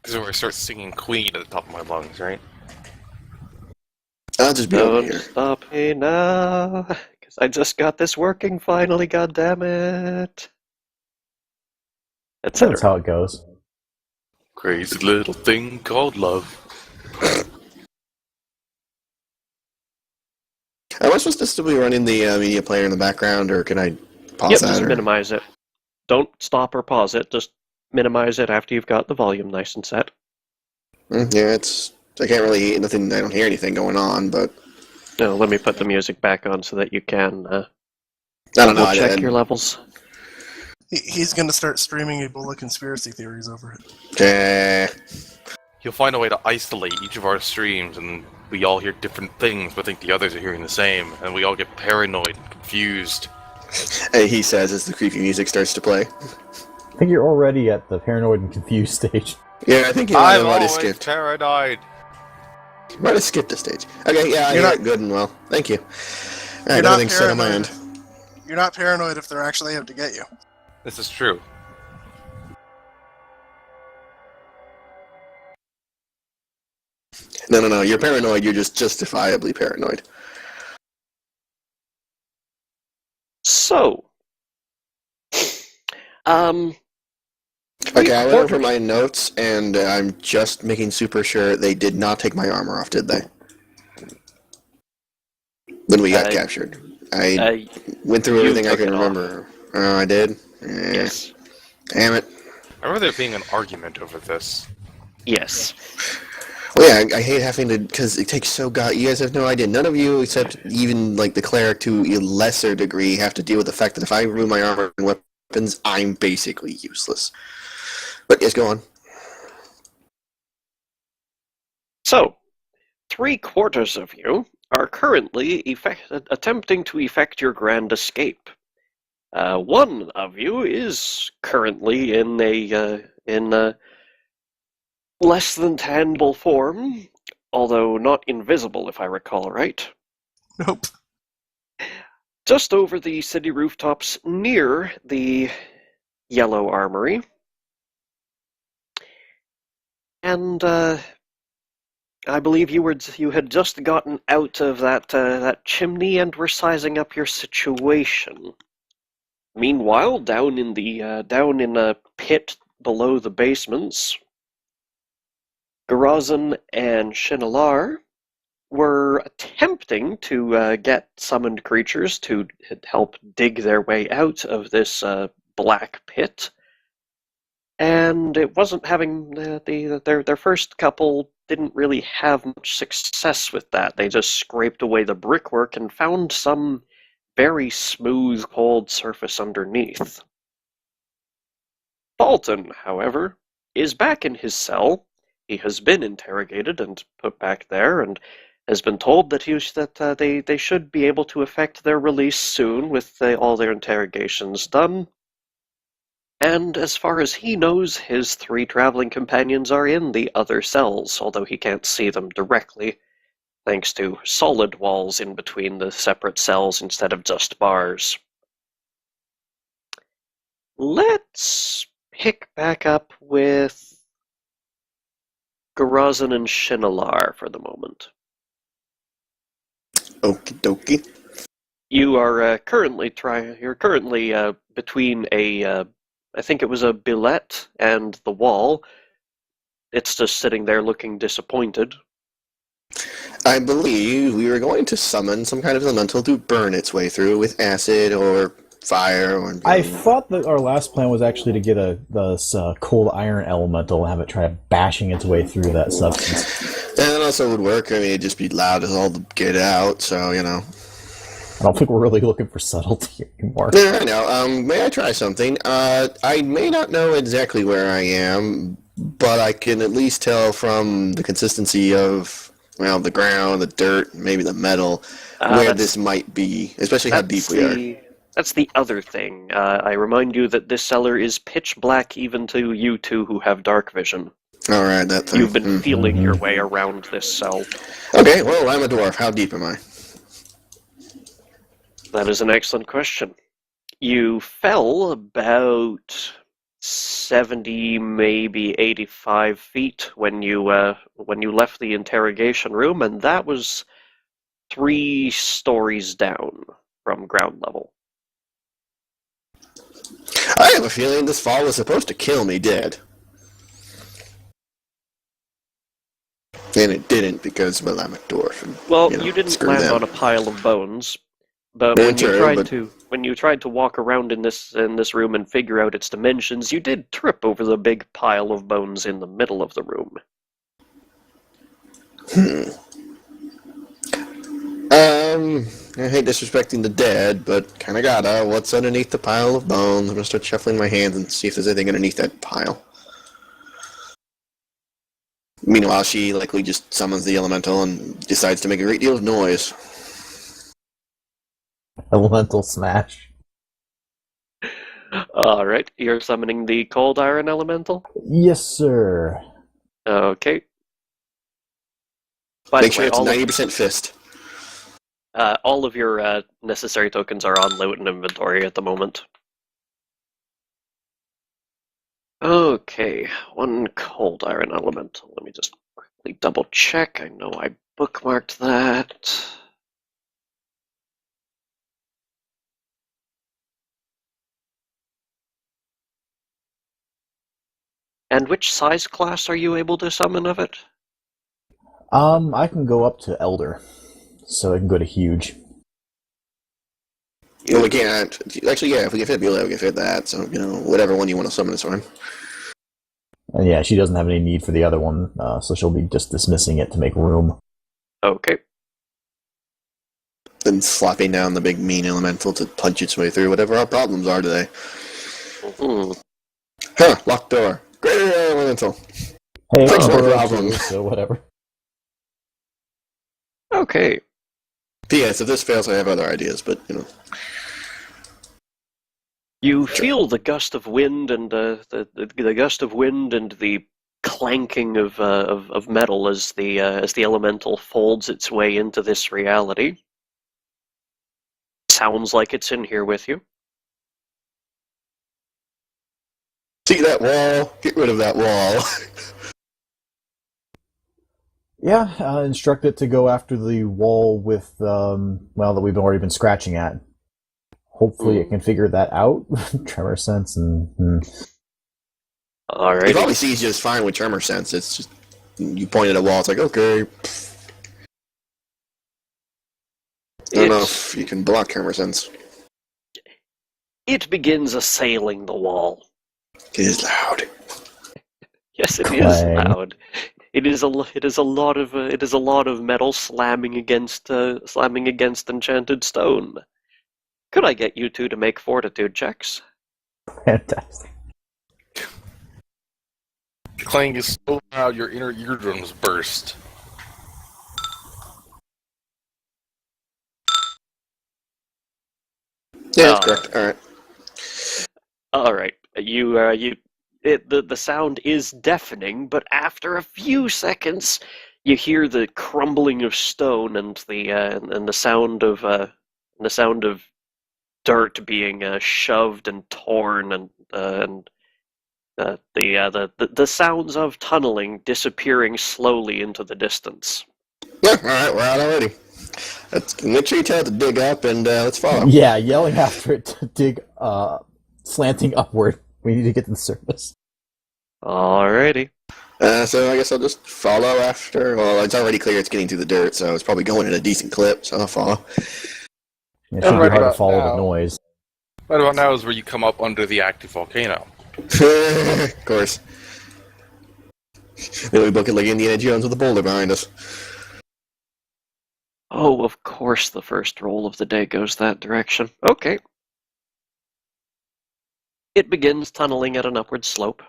This is where I start singing Queen at the top of my lungs, right? I'll just be over Don't here. stop me now, because I just got this working finally, goddammit. That's Etc. how it goes. Crazy little thing called love. Am I supposed to still be running the media player in the background, or can I pause Yep, that? just Or... minimize it. Don't stop or pause it, just minimize it after you've got the volume nice and set. Yeah, it's... I can't really hear nothing. I don't hear anything going on, but... No, let me put the music back on so that you can I don't know. check your levels. He's going to start streaming Ebola conspiracy theories over it. Okay. He'll find a way to isolate each of our streams, and we all hear different things, but think the others are hearing the same, and we all get paranoid and confused. Hey, he says as the creepy music starts to play. I think you're already at the paranoid and confused stage. Yeah, I think you I'm might have always skipped. paranoid. Might have skipped the stage. Okay, yeah, You're I hear not- it good and well. Thank you. You're Alright, not everything's set on my paranoid. end. You're not paranoid if they're actually out to get you. This is true. No, you're paranoid, you're just justifiably paranoid. So, Okay, I went over my notes, and I'm just making super sure they did not take my armor off, did they? When we got captured. I went through everything I could remember. Oh, I did? Yes. Damn it. I remember there being an argument over this. Yes. Well, yeah, I hate having to, because it takes so you guys have no idea. None of you, except even, like, the cleric to a lesser degree, have to deal with the fact that if I remove my armor and weapons, I'm basically useless. But yes, go on. So, 3/4 of you are currently attempting to effect your grand escape. One of you is currently in a less than tangible form, although not invisible, if I recall right. Nope. Just over the city rooftops near the Yellow Armory. And I believe you had just gotten out of that chimney and were sizing up your situation. Meanwhile, down in a pit below the basements, Garazan and Shinalar were attempting to get summoned creatures to help dig their way out of this black pit. And it wasn't having their first couple didn't really have much success with that. They just scraped away the brickwork and found some very smooth, cold surface underneath. Dalton, however, is back in his cell. He has been interrogated and put back there, and has been told that they should be able to effect their release soon with all their interrogations done. And as far as he knows, his 3 traveling companions are in the other cells, although he can't see them directly, thanks to solid walls in between the separate cells instead of just bars. Let's pick back up with Garazan and Shinalar for the moment. Okie dokie. You are currently between I think it was a billet and the wall. It's just sitting there looking disappointed. I believe we were going to summon some kind of elemental to burn its way through with acid or fire. Or I thought that our last plan was actually to get this cold iron elemental and have it try bashing its way through that substance. And that also would work. I mean, it'd just be loud as all get out, so, you know. I don't think we're really looking for subtlety anymore. Yeah, I know. May I try something? I may not know exactly where I am, but I can at least tell from the consistency of, well, the ground, the dirt, maybe the metal, where this might be, especially how deep we are. That's the other thing. I remind you that this cellar is pitch black even to you two who have dark vision. All right, that thing. You've been feeling your way around this cell. Okay, well, I'm a dwarf. How deep am I? That is an excellent question. You fell about 70, maybe 85 feet when you left the interrogation room, and that was 3 stories down from ground level. I have a feeling this fall was supposed to kill me dead. And it didn't because, well, I'm a dwarf. And, Well, you know, you didn't screw land them. on a pile of bones, but Yeah, when you true, tried but- to walk around in this room and figure out its dimensions, you did trip over the big pile of bones in the middle of the room. I hate disrespecting the dead, but kinda gotta. What's underneath the pile of bones? I'm gonna start shuffling my hands and see if there's anything underneath that pile. Meanwhile, she likely just summons the elemental and decides to make a great deal of noise. Elemental smash. Alright, you're summoning the cold iron elemental? Yes, sir. Okay. By Make the sure way, it's 90% fist. all of your necessary tokens are on loot and inventory at the moment. Okay, 1 cold iron elemental. Let me just quickly double check. I know I bookmarked that. And which size class are you able to summon of it? I can go up to Elder, so I can go to Huge. Well, we can't. Actually, yeah, if we can fit Beulah, we can fit that. So, whatever one you want to summon is fine. And yeah, she doesn't have any need for the other one, so she'll be just dismissing it to make room. Okay. Then slapping down the big mean elemental to punch its way through whatever our problems are today. Mhm. Huh, locked door. Greater elemental. Hey, Fix my Burrow problem. too, so whatever. Okay. P.S. If this fails, I have other ideas, but, You feel the gust of wind and the gust of wind and the clanking of metal as the elemental folds its way into this reality. Sounds like it's in here with you. See that wall? Get rid of that wall. Yeah, instruct it to go after the wall with, that we've already been scratching at. Hopefully it can figure that out. Tremor sense and... It Alright. probably sees just fine with tremor sense. It's just, you point at a wall, it's like, okay. I don't know if you can block tremor sense. It begins assailing the wall. It is loud. Yes, it is Clang. loud. It is a lot of metal slamming against enchanted stone. Could I get you two to make fortitude checks? Fantastic. The clang is so loud your inner eardrums burst. Yeah, that's correct. Alright. All right, the sound is deafening, but after a few seconds, you hear the crumbling of stone and the sound of dirt being shoved and torn, and the sounds of tunneling disappearing slowly into the distance. Yeah, alright, we're out already. Make sure you tell it to dig up and let's follow. Yeah, yelling after it to dig slanting upward. We need to get to the surface. Alrighty. So I guess I'll just follow after. Well, it's already clear it's getting through the dirt, so it's probably going at a decent clip, so I'll follow. It should be right hard to about follow now. the noise. Right about now is where you come up under the active volcano. Of course. Then we book it like Indiana Jones with a boulder behind us. Oh, of course the first roll of the day goes that direction. Okay. It begins tunneling at an upward slope.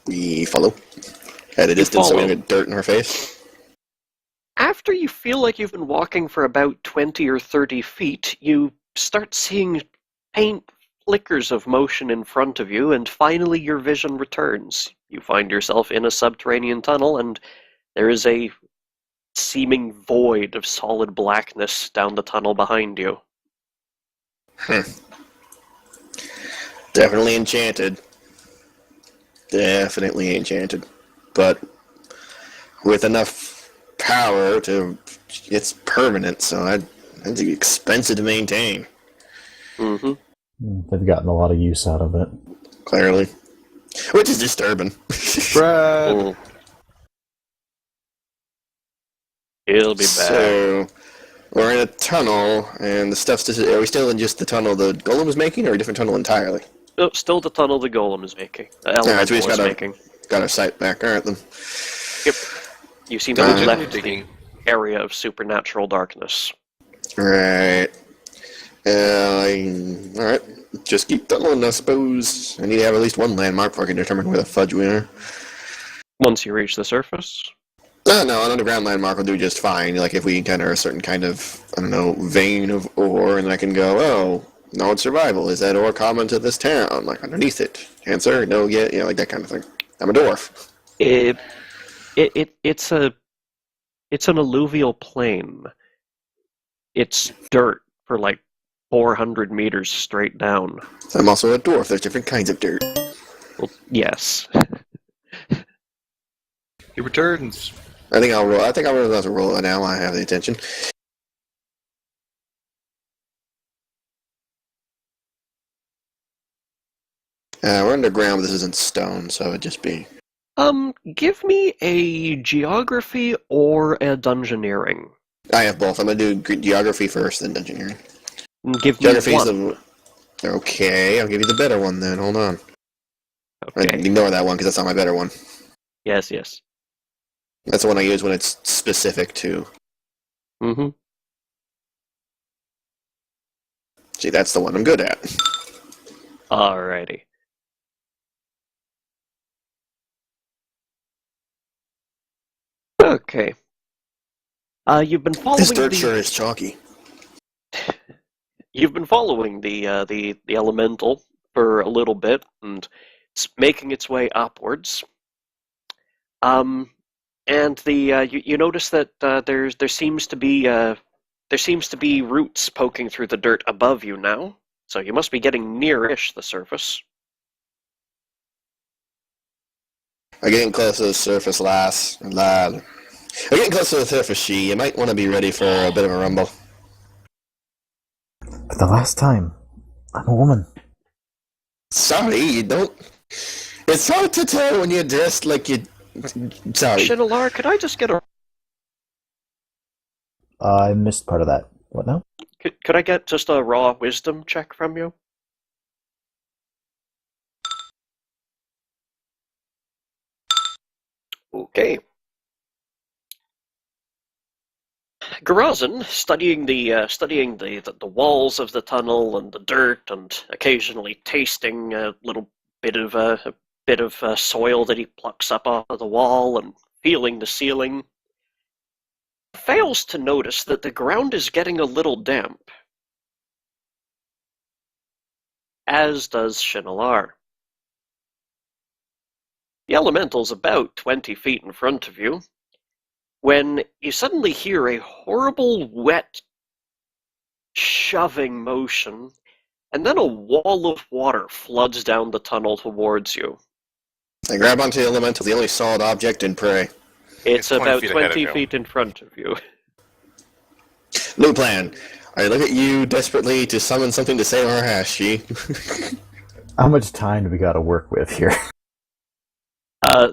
We follow. At a distance so we don't get dirt in our face. After you feel like you've been walking for about 20 or 30 feet, you start seeing faint flickers of motion in front of you, and finally your vision returns. You find yourself in a subterranean tunnel, and there is a seeming void of solid blackness down the tunnel behind you. Definitely enchanted. definitely enchanted. But with enough power to... It's permanent, so that's expensive to maintain, Mm-hmm. They've gotten a lot of use out of it. clearly. Which is disturbing. Brad! Mm. He'll be back. So, we're in a tunnel, and the stuff's just... Are we still in just the tunnel the golem is making, or a different tunnel entirely? Oh, still the tunnel the golem is making. The Alright, so elemental we just is gotta- making. Got our sight back. Alright, then. Yep. You seem to have Diligently left the digging. area of supernatural darkness. Right. Alright. Just keep tunneling, I suppose. I need to have at least one landmark before I can determine where the fudge we are. Once you reach the surface. No, an underground landmark will do just fine. Like, if we encounter a certain kind of, I don't know, vein of ore, and I can go, oh, no, it's survival. Is that ore common to this town? Like, underneath it. Answer? No, yeah, like that kind of thing. I'm a dwarf. It's an alluvial plain. It's dirt for like 400 meters straight down. I'm also a dwarf. There's different kinds of dirt. Well, yes. He returns. I think I'll roll as a roll now. I have the attention. We're underground, but this isn't stone, so it'd just be... Give me a geography or a dungeoneering. I have both. I'm going to do geography first, then engineering. Give me Geography is one. the... Okay, I'll give you the better one then. Hold on. Okay. Ignore that one, because that's not my better one. Yes. That's the one I use when it's specific to... Mm-hmm. See, that's the one I'm good at. Alrighty. Okay. You've been following This dirt the... sure is chalky. You've been following the elemental for a little bit, and it's making its way upwards. And you notice that there seems to be roots poking through the dirt above you now. So you must be getting near-ish the surface. I'm getting close to the surface, lad. I'm getting close to the surface, she. You might want to be ready for a bit of a rumble. For the last time, I'm a woman. Sorry, you don't... It's hard to tell when you're dressed like you... Sorry. Shinalar, could I just get a... I missed part of that. What now? Could I get just a raw wisdom check from you? Okay. Garazin, studying the walls of the tunnel and the dirt, and occasionally tasting a little bit of soil that he plucks up off of the wall, and feeling the ceiling, fails to notice that the ground is getting a little damp. As does Shinalar. The elemental's about 20 feet in front of you, when you suddenly hear a horrible, wet, shoving motion, and then a wall of water floods down the tunnel towards you. I grab onto the elemental, the only solid object, and pray. It's 20 about feet ahead of 20 you. feet in front of you. New plan. I look at you desperately to summon something to save our hash, she. How much time do we got to work with here?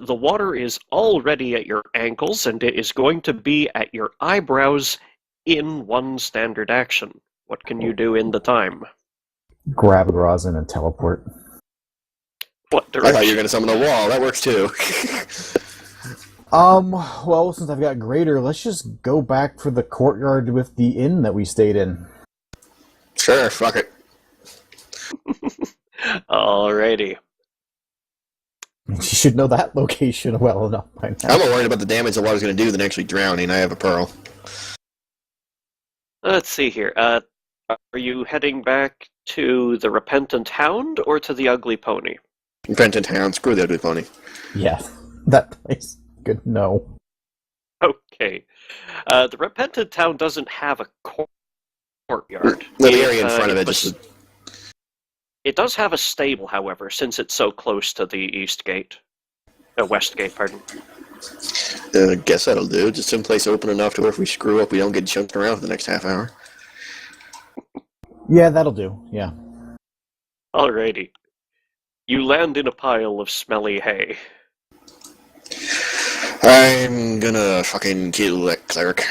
The water is already at your ankles, and it is going to be at your eyebrows in one standard action. What can you do in the time? Grab a rosin and teleport. What I thought you were direction? going to summon a wall. That works too. Well, since I've got greater, let's just go back for the courtyard with the inn that we stayed in. Sure, fuck it. Alrighty. You should know that location well enough by now. I'm more worried about the damage the water's going to do than actually drowning. I have a pearl. Let's see here. Are you heading back to the Repentant Hound or to the Ugly Pony? Repentant hound, screw the ugly pony. Yeah, that place. Good. No. Okay. The Repentant Hound doesn't have a courtyard. The area in front of it but just... it does have a stable, however, since it's so close to the East Gate. Westgate, pardon. Guess that'll do. Just someplace open enough to where if we screw up, we don't get jumped around for the next half hour. Yeah, that'll do. Yeah. Alrighty. You land in a pile of smelly hay. I'm gonna fucking kill that cleric.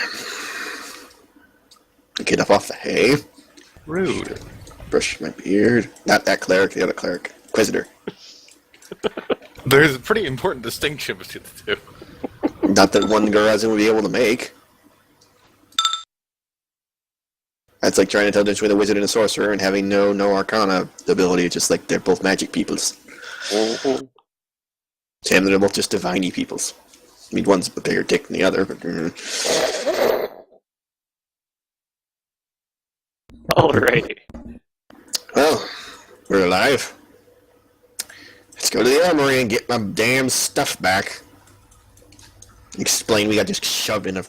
Get up off the hay. Rude. Brush my beard. Not that cleric, the other cleric. Inquisitor. There's a pretty important distinction between the two. Not that one Garazin would be able to make. That's like trying to tell the difference between a wizard and a sorcerer and having no arcana ability, just like they're both magic peoples. Mm-hmm. Same, they're both just diviny peoples. I mean, one's a bigger dick than the other, but... Alrighty. Well, we're alive. Let's go to the armory and get my damn stuff back. Explain we got just shoved in a...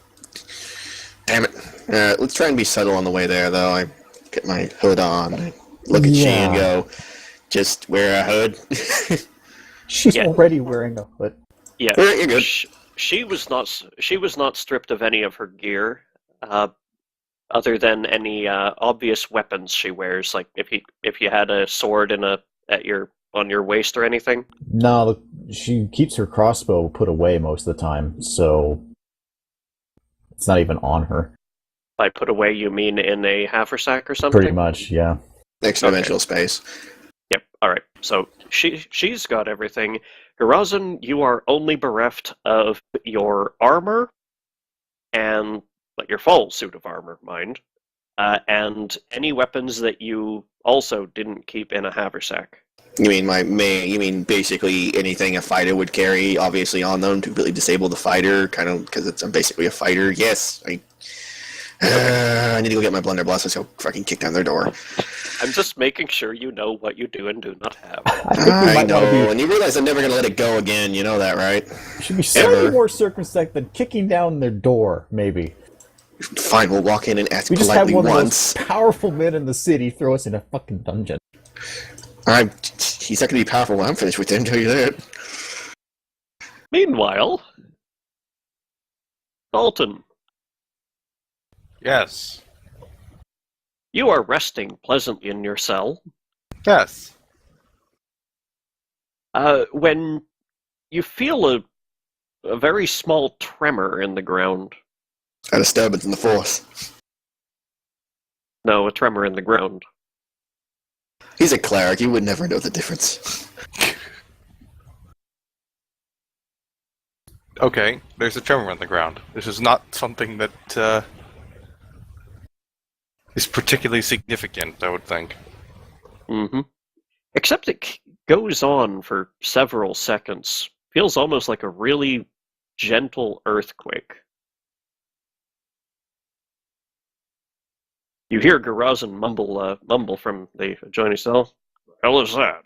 Damn it. Let's try and be subtle on the way there, though. I get my hood on, I look at she and go, just wear a hood. She's already wearing a hood. Yeah, You're good. She was not stripped of any of her gear, other than any obvious weapons she wears. Like if you had a sword on your waist or anything. No, she keeps her crossbow put away most of the time, so it's not even on her. By put away, you mean in a haversack or something? Pretty much, yeah. Next dimensional space. Yep. All right. So she's got everything. Hirazan, you are only bereft of your armor and your full suit of armor, mind, and any weapons that you also didn't keep in a haversack. You mean basically anything a fighter would carry, obviously on them to completely disable the fighter, kind of because I'm basically a fighter. Yes, I need to go get my blunderbuss. Let's go fucking kick down their door. I'm just making sure you know what you do and do not have. I know, and you realize I'm never going to let it go again. You know that, right? You should be slightly more circumspect than kicking down their door, maybe. Fine, we'll walk in and ask We just politely had one once. of the most powerful men in the city throw us in a fucking dungeon. He's not going to be powerful when I'm finished with him, tell you that. Meanwhile, Dalton, Yes. you are resting pleasantly in your cell. Yes. When you feel a very small tremor in the ground. A disturbance in the force. No, a tremor in the ground. He's a cleric. You would never know the difference. Okay, there's a tremor on the ground. This is not something that is particularly significant, I would think. Mm-hmm. Except it goes on for several seconds. Feels almost like a really gentle earthquake. You hear Garazan mumble from the adjoining cell. "The hell is that?"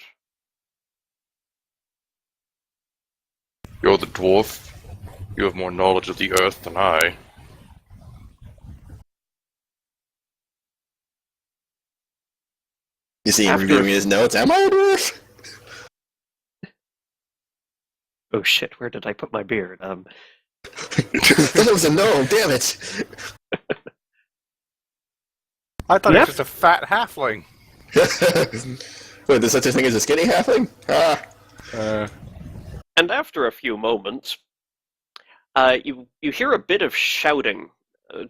You're the dwarf. You have more knowledge of the earth than I. You see him reviewing his notes. Am I a dwarf? Oh shit, where did I put my beard? That was a no, damn it. I thought Yep. it was just a fat halfling. Wait, there's such a thing as a skinny halfling? And after a few moments, you hear a bit of shouting,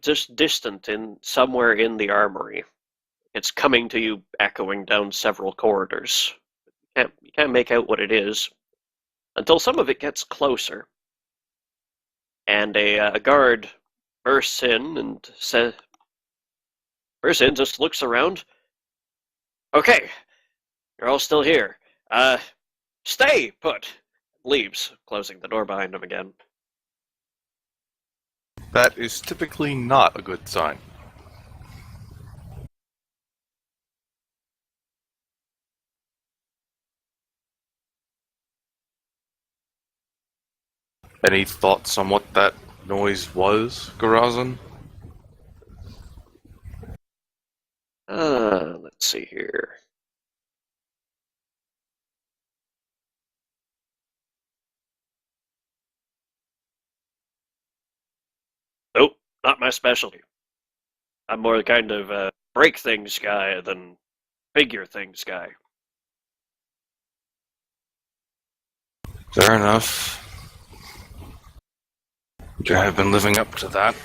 just distant somewhere in the armory. It's coming to you, echoing down several corridors. You can't make out what it is until some of it gets closer, and a guard bursts in, just looks around. "Okay, you're all still here. Stay put." Leaves, closing the door behind him again. That is typically not a good sign. Any thoughts on what that noise was, Garazan? Let's see here. not my specialty. I'm more the kind of break things guy than figure things guy. Fair enough. You have been living up to that.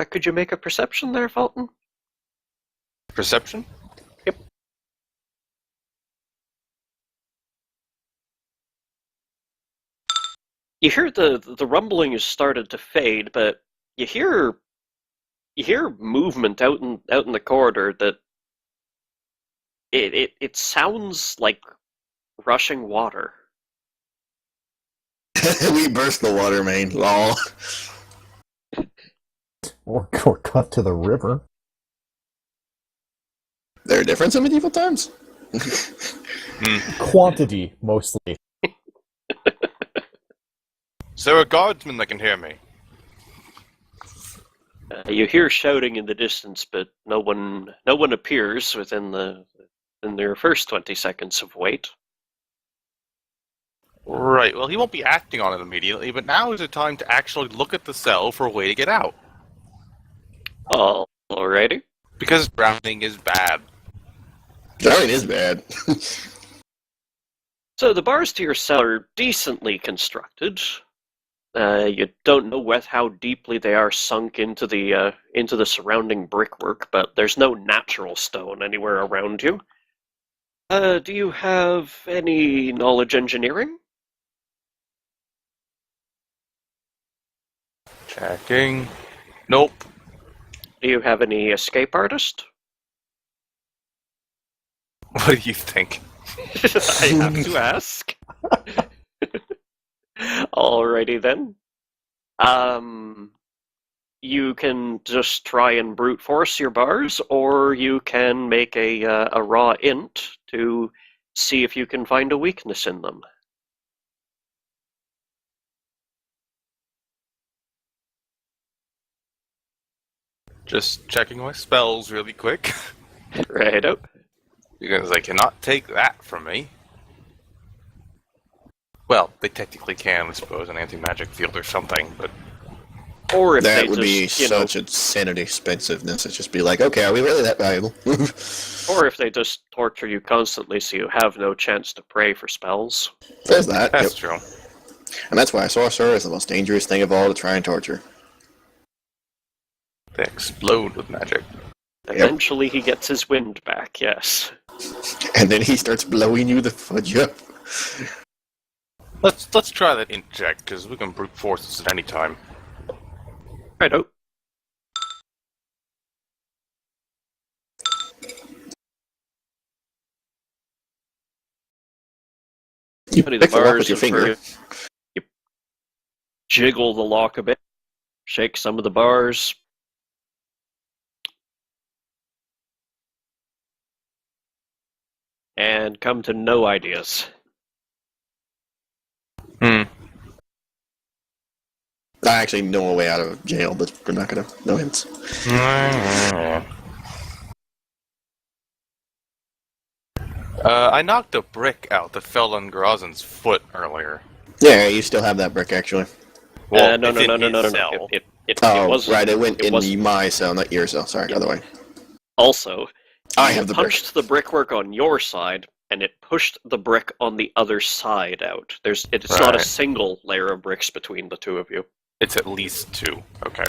Could you make a perception there, Fulton? Perception? Yep. You hear the rumbling has started to fade, but you hear movement out in the corridor that it sounds like rushing water. We burst the water main. Lol. Or cut to the river. There a difference in medieval times? Quantity, mostly. Is there a guardsman that can hear me? You hear shouting in the distance, but no one appears within their first 20 seconds of wait. Right, well, he won't be acting on it immediately, but now is the time to actually look at the cell for a way to get out. Alrighty. Because drowning is bad. Drowning is bad. So the bars to your cell are decently constructed. You don't know how deeply they are sunk into the surrounding brickwork, but there's no natural stone anywhere around you. Do you have any knowledge engineering? Checking. Nope. Do you have any escape artist? What do you think? I have to ask. Alrighty then. You can just try and brute force your bars, or you can make a raw int to see if you can find a weakness in them. Just checking my spells really quick. Righto. Because they cannot take that from me. Well, they technically can, I suppose, an anti-magic field or something, but... Or if That they would be just, such a sanity expensiveness. It'd just be like, okay, are we really that valuable? or if they just torture you constantly so you have no chance to pray for spells. There's that. That's Yep. true. And that's why a sorcerer is the most dangerous thing of all to try and torture. They explode with magic. Eventually he gets his wind back, yes. And then he starts blowing you the fudge up. Let's try that int check, because we can brute force this at any time. Righto. You Funny, pick the lock with your finger. You jiggle the lock a bit, shake some of the bars. And come to no ideas. I actually know a way out of jail, but we're not gonna know hints. I knocked a brick out that fell on Grozin's foot earlier. Yeah, you still have that brick, actually. Well, No. it's in his cell. It Oh, wasn't. right, it went in wasn't. my cell, not your cell. Sorry, other way. Also, I you have the brick. punched the brickwork on your side, and it pushed the brick on the other side out. It's not a Right. single layer of bricks between the two of you. It's at least 2. Okay.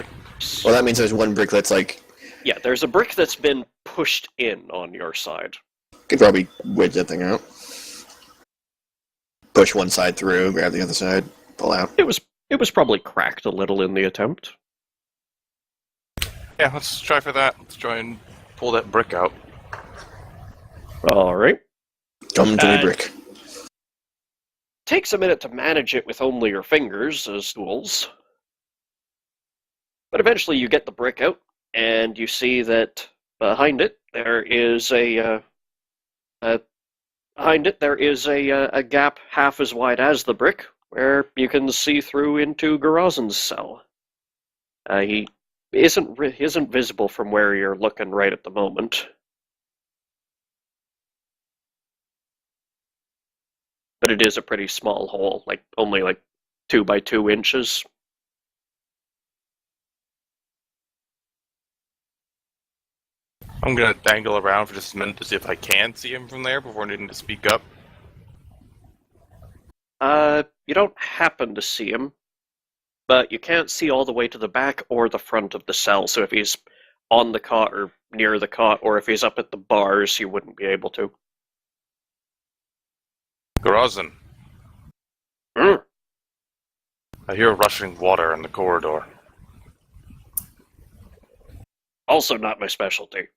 Well, that means there's one brick that's like, Yeah, there's a brick that's been pushed in on your side. could probably wedge that thing out. Push one side through, grab the other side, pull out. It was probably cracked a little in the attempt. Yeah, let's try for that. Let's try and pull that brick out. All right. Come to me, brick. Takes a minute to manage it with only your fingers as tools. But eventually you get the brick out, and you see that behind it there is a gap half as wide as the brick, where you can see through into Garazen's cell. He isn't visible from where you're looking right at the moment. But it is a pretty small hole, only 2 by 2 inches. I'm gonna dangle around for just a minute to see if I can see him from there before needing to speak up. You don't happen to see him, but you can't see all the way to the back or the front of the cell, so if he's on the cot or near the cot, or if he's up at the bars, you wouldn't be able to. Grozin, Mm. I hear rushing water in the corridor. Also not my specialty.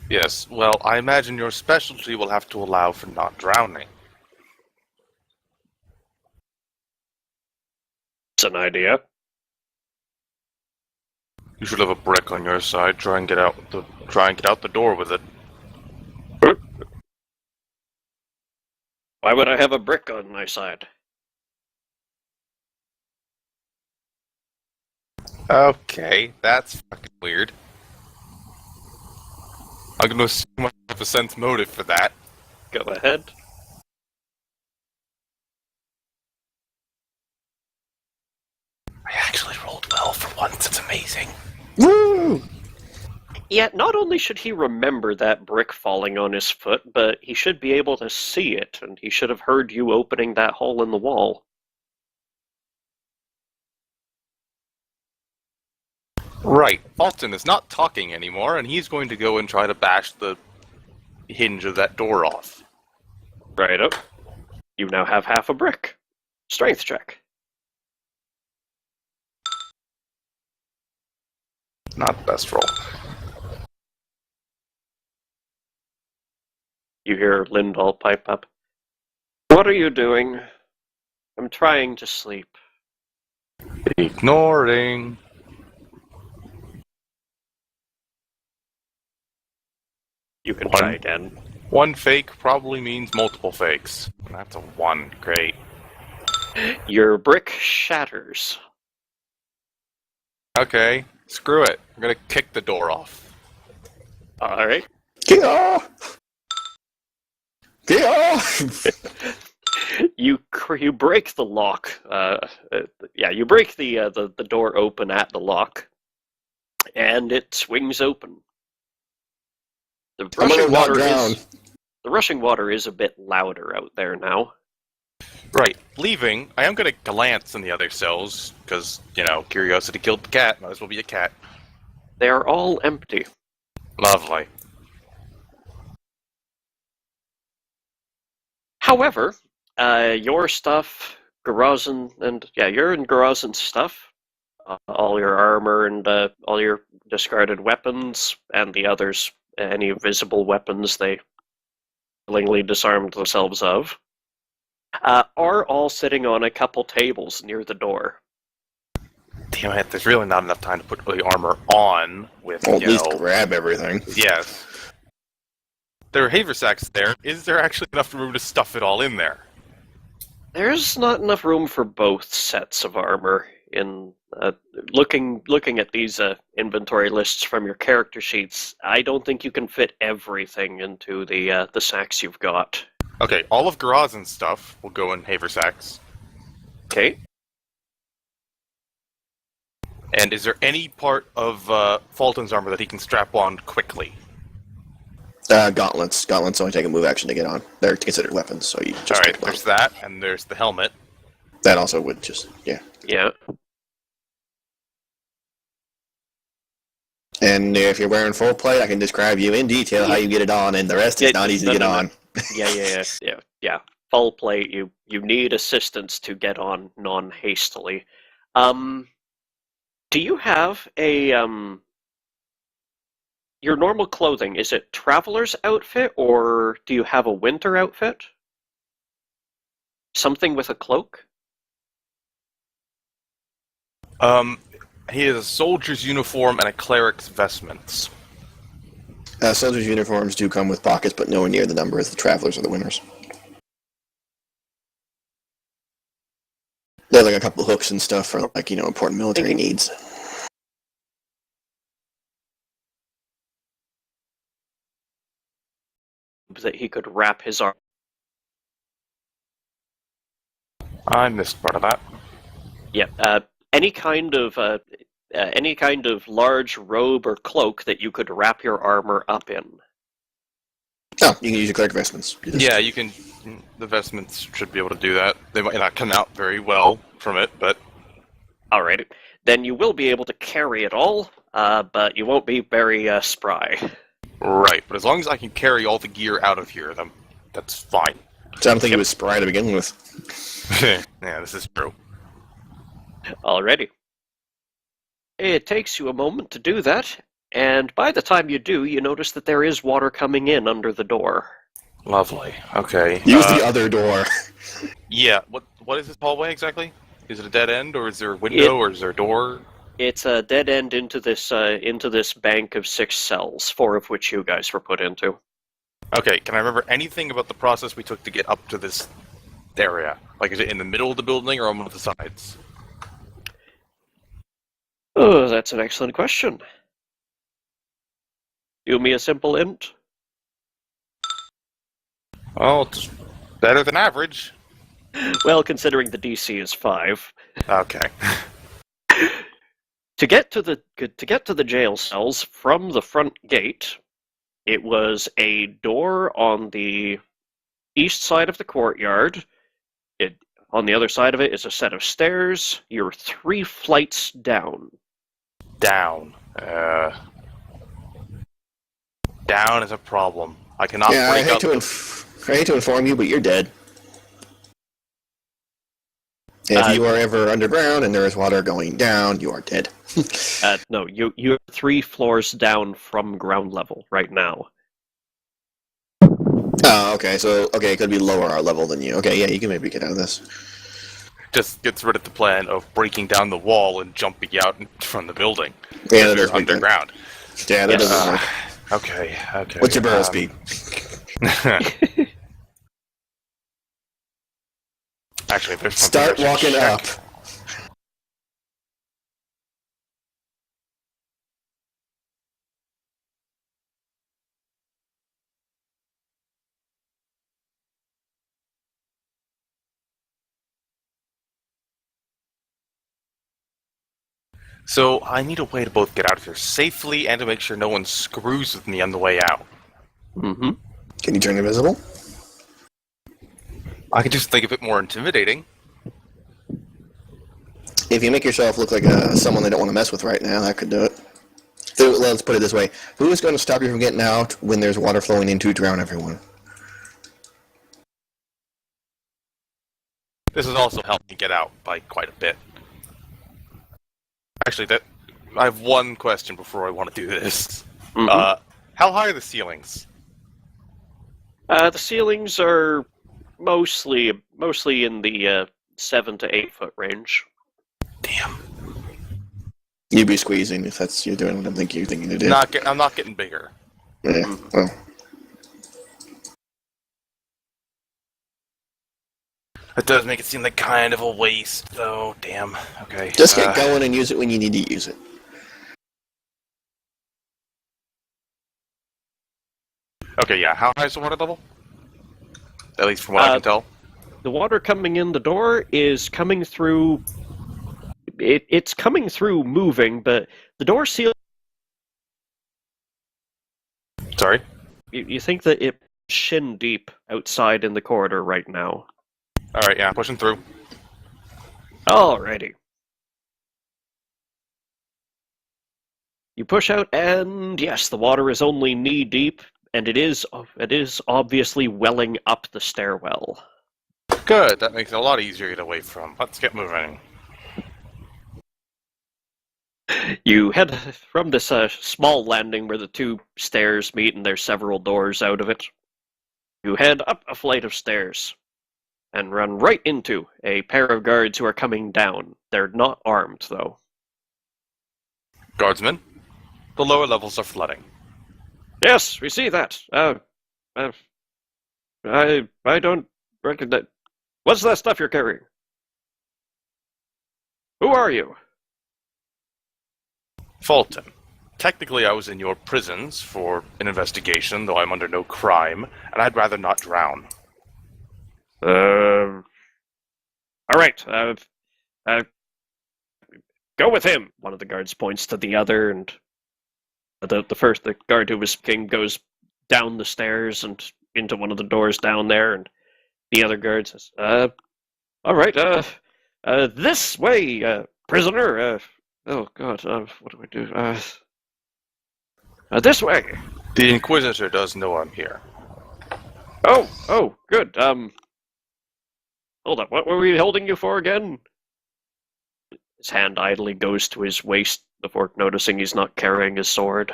Yes, well, I imagine your specialty will have to allow for not drowning. It's an idea. You should have a brick on your side. Try and get out the door with it. Why would I have a brick on my side? Okay, that's fucking weird. I'm gonna assume I have a sense motive for that. Go ahead. I actually rolled well for once. It's amazing. Woo! Yeah, not only should he remember that brick falling on his foot, but he should be able to see it, and he should have heard you opening that hole in the wall. Right. Fulton is not talking anymore, and he's going to go and try to bash the hinge of that door off. Right up. You now have half a brick. Strength check. Not the best roll. You hear Lindahl pipe up. What are you doing? I'm trying to sleep. Ignoring. You can try again. One fake probably means multiple fakes. That's a 1. Great. Your brick shatters. Okay, screw it. I'm gonna kick the door off. Alright. Get off! Get off! You break the lock. You break the door open at the lock, and it swings open. The rushing water is a bit louder out there now. Right. Leaving, I am gonna glance in the other cells, because, curiosity killed the cat. Might as well be a cat. They are all empty. Lovely. However, your stuff, Garazin, and you're in Garazin's stuff. All your armor and all your discarded weapons, and the others, any visible weapons they willingly disarmed themselves of, are all sitting on a couple tables near the door. Damn it, there's really not enough time to put the armor on with, Well, at least grab everything. Yes. There are haversacks there. Is there actually enough room to stuff it all in there? There's not enough room for both sets of armor. In looking at these inventory lists from your character sheets, I don't think you can fit everything into the sacks you've got. Okay, all of Garazin's stuff will go in haversacks. Okay. And is there any part of Fulton's armor that he can strap on quickly? Gauntlets. Gauntlets only take a move action to get on. They're considered weapons, so you just Alright, take them there's that, and there's the helmet. That also would just, yeah. Yeah. And if you're wearing full plate, I can describe you in detail how you get it on, and the rest is not easy to get on. Yeah. Full plate. You need assistance to get on non-hastily. Do you have a your normal clothing? Is it traveler's outfit, or do you have a winter outfit? Something with a cloak? He has a soldier's uniform and a cleric's vestments. Soldiers' uniforms do come with pockets, but nowhere near the number as the travelers or the winners. There's like a couple hooks and stuff for important military needs. That he could wrap his arm. I missed part of that. Yeah. Any kind of any kind of large robe or cloak that you could wrap your armor up in. Oh, you can use your cleric vestments. Yeah, you can. The vestments should be able to do that. They might not come out very well from it, but Alrighty. Then you will be able to carry it all, but you won't be very spry. right. But as long as I can carry all the gear out of here, then that's fine. So I don't think he was spry to begin with. Yeah, this is true. Alrighty. It takes you a moment to do that, and by the time you do, you notice that there is water coming in under the door. Lovely. Okay. Use the other door. Yeah. What is this hallway exactly? Is it a dead end, or is there a window, or is there a door? It's a dead end into this bank of 6 cells, 4 of which you guys were put into. Okay. Can I remember anything about the process we took to get up to this area? Like, is it in the middle of the building or on one of the sides? Oh, that's an excellent question. Do me a simple int. Well, it's better than average. Well, considering the DC is 5. Okay. To get to the jail cells from the front gate, it was a door on the east side of the courtyard. On the other side of it is a set of stairs. You're 3 flights down. Down. Down is a problem. I cannot Yeah, I break out. hate to inform you, but you're dead. If you are ever underground and there is water going down, you are dead. No, you're 3 floors down from ground level right now. Oh, okay. So, it could be lower our level than you. Okay, yeah, you can maybe get out of this. Just gets rid of the plan of breaking down the wall and jumping out from the building. Yeah, that If you're does make sense. underground. Yeah, that doesn't work. Okay. What's your barrel speed? Actually, there's something Start I should walking check. up. So I need a way to both get out of here safely and to make sure no one screws with me on the way out. Mm-hmm. Can you turn invisible? I can just think of it more intimidating. If you make yourself look like someone they don't want to mess with right now, that could do it. So, let's put it this way. Who is going to stop you from getting out when there's water flowing in to drown everyone? This has also helped me get out by quite a bit. Actually, I have one question before I want to do this. Mm-hmm. How high are the ceilings? The ceilings are mostly in the 7 to 8 foot range. Damn. You'd be squeezing if that's you're doing what I'm thinking you're thinking to do. I'm not getting bigger. Yeah. Well. It does make it seem like kind of a waste, though. Damn. Okay. Just get going and use it when you need to use it. Okay, yeah. How high is the water level? At least from what I can tell. The water coming in the door is coming through. It's coming through moving, but the door seal. Sorry? You think that it's shin deep outside in the corridor right now. Alright, yeah, pushing through. Alrighty. You push out, and yes, the water is only knee deep, and it is obviously welling up the stairwell. Good, that makes it a lot easier to get away from. Let's get moving. You head from this small landing where the 2 stairs meet, and there's several doors out of it. You head up a flight of stairs and run right into a pair of guards who are coming down. They're not armed, though. Guardsmen, the lower levels are flooding. Yes, we see that. I don't recognize. What's that stuff you're carrying? Who are you? Fulton, technically I was in your prisons for an investigation, though I'm under no crime, and I'd rather not drown. All right. Go with him! One of the guards points to the other, and the guard who was king goes down the stairs and into one of the doors down there, and the other guard says, all right, this way, prisoner, oh god, what do I do? This way! The Inquisitor does know I'm here. Oh, good, hold up, what were we holding you for again? His hand idly goes to his waist before noticing he's not carrying his sword.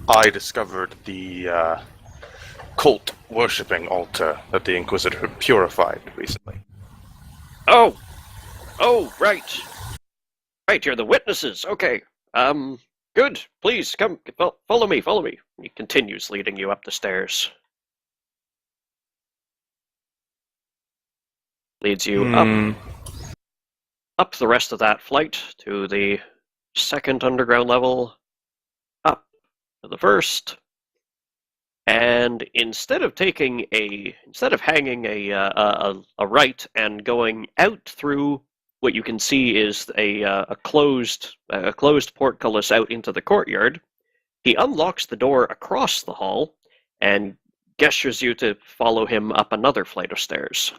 I discovered the cult worshipping altar that the Inquisitor had purified recently. Oh, right. Right, you're the witnesses. Okay. Good. Please, come, follow me. He continues leading you up the stairs. Leads you up the rest of that flight to the second underground level, up to the first, and instead of hanging a right and going out through what you can see is a closed portcullis out into the courtyard, he unlocks the door across the hall and gestures you to follow him up another flight of stairs.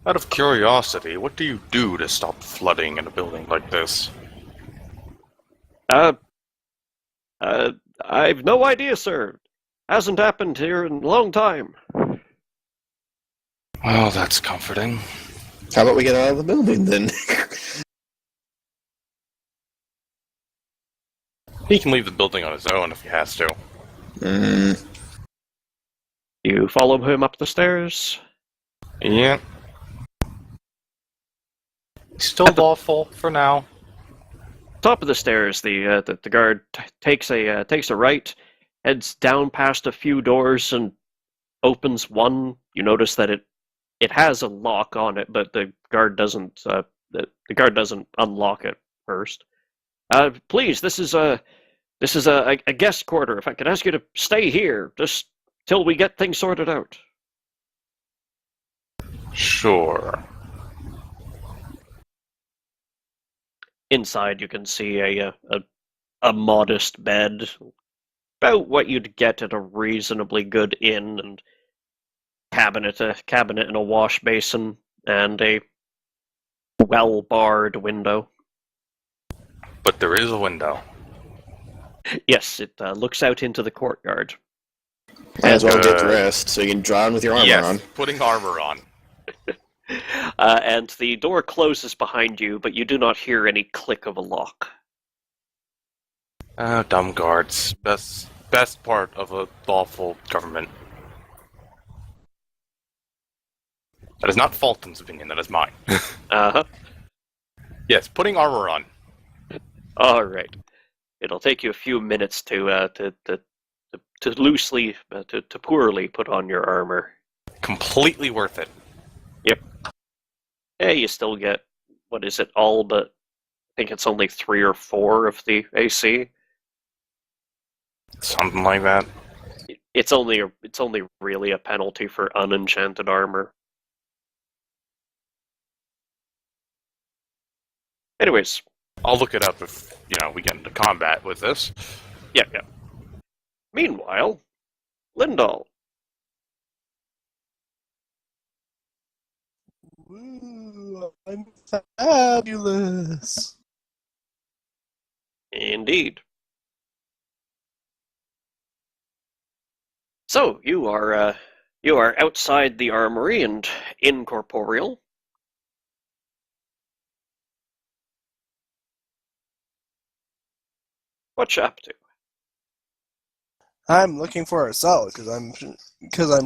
Out of curiosity, what do you do to stop flooding in a building like this? I've no idea, sir. Hasn't happened here in a long time. Well, that's comforting. How about we get out of the building, then? He can leave the building on his own if he has to. You follow him up the stairs? Yeah. Still lawful for now. Top of the stairs, the guard takes a right, heads down past a few doors and opens one. You notice that it has a lock on it, but the guard doesn't unlock it first. Please, this is a guest quarter. If I could ask you to stay here just till we get things sorted out. Sure. Inside, you can see a modest bed, about what you'd get at a reasonably good inn, and a cabinet and a wash basin, and a well-barred window. But there is a window. Yes, it looks out into the courtyard. Might as well get dressed so you can draw on with your armor on. Putting armor on. And the door closes behind you, but you do not hear any click of a lock. Dumb guards. Best part of a lawful government. That is not Fulton's opinion, that is mine. Uh-huh. Yes, putting armor on. All right. It'll take you a few minutes to poorly put on your armor. Completely worth it. Yep. Yeah, you still get, what is it, all but, I think it's only 3 or 4 of the AC. Something like that. It's only really a penalty for unenchanted armor. Anyways. I'll look it up if, we get into combat with this. Yeah. Meanwhile, Lindahl. Woo, I'm fabulous. Indeed. So, you are outside the armory and incorporeal. What you up to? I'm looking for a cell because I'm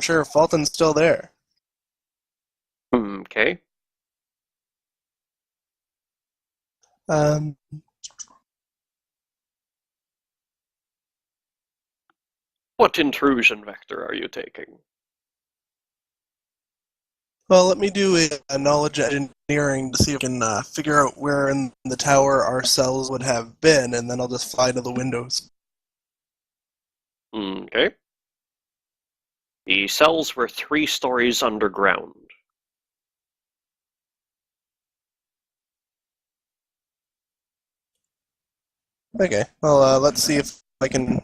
sure Fulton's still there. Okay. What intrusion vector are you taking? Well, let me do a knowledge engineering to see if I can figure out where in the tower our cells would have been, and then I'll just fly to the windows. Okay. The cells were 3 stories underground. Okay, well, let's see if I can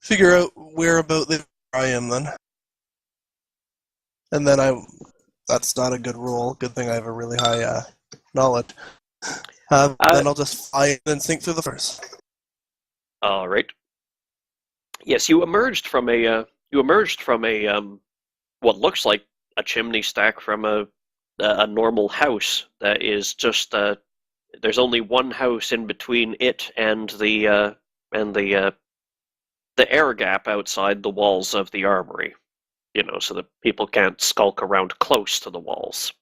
figure out where I am then. And then that's not a good roll. Good thing I have a really high knowledge. Then I'll just fly in and sink through the first. All right. Yes, you emerged from a what looks like a chimney stack from a normal house that is just there's only one house in between it and the air gap outside the walls of the armory. So that people can't skulk around close to the walls.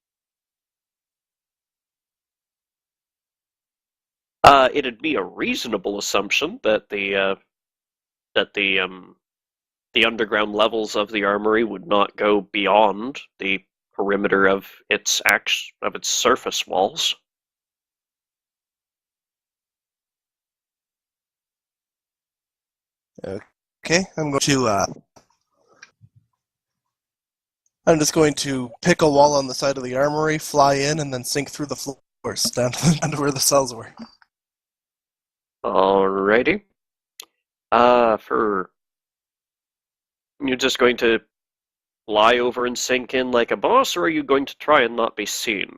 It'd be a reasonable assumption that the underground levels of the armory would not go beyond the perimeter of its surface walls. Okay, I'm just going to pick a wall on the side of the armory, fly in, and then sink through the floors down to where the cells were. Alrighty. You're just going to fly over and sink in like a boss, or are you going to try and not be seen?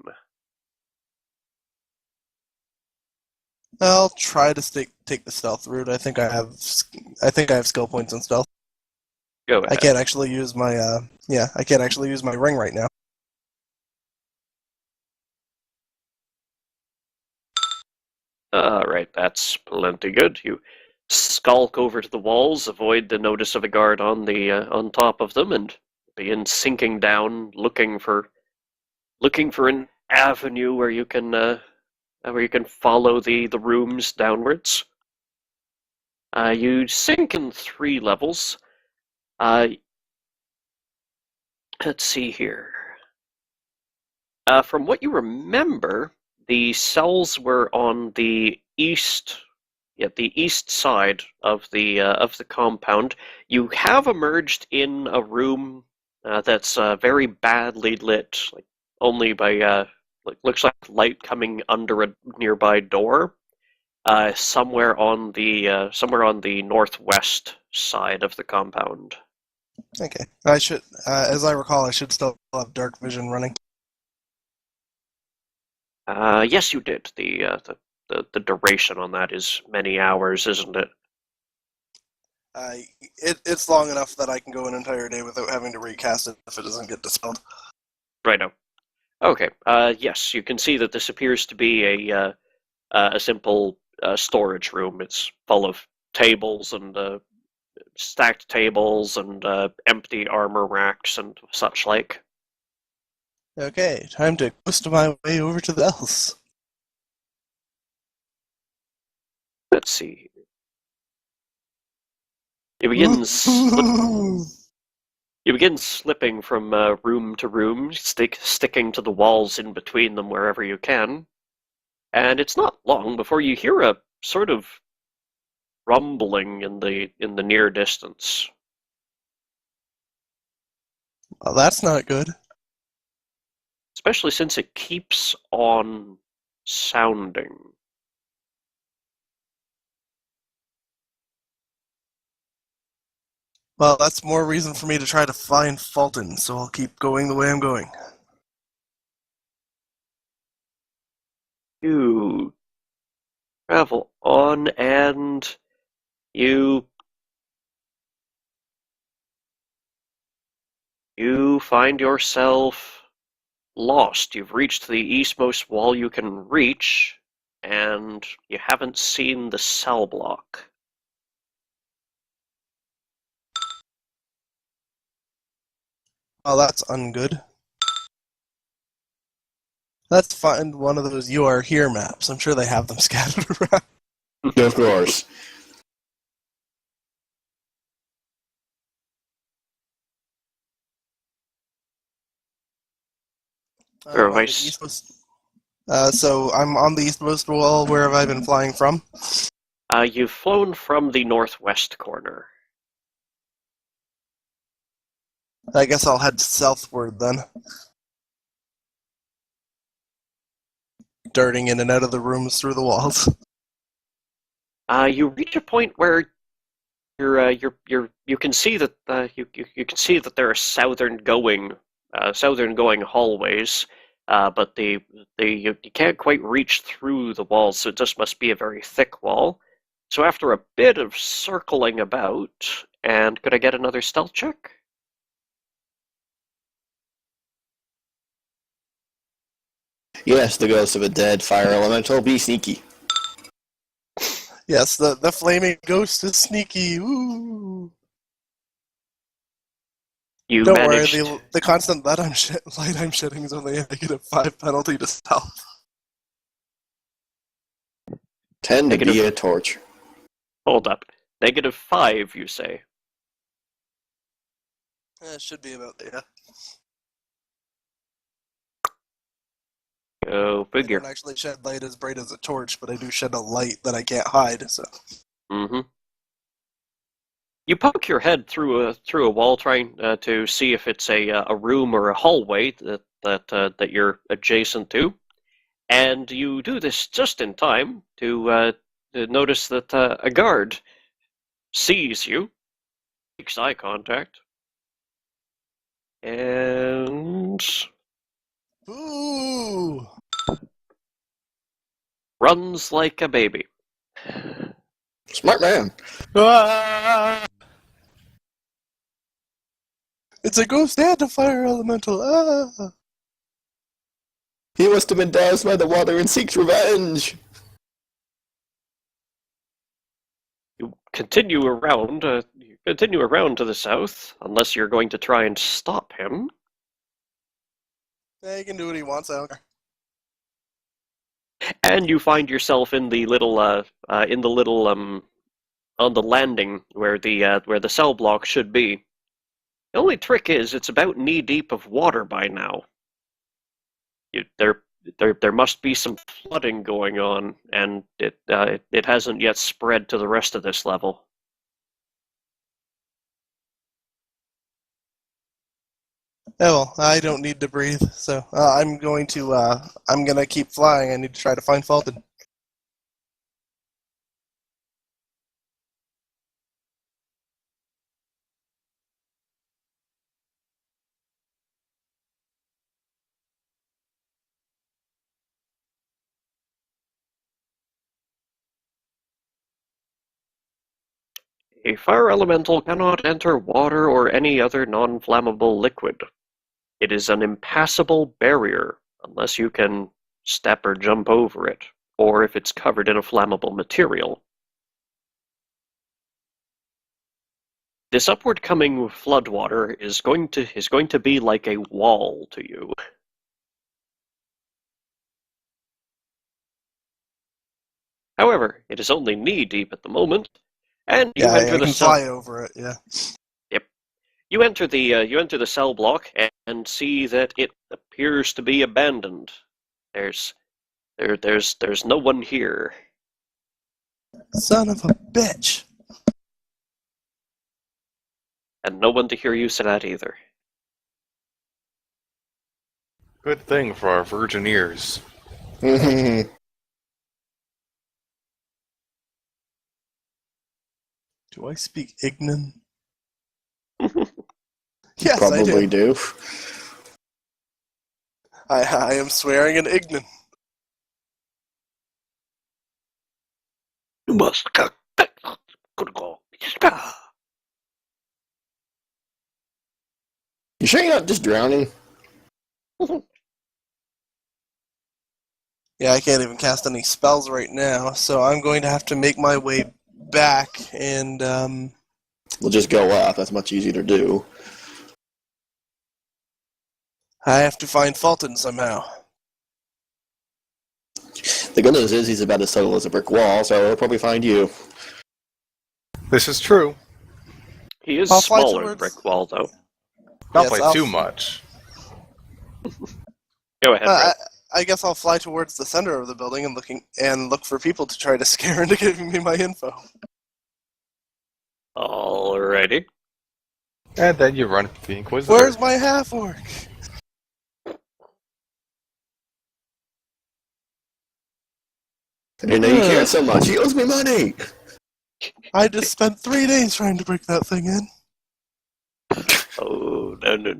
I'll try to take the stealth route. I think I have skill points in stealth. Go ahead. I can't actually use my ring right now. Alright, that's plenty good. You skulk over to the walls, avoid the notice of a guard on top of them, and begin sinking down, looking for an avenue where you can follow the rooms downwards. You sink in 3 levels. Let's see here. From what you remember, the cells were on the east side of the compound. You have emerged in a room that's very badly lit, like only by looks like light coming under a nearby door. Somewhere on the northwest side of the compound. Okay, I should, as I recall, I should still have dark vision running. Yes, you did. The duration on that is many hours, isn't it? It's long enough that I can go an entire day without having to recast it if it doesn't get dispelled. Righto. Okay. Yes, you can see that this appears to be a simple storage room. It's full of tables and stacked tables and empty armor racks and such like. Okay, time to coast my way over to the else. Let's see. You begin slipping from room to room, sticking to the walls in between them wherever you can. And it's not long before you hear a sort of rumbling in the near distance. Well, that's not good. Especially since it keeps on sounding. Well, that's more reason for me to try to find Fulton, so I'll keep going the way I'm going. You travel on and you find yourself lost. You've reached the eastmost wall you can reach, and you haven't seen the cell block. Well, that's ungood. Let's find one of those You Are Here maps. I'm sure they have them scattered around. Of course. So I'm on the eastmost wall. Where have I been flying from? You've flown from the northwest corner. I guess I'll head southward then. Darting in and out of the rooms through the walls. You reach a point where you can see that you can see that there are southern going hallways, but you can't quite reach through the walls, so it just must be a very thick wall. So after a bit of circling about, and could I get another stealth check? Yes, the ghost of a dead fire elemental. Be sneaky. Yes, the flaming ghost is sneaky. Ooh. You Don't worry, managed. the constant light I'm shedding is only a -5 penalty to stealth. Tend to Negative. be a torch. Hold up. -5, you say? It should be about there. Go I figure. don't actually shed light as bright as a torch, but I do shed a light that I can't hide, so... Mm-hmm. You poke your head through a wall, trying to see if it's a room or a hallway that you're adjacent to, and you do this just in time to notice that a guard sees you, makes eye contact, and Ooh! runs like a baby. Smart man. Ah! It's a ghost and a fire elemental! Ah! He must have been doused by the water and seeks revenge. You continue around. You continue around to the south, unless you're going to try and stop him. Yeah, he can do what he wants out there. And you find yourself in the little on the landing where the cell block should be. The only trick is it's about knee deep of water by now. There must be some flooding going on, and it hasn't yet spread to the rest of this level. Yeah, well, I don't need to breathe, so I'm gonna keep flying. I need to try to find Fulton. A fire elemental cannot enter water or any other non-flammable liquid. It is an impassable barrier unless you can step or jump over it, or if it's covered in a flammable material. This upward coming floodwater is going to be like a wall to you. However, it is only knee deep at the moment, and you Yeah, enter I the can cell. fly over it. Yeah. Yep. You enter the cell block and see that it appears to be abandoned. There's no one here. Son of a bitch. And no one to hear you say that either. Good thing for our virgin ears. You Do I speak Ignan? Yes, probably I do. do. I am swearing in Ignan. You must go. You sure you're not just drowning? Yeah, I can't even cast any spells right now, so I'm going to have to make my way back and We'll just go up. That's much easier to do. I have to find Fulton somehow. The good news is he's about as subtle as a brick wall, so he'll probably find you. This is true. He is I'll fly smaller than towards- Brick Wall, though. Not Yes, by I'll- too much. Go ahead, Brett. I guess I'll fly towards the center of the building and look for people to try to scare into giving me my info. Alrighty. And then you run the Inquisitor. Where's my half-orc? I didn't know you cared so much. He owes me money. I just spent 3 days trying to break that thing in. Oh, no.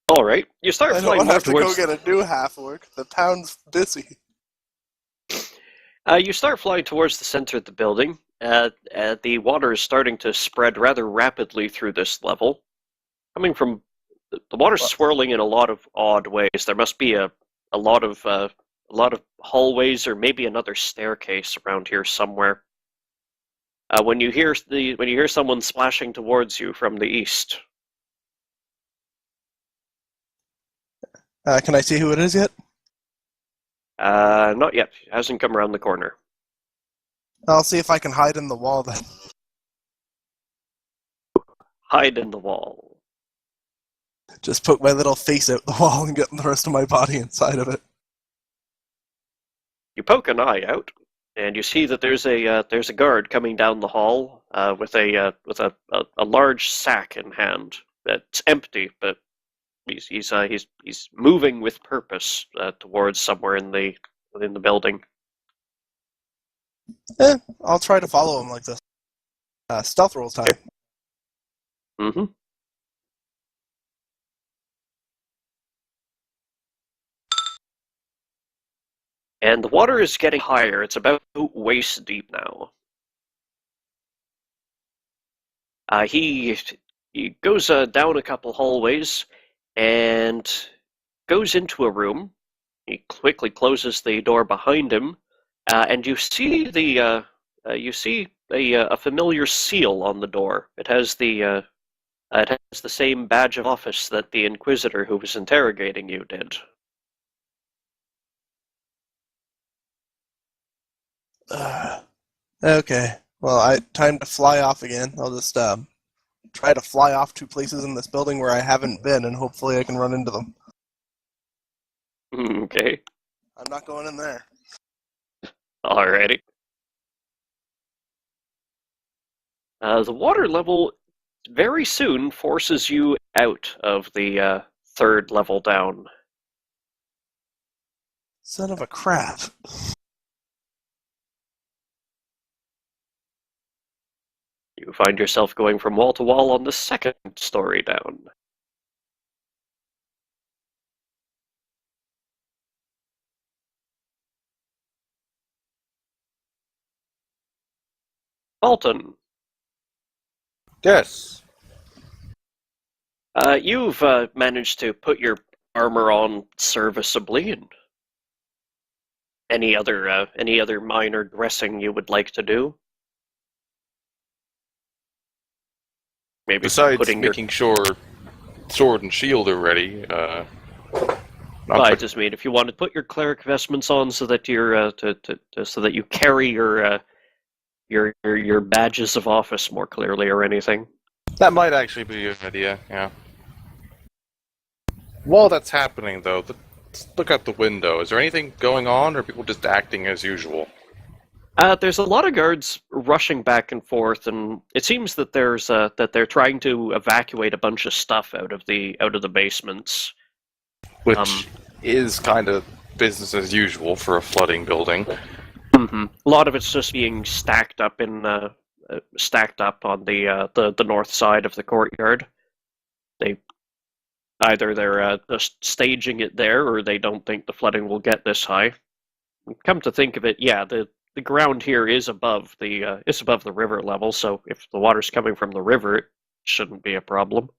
All right, you start I don't flying want to more have to go towards. get a new half-orc. The town's busy. You start flying towards the center of the building. The water is starting to spread rather rapidly through this level. Coming from the water's swirling in a lot of odd ways. There must be a lot of hallways or maybe another staircase around here somewhere. When you hear someone splashing towards you from the east. Can I see who it is yet? Not yet. It hasn't come around the corner. I'll see if I can hide in the wall then. Hide in the wall. Just poke my little face out the wall and get the rest of my body inside of it. You poke an eye out, and you see that there's a guard coming down the hall with a large sack in hand that's empty, but he's moving with purpose towards somewhere within the building. I'll try to follow him like this. Stealth roll time. Mm-hmm. And the water is getting higher. It's about waist deep now. He goes down a couple hallways and goes into a room. He quickly closes the door behind him, and you see a familiar seal on the door. It has the same badge of office that the Inquisitor who was interrogating you did. Okay. Well, time to fly off again. I'll just try to fly off to places in this building where I haven't been, and hopefully I can run into them. Okay. I'm not going in there. Alrighty. The water level very soon forces you out of the third level down. Son of a crap. You find yourself going from wall to wall on the second story down. Alton, Yes. you've managed to put your armor on serviceably, and any other minor dressing you would like to do? Maybe Besides putting making sure sword and shield are ready, I just mean if you want to put your cleric vestments on so that you're so that you carry your badges of office more clearly or anything. that might actually be an idea, yeah. While that's happening, though, let's look out the window. Is there anything going on, or are people just acting as usual? There's a lot of guards rushing back and forth, and it seems that they're trying to evacuate a bunch of stuff out of the basements. Which is kind of business as usual for a flooding building. Mm-hmm. A lot of it's just being stacked up on the north side of the courtyard. They're just staging it there, or they don't think the flooding will get this high. Come to think of it, yeah, the ground here is above the river level, so if the water's coming from the river, it shouldn't be a problem.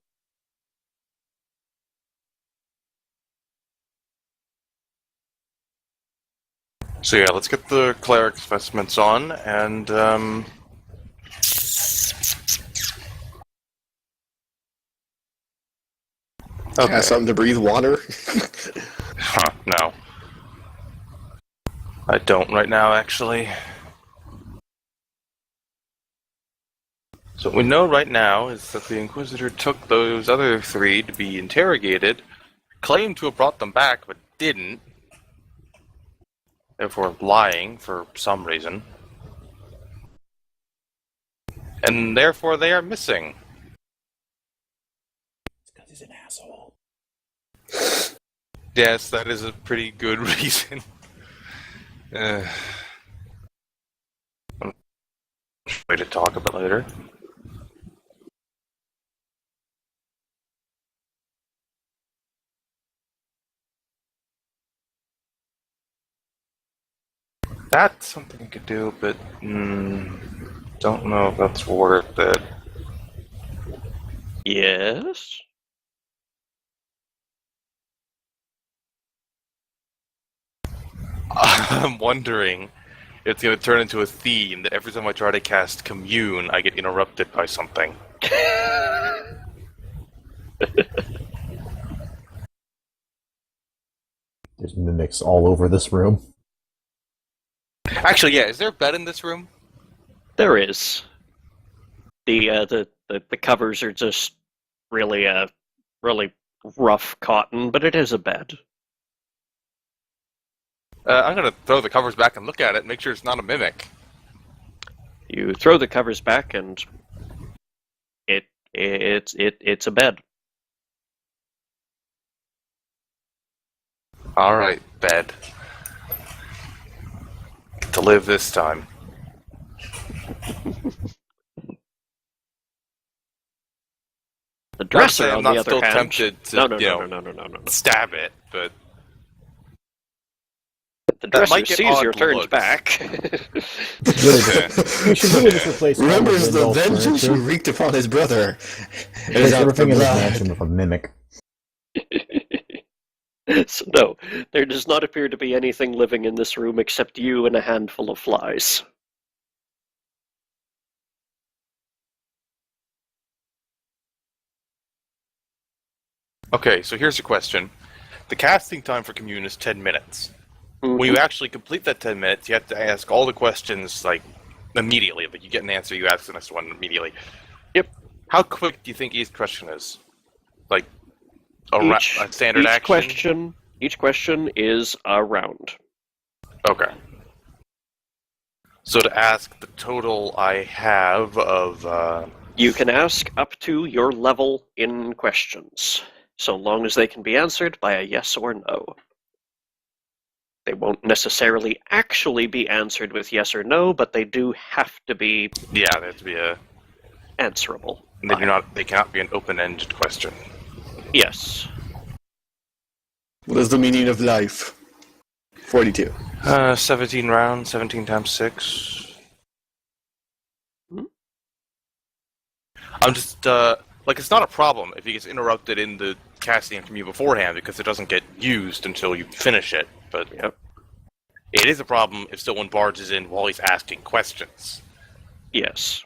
So yeah, let's get the cleric vestments on, and okay. Have something to breathe water. Huh, no. I don't right now, actually. So what we know right now is that the Inquisitor took those other three to be interrogated, claimed to have brought them back, but didn't. Therefore lying for some reason. And therefore they are missing. It's because he's an asshole. Yes, that is a pretty good reason. Way to talk about later. That's something you could do, but don't know if that's worth it. Yes? I'm wondering if it's going to turn into a theme that every time I try to cast Commune, I get interrupted by something. There's mimics all over this room. Actually, yeah, is there a bed in this room? There is. The covers are just really really rough cotton, but it is a bed. I'm going to throw the covers back and look at it and make sure it's not a mimic. You throw the covers back, and it's a bed. Alright, bed. Get to live this time. The dresser, I'm on not the other still hand, tempted to, no. stab it, but The that might dresser get sees your odd turns looks. back. We should really just replace all of Remembers the Lindell's vengeance he furniture. wreaked upon his brother. And Replace is out everything for in this blood. mansion with a mimic. So no, there does not appear to be anything living in this room except you and a handful of flies. okay, so here's a question. The casting time for Commune is 10 minutes. Mhm. When you actually complete that 10 minutes, you have to ask all the questions, like, immediately. Like, you get an answer, you ask the next one immediately. Yep. How quick do you think each question is? Like, Each- a standard each action? Each question is a round. Okay. So to ask the total I have of, You can ask up to your level in questions, so long as they can be answered by a yes or no. They won't necessarily actually be answered with yes or no, but they do have to be yeah, they have to be a... answerable. They cannot be an open-ended question. Yes. What is the meaning of life? 42. 17 rounds, 17 times 6. Hmm? I'm just, like, it's not a problem if he gets interrupted in the casting from you beforehand because it doesn't get used until you finish it, but Yep. it is a problem if someone barges in while he's asking questions. Yes.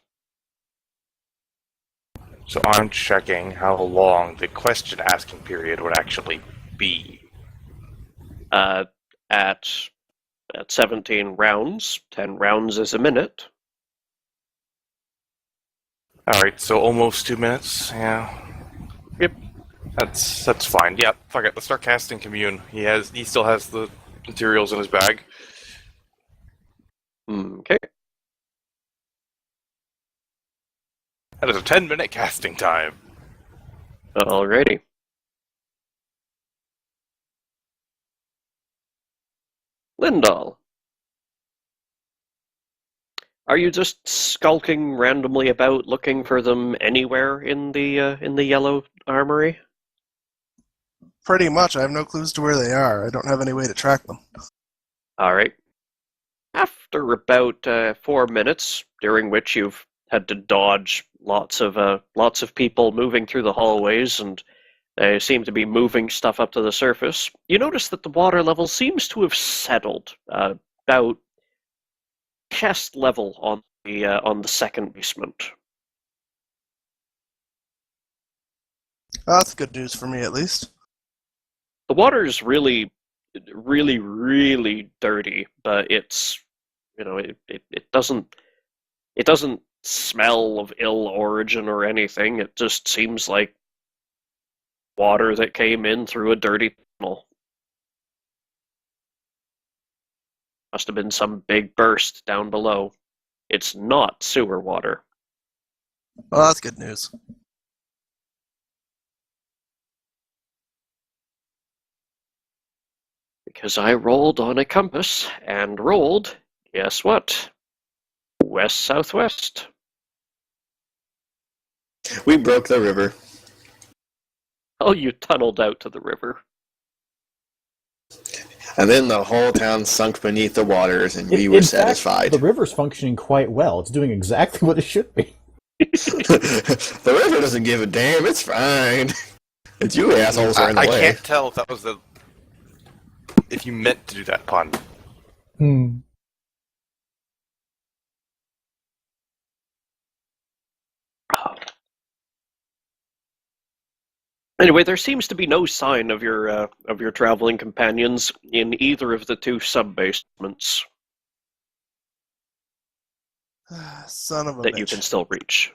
So I'm checking how long the question asking period would actually be. At 17 rounds, 10 rounds is a minute. Alright, so almost 2 minutes, yeah. Yep. That's fine. Yeah, fuck it, let's start casting Commune. He still has the materials in his bag. Okay. That is a 10-minute casting time. Alrighty. Lindahl. Are you just skulking randomly about looking for them anywhere in the yellow armory? Pretty much. I have no clues to where they are. I don't have any way to track them. Alright. After about 4 minutes, during which you've had to dodge lots of people moving through the hallways, and they seem to be moving stuff up to the surface, you notice that the water level seems to have settled about chest level on the second basement. Oh, that's good news for me, at least. The water is really, really, really dirty, but it's it doesn't smell of ill origin or anything. It just seems like water that came in through a dirty tunnel. Must have been some big burst down below. It's not sewer water. Well, that's good news. Because I rolled on a compass and rolled, guess what? West-southwest. We broke the river. Oh, you tunneled out to the river. And then the whole town sunk beneath the waters, and we In were fact, satisfied. the river's functioning quite well. It's doing exactly what it should be. The river doesn't give a damn. It's fine. It's you assholes are in the I way. can't tell if that was if you meant to do that pun. Anyway, there seems to be no sign of your traveling companions in either of the two sub-basements Son of a that bitch. you can still reach.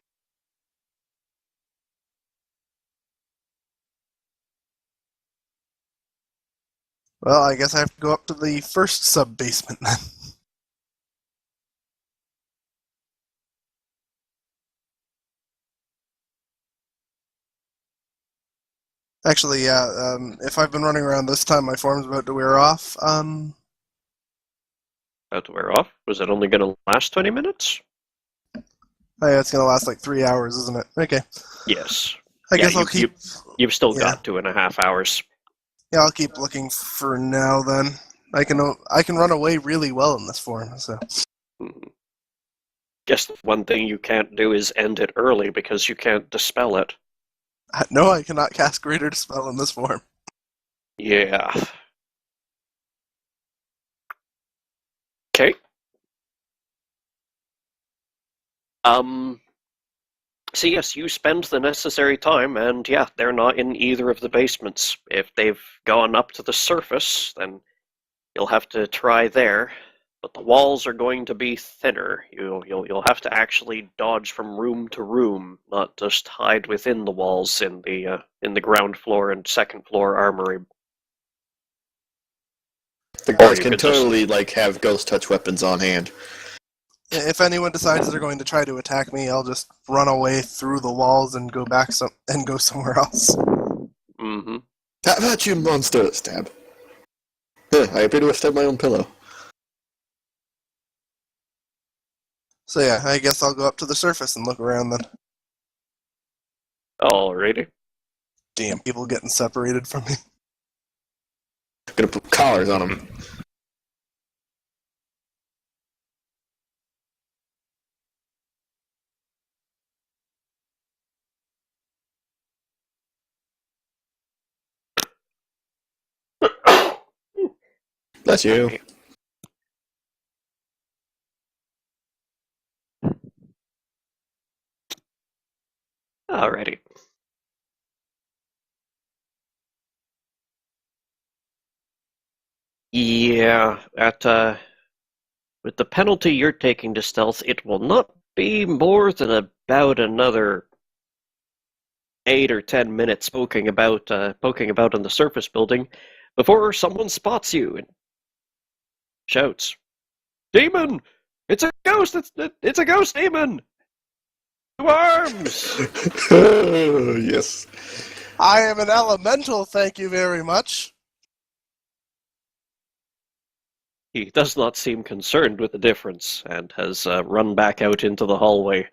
Well, I guess I have to go up to the first sub-basement then. Actually, yeah, if I've been running around this time, my form's about to wear off. About to wear off? Was it only going to last 20 minutes? Oh yeah, it's gonna last like 3 hours, isn't it? Okay. Yes. I Yeah, guess I'll keep... You've still Yeah. got 2.5 hours. Yeah, I'll keep looking for now then. I can run away really well in this form, so... Guess the one thing you can't do is end it early because you can't dispel it. No, I cannot cast Greater Dispel in this form. Yeah. Okay. So yes, you spend the necessary time, and yeah, they're not in either of the basements. If they've gone up to the surface, then you'll have to try there. But the walls are going to be thinner. You'll have to actually dodge from room to room, not just hide within the walls in the ground floor and second floor armory. The guards you can could just- totally have ghost touch weapons on hand. If anyone decides they're going to try to attack me, I'll just run away through the walls and go back and go somewhere else. Mm-hmm. How about you, monster? Stab. Huh, I appear to have stabbed my own pillow. So yeah, I guess I'll go up to the surface and look around then. Alrighty. Damn, people getting separated from me. I'm gonna put collars on them. Bless you. Alrighty. Yeah, with the penalty you're taking to stealth, it will not be more than about another 8 or 10 minutes poking about in the surface building before someone spots you and shouts, "Demon! It's a ghost! It's a ghost demon! 2 arms!" Yes. I am an elemental, thank you very much. He does not seem concerned with the difference and has run back out into the hallway.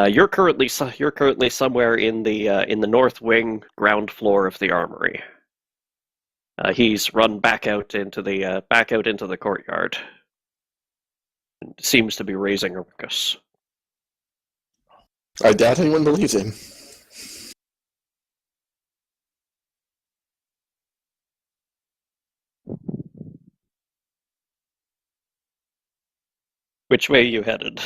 You're currently somewhere in the north wing, ground floor of the armory. He's run back out into the courtyard. And seems to be raising a ruckus. I doubt anyone believes him. Which way are you headed?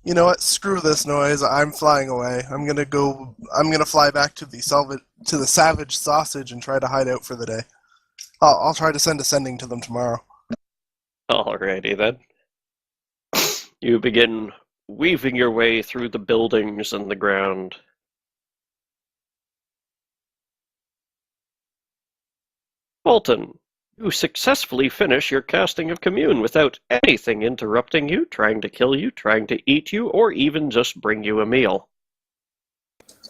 You know what? Screw this noise. I'm flying away. I'm gonna fly back to the Savage Sausage and try to hide out for the day. I'll try to send a sending to them tomorrow. Alrighty then. You begin weaving your way through the buildings and the ground. Walton, you successfully finish your casting of Commune without anything interrupting you, trying to kill you, trying to eat you, or even just bring you a meal.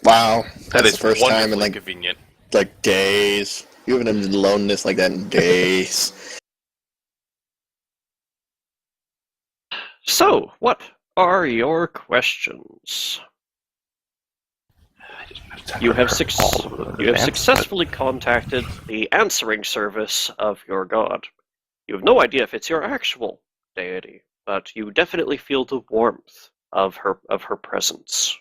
Wow, That that's is the first time in wonderfully convenient. like days. You haven't had aloneness like that in days. So, what are your questions? You have successfully contacted the answering service of your god. You have no idea if it's your actual deity, but you definitely feel the warmth of her presence.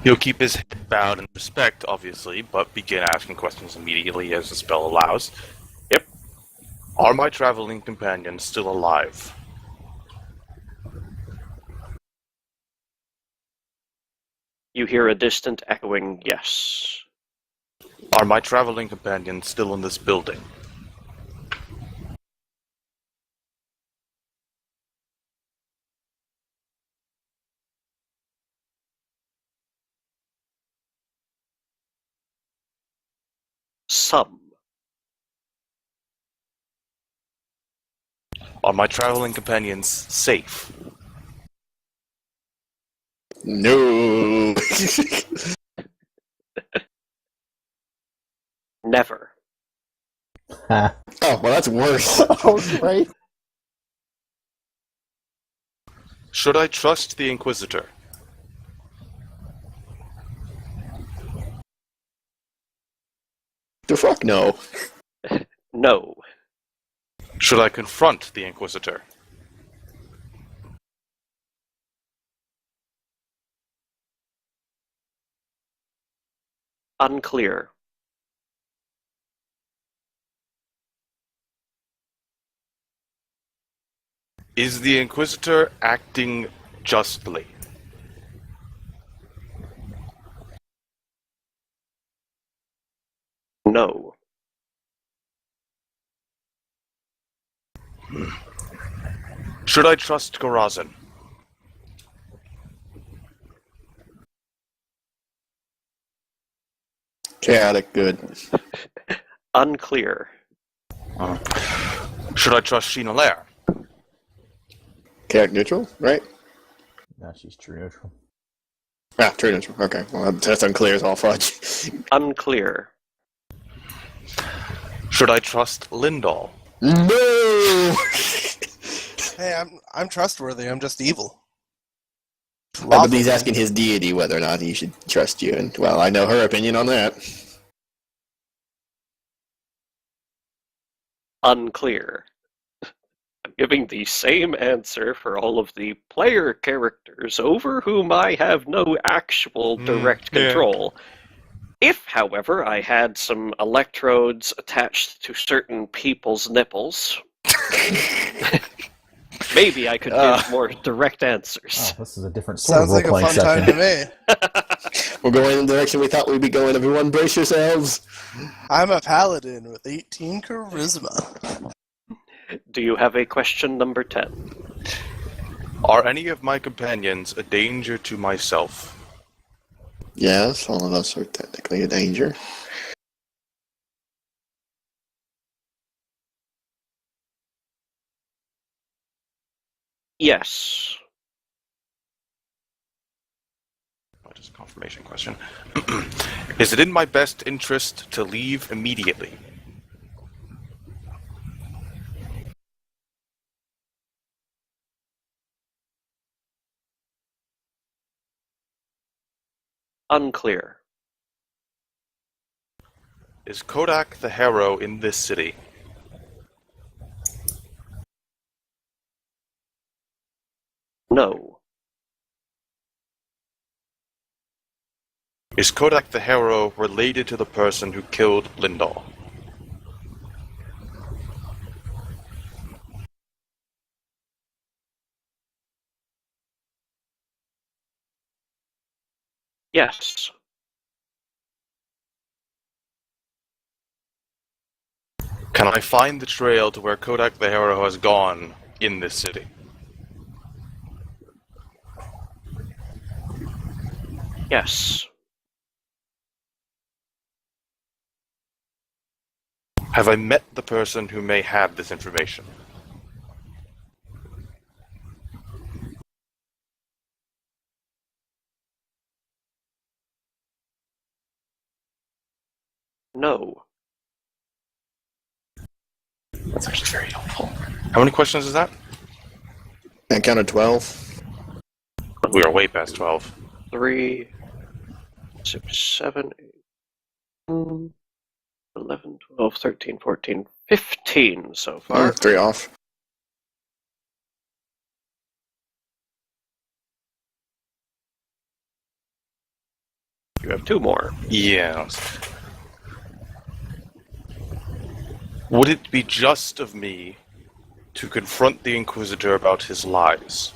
He'll keep his head bowed in respect, obviously, but begin asking questions immediately as the spell allows. Yep. Are my traveling companions still alive? You hear a distant echoing yes. Are my traveling companions still in this building? Some. Are my traveling companions safe? No. Never. Ha. Oh, well, that's worse. Oh, right. Should I trust the Inquisitor? The fuck no. No. Should I confront the Inquisitor? Unclear. Is the Inquisitor acting justly? No. Should I trust Gorazin? Chaotic good. Unclear. Should I trust Sheena Lair? Chaotic neutral, right? No, she's true neutral. Ah, true neutral. Okay, well, that's unclear as all fudge. Unclear. Should I trust Lindall? No! Hey, I'm trustworthy. I'm just evil. But he's asking his deity whether or not he should trust you, and, well, I know her opinion on that. Unclear. I'm giving the same answer for all of the player characters over whom I have no actual direct control. If, however, I had some electrodes attached to certain people's nipples, maybe I could give more direct answers. Oh, this is a different sort Sounds of like a role-playing fun time session. to me. We're going in the direction we thought we'd be going. Everyone, brace yourselves. I'm a paladin with 18 charisma. Do you have a question number 10? Are any of my companions a danger to myself? Yes, all of us are technically a danger. Yes. Just a confirmation question. Is it in my best interest to leave immediately? Unclear. Is Kodak the Harrow in this city? No. Is Kodak the Harrow related to the person who killed Lindall? Yes. Can I find the trail to where Kodak the Harrow has gone in this city? Yes. Have I met the person who may have this information? No. That's actually very helpful. How many questions is that? I counted 12. We are way past 12. 3, 6, 7, 8, 11, 12, 13, 14, 15 so far. 3 off. You have 2 more. Yeah. Would it be just of me to confront the Inquisitor about his lies?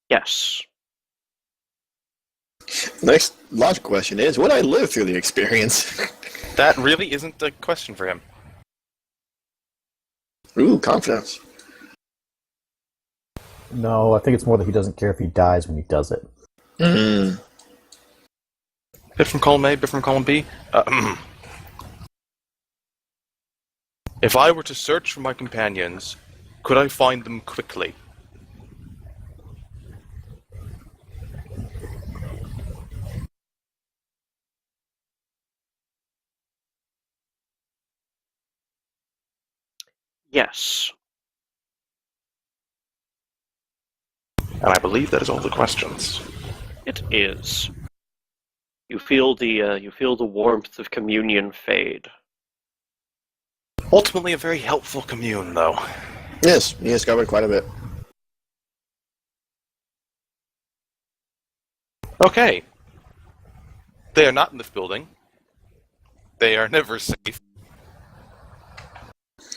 Yes. Next logical question is, would I live through the experience? That really isn't a question for him. Ooh, confidence. No, I think it's more that he doesn't care if he dies when he does it. Mm. Bit from column A, bit from column B. If I were to search for my companions, could I find them quickly? Yes. And I believe that is all the questions. It is. You feel the warmth of communion fade. Ultimately a very helpful commune, though. Yes, he has covered quite a bit. Okay. They are not in this building. They are never safe.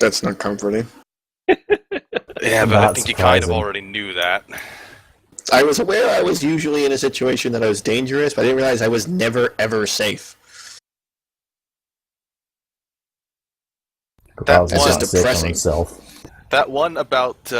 That's not comforting. Yeah, but I Not think you kind of surprising. already knew that. I was aware I was usually in a situation that I was dangerous, but I didn't realize I was never, ever safe. That Krauser's one- not That's safe on depressing. himself. That one about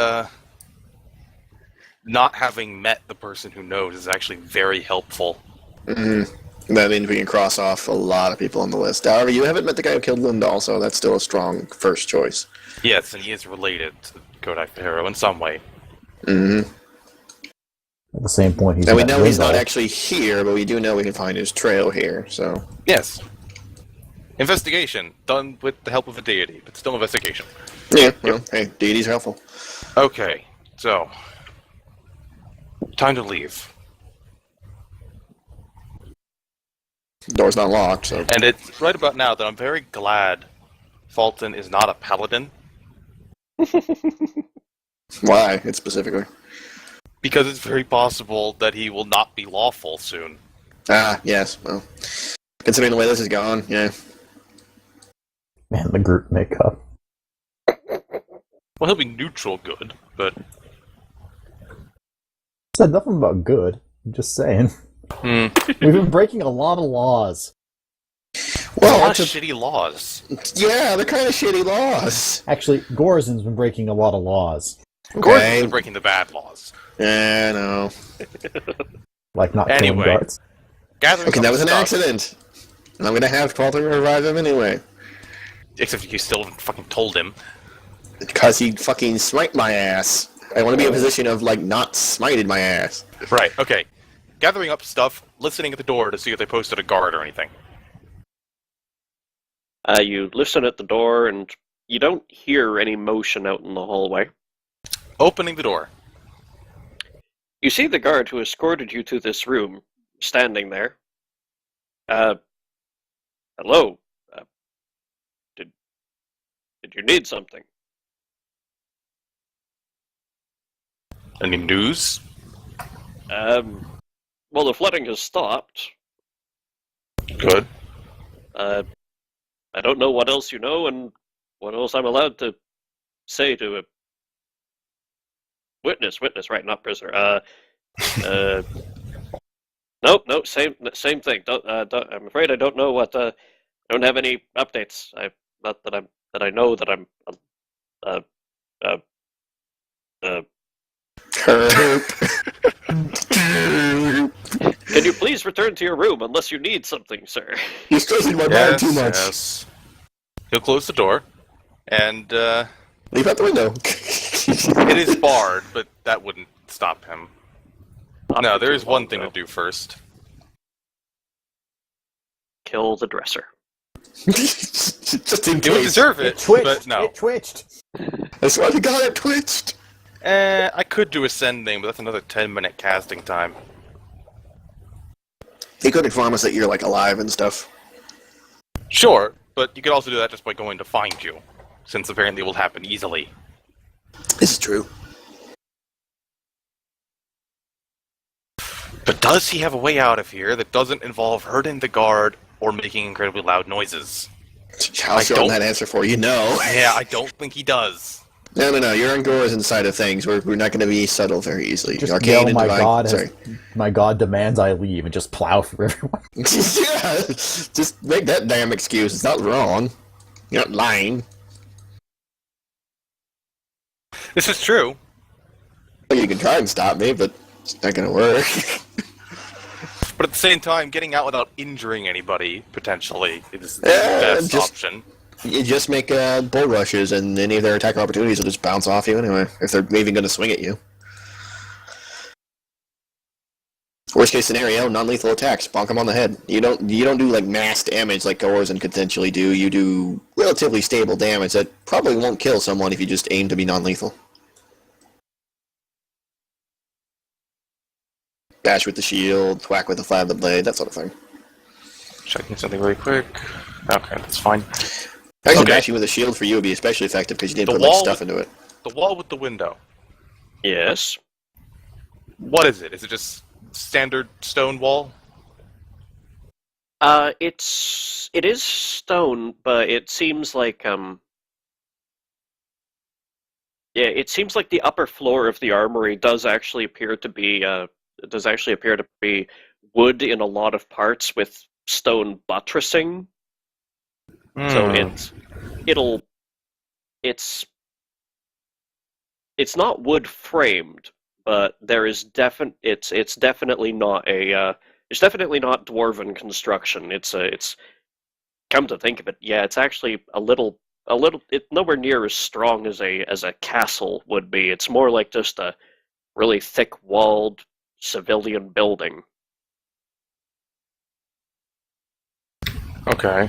not having met the person who knows is actually very helpful. Mm-hmm. That means we can cross off a lot of people on the list. However, you haven't met the guy who killed Lindahl, so that's still a strong first choice. Yes, and he is related to Kodai Faharo in some way. Mm-hmm. At the same point, he's And we met know he's not Lindahl. actually here, but we do know we can find his trail here, so... Yes. Investigation, done with the help of a deity, but still investigation. Yeah, well, hey, deities are helpful. Okay, so... time to leave. Door's not locked, so... And it's right about now that I'm very glad Fulton is not a paladin, Why, it's specifically? because it's very possible that he will not be lawful soon. Ah, yes, well... Considering the way this is going, yeah. Man, the group makeup. Well, he'll be neutral good, but... Said nothing about good. I'm just saying. Hmm. We've been breaking a lot of laws. A Well, lot of it's shitty laws. yeah, they're kind of shitty laws. Actually, Gorzin's been breaking a lot of laws. Gordon's Okay, been breaking the bad laws. yeah, no. Like not killing Anyway. guards. Gathering Okay, up that was an stuff, accident. And I'm gonna have to revive him anyway. Except you still haven't fucking told him. Because he fucking smite my ass. I want to be in a position of, like, not smited my ass. Right, okay. Gathering up stuff, listening at the door to see if they posted a guard or anything. You listen at the door, and you don't hear any motion out in the hallway. Opening the door. You see the guard who escorted you to this room, standing there. Hello. Did you need something? Any news? Well, the flooding has stopped. Good. I don't know what else you know, and what else I'm allowed to say to a witness, right, not prisoner. Nope, same thing. I'm afraid I don't know what. I don't have any updates. Not that I know that I'm. Herp. Can you please return to your room unless you need something, sir? You're stressing my mind too much. Yes. He'll close the door, and Leave out the window. it is barred, but that wouldn't stop him. Not No, for there too is one long, thing though. to do first. Kill the dresser. Just in He would case. deserve It it, twitched. but no. It twitched. I swear to God, it twitched. I could do ascending, but that's another 10-minute casting time. He could inform us that you're like alive and stuff. Sure, but you could also do that just by going to find you, since apparently it will happen easily. This is true. But does he have a way out of here that doesn't involve hurting the guard or making incredibly loud noises? I'll show him don't- that answer for you. No. Yeah, I don't think he does. No. You're on Gore's inside of things. We're not going to be subtle very easily. Just Arcane yell, and my divine. god, Sorry. my god demands I leave, and just plow through everyone. Yeah. Just make that damn excuse. It's not wrong. You're not lying. This is true. Well, you can try and stop me, but it's not going to work. But at the same time, getting out without injuring anybody, potentially, is the Yeah, best just- option. You just make bull rushes, and any of their attack opportunities will just bounce off you anyway, if they're even going to swing at you. Worst case scenario, non-lethal attacks. Bonk them on the head. You don't do like mass damage like Coercion could potentially do. You do relatively stable damage that probably won't kill someone if you just aim to be non-lethal. Bash with the shield, whack with the flat of the blade, that sort of thing. Checking something really quick. Okay, that's fine. Actually, Okay. bashing with a shield for you would be especially effective because you didn't The put like wall- stuff into it. The wall with the window. Yes. What is it? Is it just standard stone wall? It is stone, but it seems like it seems like the upper floor of the armory does actually appear to be wood in a lot of parts with stone buttressing. So it's not wood framed, but there is it's definitely not it's definitely not dwarven construction. It's come to think of it, yeah, it's actually a little it's nowhere near as strong as a castle would be. It's more like just a really thick walled civilian building. Okay.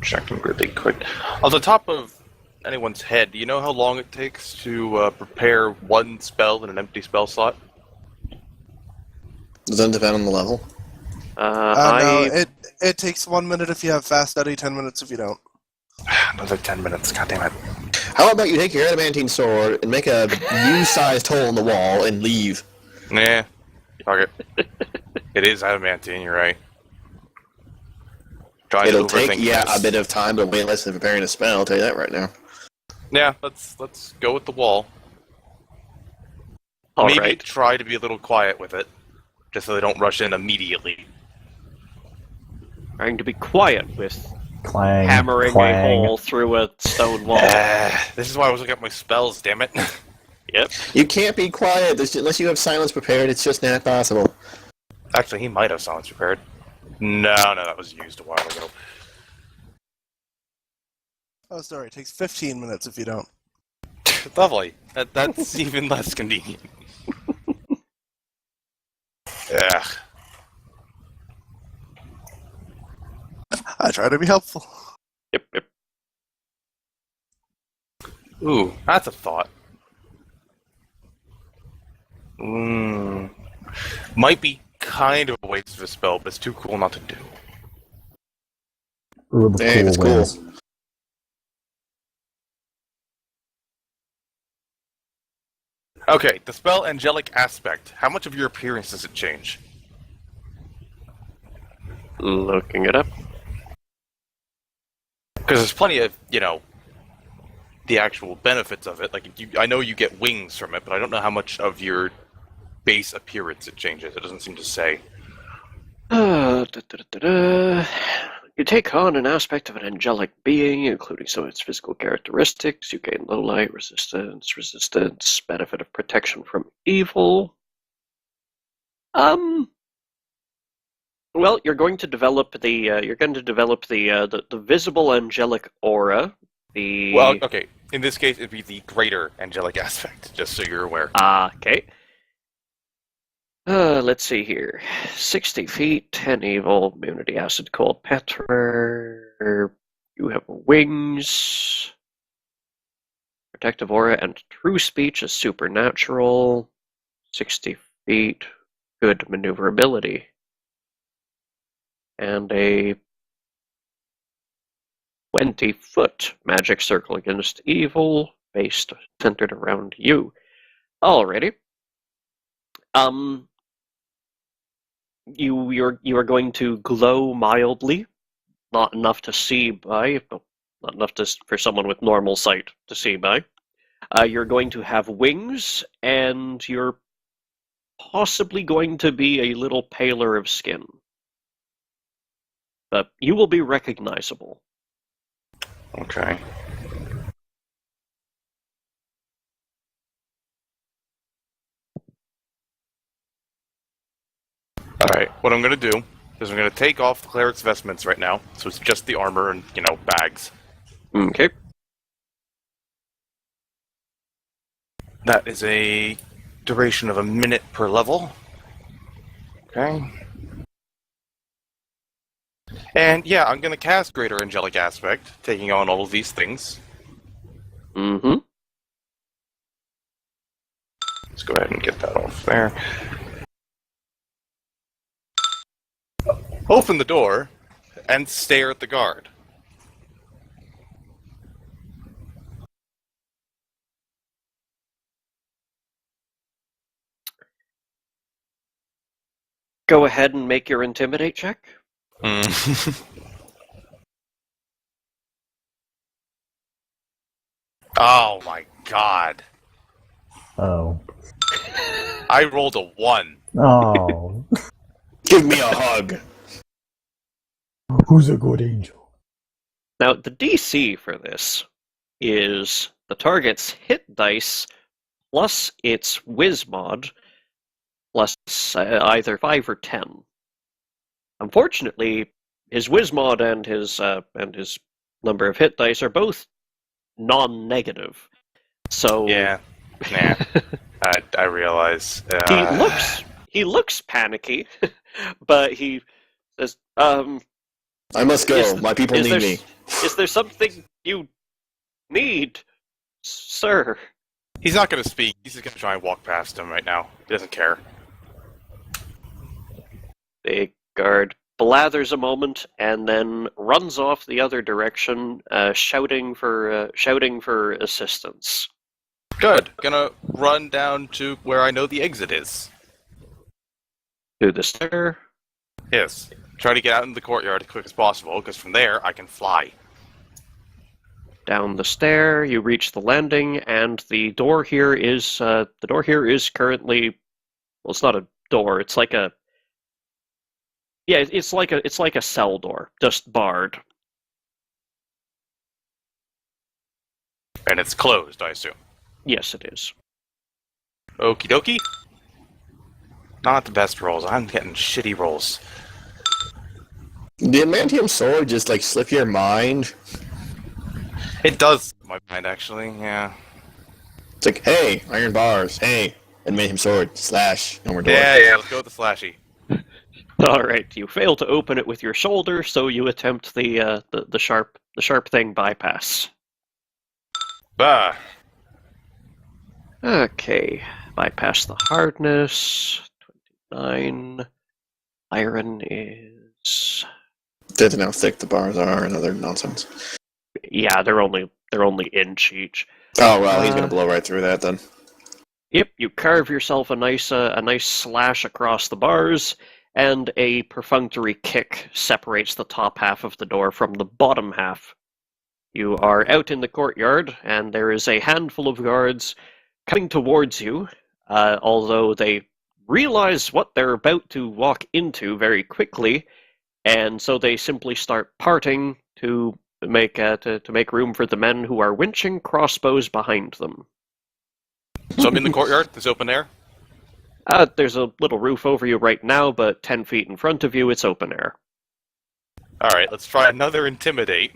Checking really quick. On the top of anyone's head, do you know how long it takes to prepare one spell in an empty spell slot? Does that depend on the level? No, it takes 1 minute if you have fast steady, 10 minutes if you don't. Another 10 minutes, god damn it. How about you take your adamantine sword and make a U-sized hole in the wall and leave? Nah. Fuck it. It is adamantine, you're right. Trying It'll to take, overthink yeah, this. a bit of time, but way less than preparing a spell, I'll tell you that right now. Yeah, let's go with the wall. All Maybe right. try to be a little quiet with it, just so they don't rush in immediately. Trying to be quiet with Clang, hammering clang. a hole through a stone wall. This is why I was looking at my spells, damn it. Yep. You can't be quiet unless you have silence prepared. It's just not possible. Actually, he might have silence prepared. No, that was used a while ago. Oh, sorry, it takes 15 minutes if you don't. Lovely. That's even less convenient. Yeah. I try to be helpful. Yep. Ooh, that's a thought. Might be kind of a waste of a spell, but it's too cool not to do. Rule of Damn, it's cool cool. wins. Okay, the spell Angelic Aspect. How much of your appearance does it change? Looking it up. Because there's plenty of, the actual benefits of it. Like, I know you get wings from it, but I don't know how much of your base appearance it changes. It doesn't seem to say. You take on an aspect of an angelic being, including some of its physical characteristics. You gain low light, resistance, benefit of protection from evil. Well, you're going to develop the visible angelic aura. Well, okay. In this case, it'd be the greater angelic aspect, just so you're aware. Okay. Let's see here. 60 feet, 10 evil, immunity, acid, cold, petter. You have wings. Protective aura and true speech is supernatural. 60 feet, good maneuverability. And a 20-foot magic circle against evil, based centered around you. Alrighty. You are going to glow mildly, not enough to see by, not enough for someone with normal sight to see by. You're going to have wings, and you're possibly going to be a little paler of skin. But you will be recognizable. Okay. Alright, what I'm gonna do is I'm gonna take off the cleric's vestments right now, so it's just the armor and, bags. Okay. That is a duration of a minute per level. Okay. And yeah, I'm gonna cast Greater Angelic Aspect, taking on all of these things. Mm-hmm. Let's go ahead and get that off there. Open the door and stare at the guard. Go ahead and make your intimidate check. Oh my god. Oh. I rolled a 1. Oh. Give me a hug. Who's a good angel? Now, the DC for this is the target's hit dice plus its whiz mod plus either 5 or 10. Unfortunately, his whiz mod and his number of hit dice are both non-negative. So Yeah. Nah. I realize. he looks panicky, but he says, I must go. My people need me. Is there something you need, sir? He's not going to speak. He's just going to try and walk past him right now. He doesn't care. The guard blathers a moment and then runs off the other direction, shouting for assistance. Good. Gonna run down to where I know the exit is. To the stair. Yes. Try to get out into the courtyard as quick as possible, because from there I can fly. Down the stair, you reach the landing, and the door here is currently, well, it's not a door. It's like a it's like a cell door, just barred. And it's closed, I assume. Yes, it is. Okie dokie. Not the best rolls. I'm getting shitty rolls. Did Mantium Sword just slip your mind? It does my mind, actually, yeah. It's like, hey, iron bars, hey, and Mantium Sword, slash, no more door. Yeah, let's go with the slashy. Alright, you fail to open it with your shoulder, so you attempt the sharp thing bypass. Bah. Okay, bypass the hardness. 29. Iron is. Didn't know how thick the bars are and other nonsense. Yeah, they're only inch each. Oh well, he's gonna blow right through that then. Yep, you carve yourself a nice slash across the bars, and a perfunctory kick separates the top half of the door from the bottom half. You are out in the courtyard, and there is a handful of guards coming towards you, although they realize what they're about to walk into very quickly, and so they simply start parting to make room for the men who are winching crossbows behind them. So I'm in the courtyard, this open air? There's a little roof over you right now, but 10 feet in front of you, it's open air. Alright, let's try another Intimidate.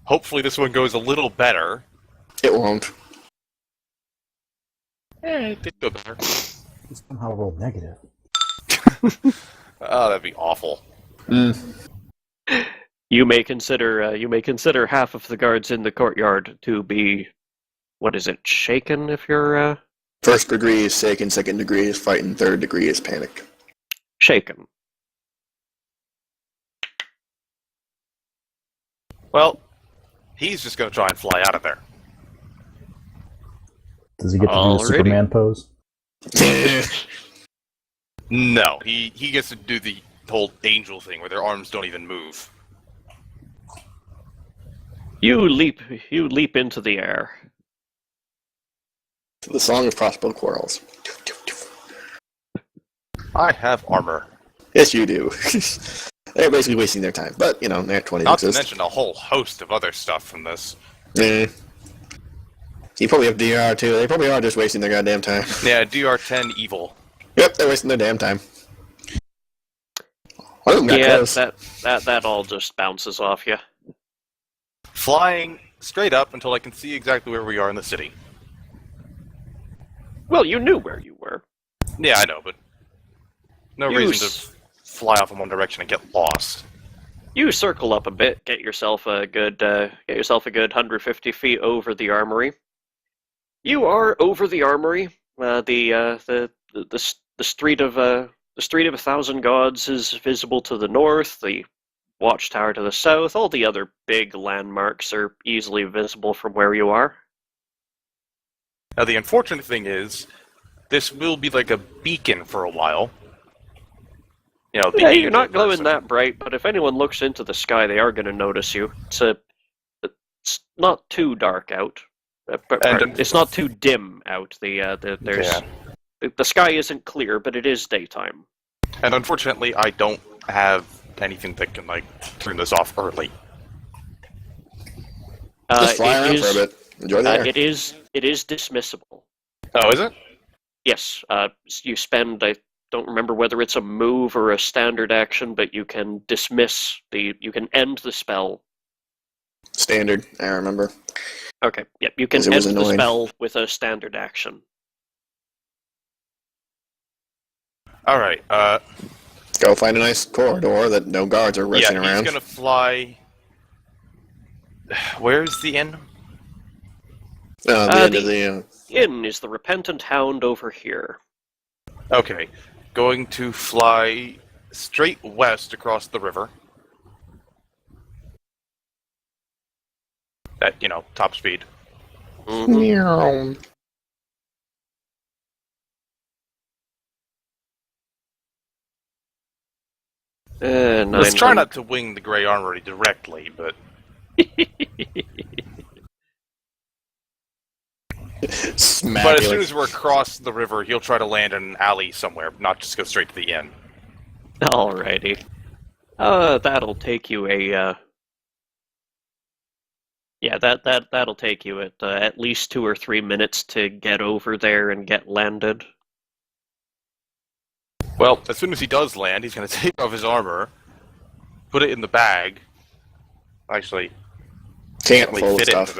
Hopefully this one goes a little better. It won't. It did go better. You somehow rolled negative. Oh, that'd be awful. You may consider half of the guards in the courtyard to be, what is it, shaken if you're, First degree is shaken, second degree is fighting, third degree is panic. shaken. Well, he's just gonna try and fly out of there. Does he get to do the Alrighty. Superman pose? No, he gets to do the whole angel thing where their arms don't even move. You leap into the air. The Song of Crossbow Quarrels. I have armor. Yes, you do. They're basically wasting their time, but, Nat 20 Not to exists. mention a whole host of other stuff from this. You probably have DR too. They probably are just wasting their goddamn time. Yeah, DR10 evil. Yep, they're wasting their damn time. One of them got Yeah, close. that all just bounces off you. Flying straight up until I can see exactly where we are in the city. Well, you knew where you were. Yeah, I know, but no You reason to fly off in one direction and get lost. You circle up a bit, get yourself a good 150 feet over the armory. You are over the armory. The street of 1,000 gods is visible to the north. The watchtower to the south. All the other big landmarks are easily visible from where you are. Now, the unfortunate thing is, this will be like a beacon for a while. The Yeah, you're angel not glowing person. that bright, but if anyone looks into the sky, they are going to notice you. It's not too dark out. And- It's not too dim out. The sky isn't clear, but it is daytime. And unfortunately, I don't have anything that can, turn this off early. Just fly around for a bit. Enjoy the air. It is dismissible. Oh, is it? Yes, you spend. I don't remember whether it's a move or a standard action, but you can you can end the spell. Standard, I remember. Okay, yep, you can 'Cause it end was the annoying. spell with a standard action. Alright, Go find a nice corridor that no guards are rushing yeah, around. he's gonna fly... Where's the inn? The end of the- the... Inn is the Repentant Hound over here. Okay, going to fly straight west across the river. At, top speed. Mhm. Meow. Let's try 900. not to wing the Grey Armory directly, but... Smack But as you soon like- as we're across the river, he'll try to land in an alley somewhere, not just go straight to the inn. Alrighty. That'll take you a. Yeah, that'll take you at least 2 or 3 minutes to get over there and get landed. Well, as soon as he does land, he's going to take off his armor, put it in the bag. Actually, Can't really fold fit it in the stuff.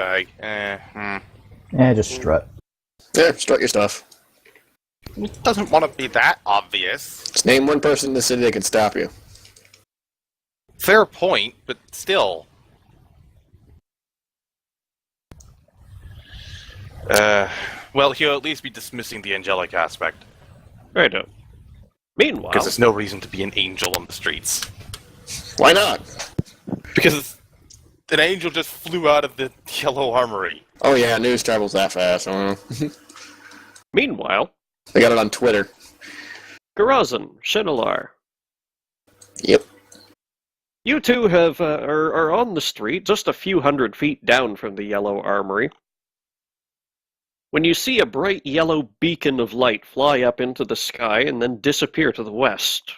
bag. Just strut. Yeah, strut your stuff. It doesn't want to be that obvious. Just name one person in the city that can stop you. Fair point, but still. Well, he'll at least be dismissing the angelic aspect, Right on. Meanwhile, because there's no reason to be an angel on the streets. Why not? Because an angel just flew out of the yellow armory. Oh yeah, news travels that fast. meanwhile, They got it on Twitter. Garazan, Shinalar, Yep. you two are on the street, just a few hundred feet down from the yellow armory, when you see a bright yellow beacon of light fly up into the sky and then disappear to the west.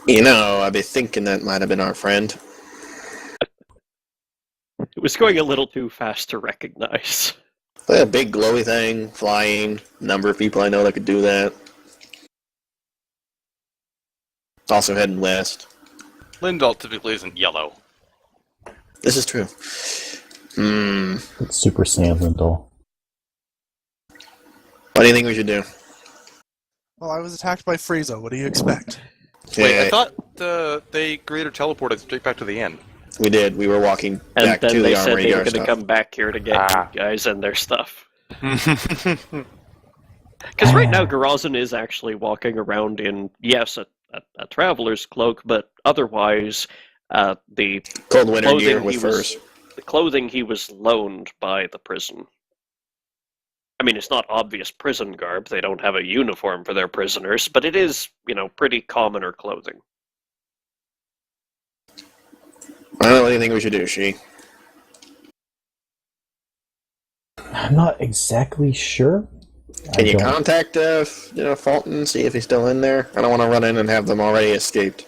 I'd be thinking that might have been our friend. It was going a little too fast to recognize. A big glowy thing, flying. Number of people I know that could do that. Also heading west. Lindalt typically isn't yellow. This is true. It's Super Saiyan Lindal. What do you think we should do? Well, I was attacked by Frieza. What do you expect? Wait, I Yeah, thought they greater teleported straight back to the end. we did. We were walking And back then to they the said armory they to were get our going to stuff. come back here to get Ah. you guys and their stuff. Because right now, Garazin is actually walking around in, yes, a traveler's cloak, but otherwise, the Cold winter clothing gear with he was- furs. the clothing he was loaned by the prison. I mean, it's not obvious prison garb. They don't have a uniform for their prisoners, but it is, pretty commoner clothing. I don't know what do you think we should do, She. I'm not exactly sure. Can you don't- contact Fulton, see if he's still in there? I don't want to run in and have them already escaped.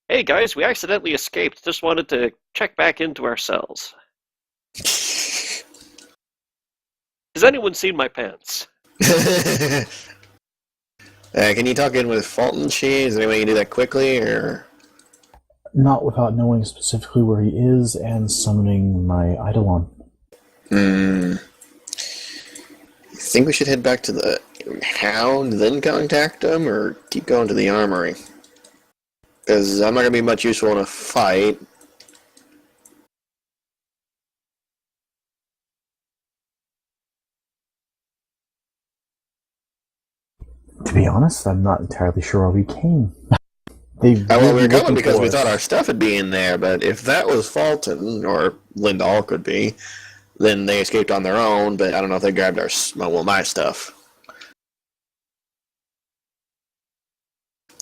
Hey guys, we accidentally escaped. Just wanted to check back into our cells. Has anyone seen my pants? Can you talk in with Fulton, She? Is there any way you can do that quickly, or... Not without knowing specifically where he is and summoning my Eidolon. You think we should head back to the Hound, then contact them, or keep going to the armory? Because I'm not going to be much useful in a fight. To be honest, I'm not entirely sure where we came. They Well, we were looking going because for we us. thought our stuff would be in there, but if that was Fulton, or Lindall could be, then they escaped on their own, but I don't know if they grabbed my stuff.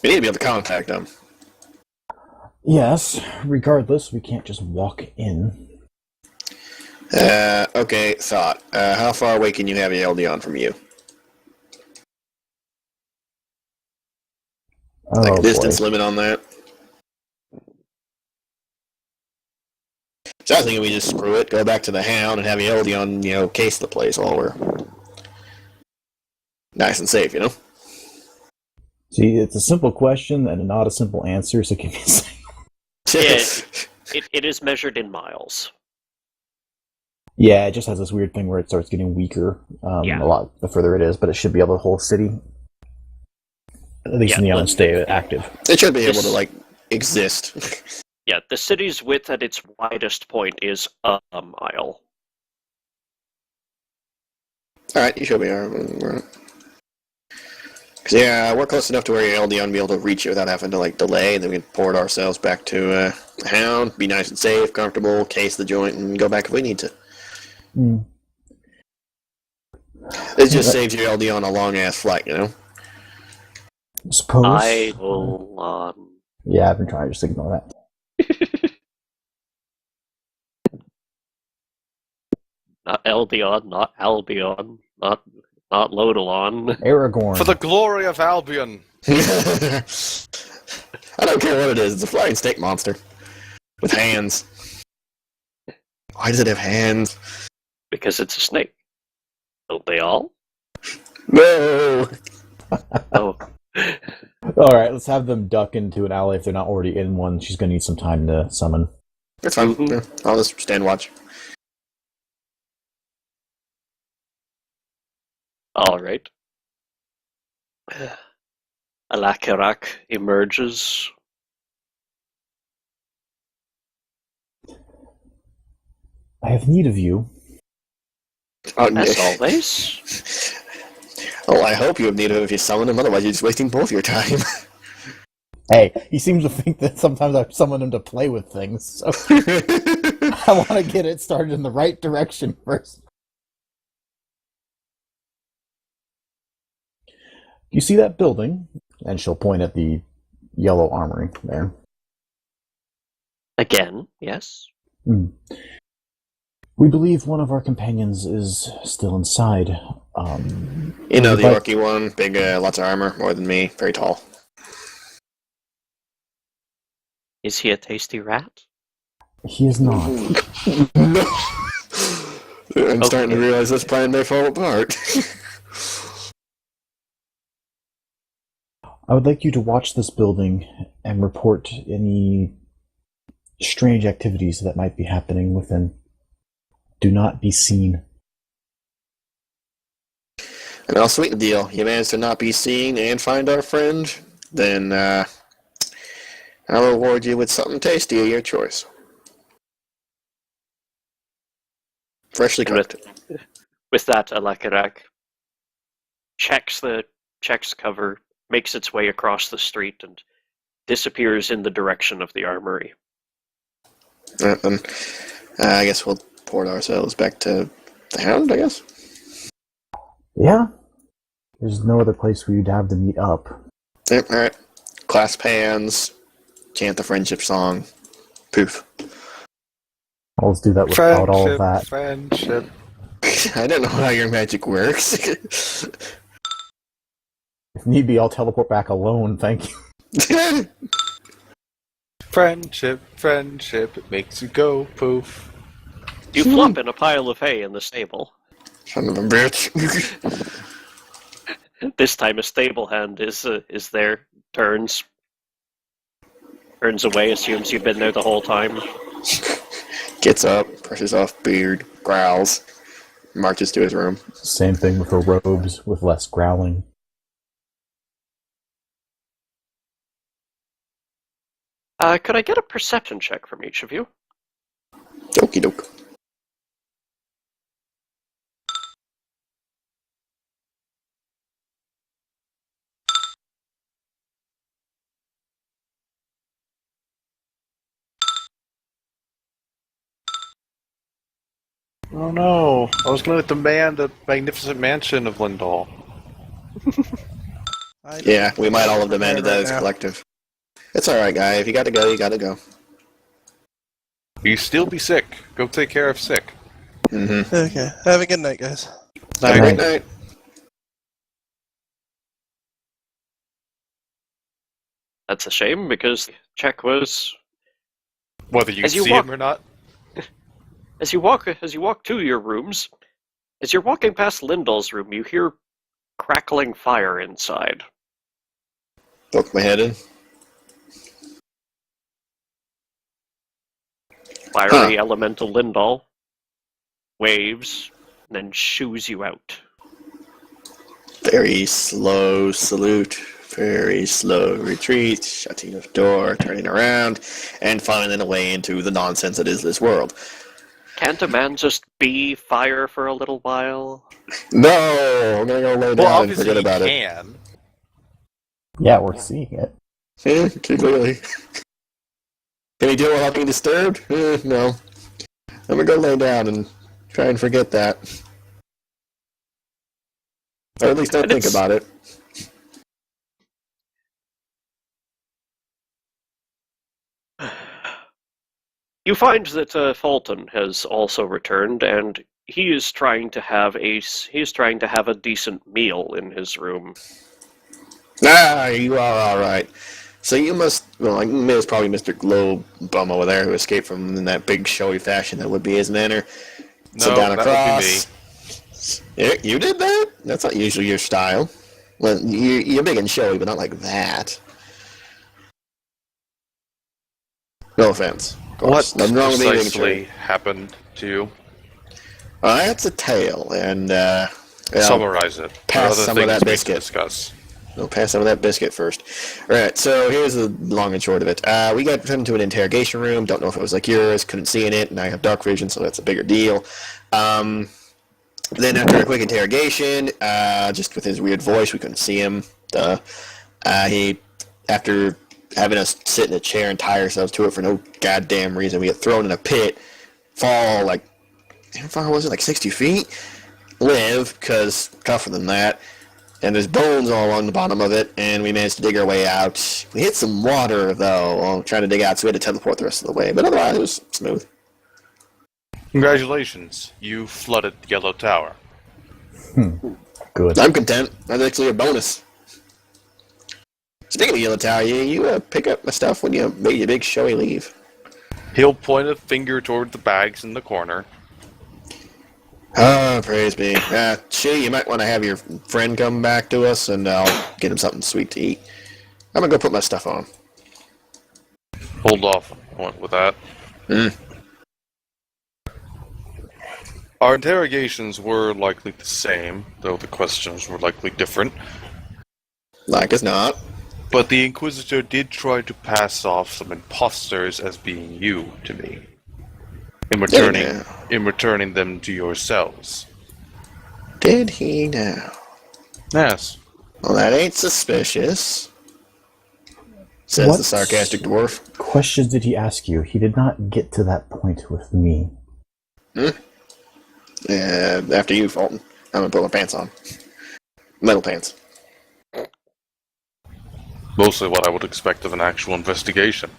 We need to be able to contact them. Yes, regardless, we can't just walk in. Okay, thought. How far away can you have your LD on from you? Like Oh, a distance boy. limit on that? So I was thinking we just screw it, go back to the Hound, and have your LD on, case the place while we're nice and safe, See, it's a simple question and not a simple answer, so give me a second. It is measured in miles. Yeah, it just has this weird thing where it starts getting weaker Yeah. a lot the further it is, but it should be able to hold city. At least in the island, stay active. It should be able to, exist. Yeah, the city's width at its widest point is a mile. Alright, you should be alright. Because, we're close enough to where your LD on be able to reach it without having to, delay, and then we can port ourselves back to the Hound, be nice and safe, comfortable, case the joint, and go back if we need to. Mm. It just saves your LD on a long-ass flight, Suppose. Eidolon. Yeah, I've been trying to just ignore that. Not Eldion, not Albion, not Lodalon. Aragorn. For the glory of Albion! I don't care what it is, it's a flying snake monster. With hands. Why does it have hands? Because it's a snake. Don't they all? No! Oh. Alright, let's have them duck into an alley if they're not already in one. She's going to need some time to summon. That's fine. Mhm. Yeah, I'll just stand watch. Alright. Alakirak emerges. I have need of you. As always. Oh, I hope you have need of him if you summon him, otherwise you're just wasting both your time. Hey, he seems to think that sometimes I summon him to play with things, so I want to get it started in the right direction first. You see that building? And she'll point at the yellow armory there. Again, yes. Hmm. We believe one of our companions is still inside. You know, the but- orky one, big, lots of armor, more than me, very tall. Is he a tasty rat? He is not. No! I'm starting to realize this plan may fall apart. I would like you to watch this building and report any strange activities that might be happening within. Do not be seen. And I'll sweeten the deal. You manage to not be seen and find our friend, then I'll reward you with something tasty of your choice. Freshly cooked. With that, Alakirak checks cover, makes its way across the street, and disappears in the direction of the armory. Alright, then I guess we'll port ourselves back to the Hound, I guess? Yeah. There's no other place where you'd have to meet up. Yep, alright. Clasp hands, chant the friendship song. Poof. Let's do that without all of that. Friendship. I don't know how your magic works. If need be, I'll teleport back alone, thank you. Friendship, it makes you go poof. You flop in a pile of hay in the stable. Son of a bitch. This time a stable hand is there, turns away, assumes you've been there the whole time. Gets up, brushes off beard, growls, marches to his room. Same thing with her robes, with less growling. Could I get a perception check from each of you? Okie doke. Oh no, I was going to demand a magnificent mansion of Lindall. Yeah, we might all have demanded that as a collective. It's alright, guy. If you gotta go, you gotta go. You still be sick. Go take care of sick. Mm-hmm. Okay. Have a good night, guys. Have a great night. That's a shame, because the check was... Whether you As you see walk- him or not. As you walk to your rooms, as you're walking past Lindall's room, you hear crackling fire inside. Poke my head in. Fiery elemental Lindall waves, and then shoos you out. Very slow salute. Very slow retreat. Shutting the door, turning around, and finding a way into the nonsense that is this world. Can't a man just be fire for a little while? No! I'm gonna go lay Well, down and obviously forget he about it. can. Yeah, we're seeing it. Yeah, clearly. Can he do it without being disturbed? No. I'm gonna go lay down and try and forget that. Or at least don't think about it. You find that Fulton has also returned, and he is trying to have a decent meal in his room. Ah, you are alright. So you must, well, I mean, it's probably Mr. Globe Bum over there who escaped from in that big showy fashion that would be his manner. No, Sit down that across. Yeah, you did that? That's not usually your style. Well, you're big and showy, but not like that. No offense. Of course. What Nothing wrong with me being precisely true. happened to you? That's a tale, and yeah, Summarize it. pass There are other some of things that we can biscuit. discuss. We'll pass some of that biscuit first. Alright, so here's the long and short of it. We got put into an interrogation room. Don't know if it was like yours. Couldn't see in it, and I have dark vision, so that's a bigger deal. Then after a quick interrogation, just with his weird voice, we couldn't see him. He, after having us sit in a chair and tie ourselves to it for no goddamn reason, we get thrown in a pit, fall like, how far was it, like 60 feet? Live, because tougher than that. And there's bones all along the bottom of it, and we managed to dig our way out. We hit some water, though, while trying to dig out, so we had to teleport the rest of the way. But otherwise, it was smooth. Congratulations, you flooded Yellow Tower. Good. I'm content. That's actually a bonus. Speaking of Yellow Tower, you pick up my stuff when you made your big showy leave. He'll point a finger toward the bags in the corner. Oh, praise be. You might want to have your friend come back to us, and I'll get him something sweet to eat. I'm gonna go put my stuff on. Hold off with that. Mm. Our interrogations were likely the same, though the questions were likely different. Like as not. But the Inquisitor did try to pass off some imposters as being you to me, in returning them to yourselves. Did he now? Yes. Well, that ain't suspicious, says What the sarcastic dwarf. questions did he ask you? He did not get to that point with me. After you, Fulton. I'm gonna put my pants on. Metal pants. Mostly what I would expect of an actual investigation.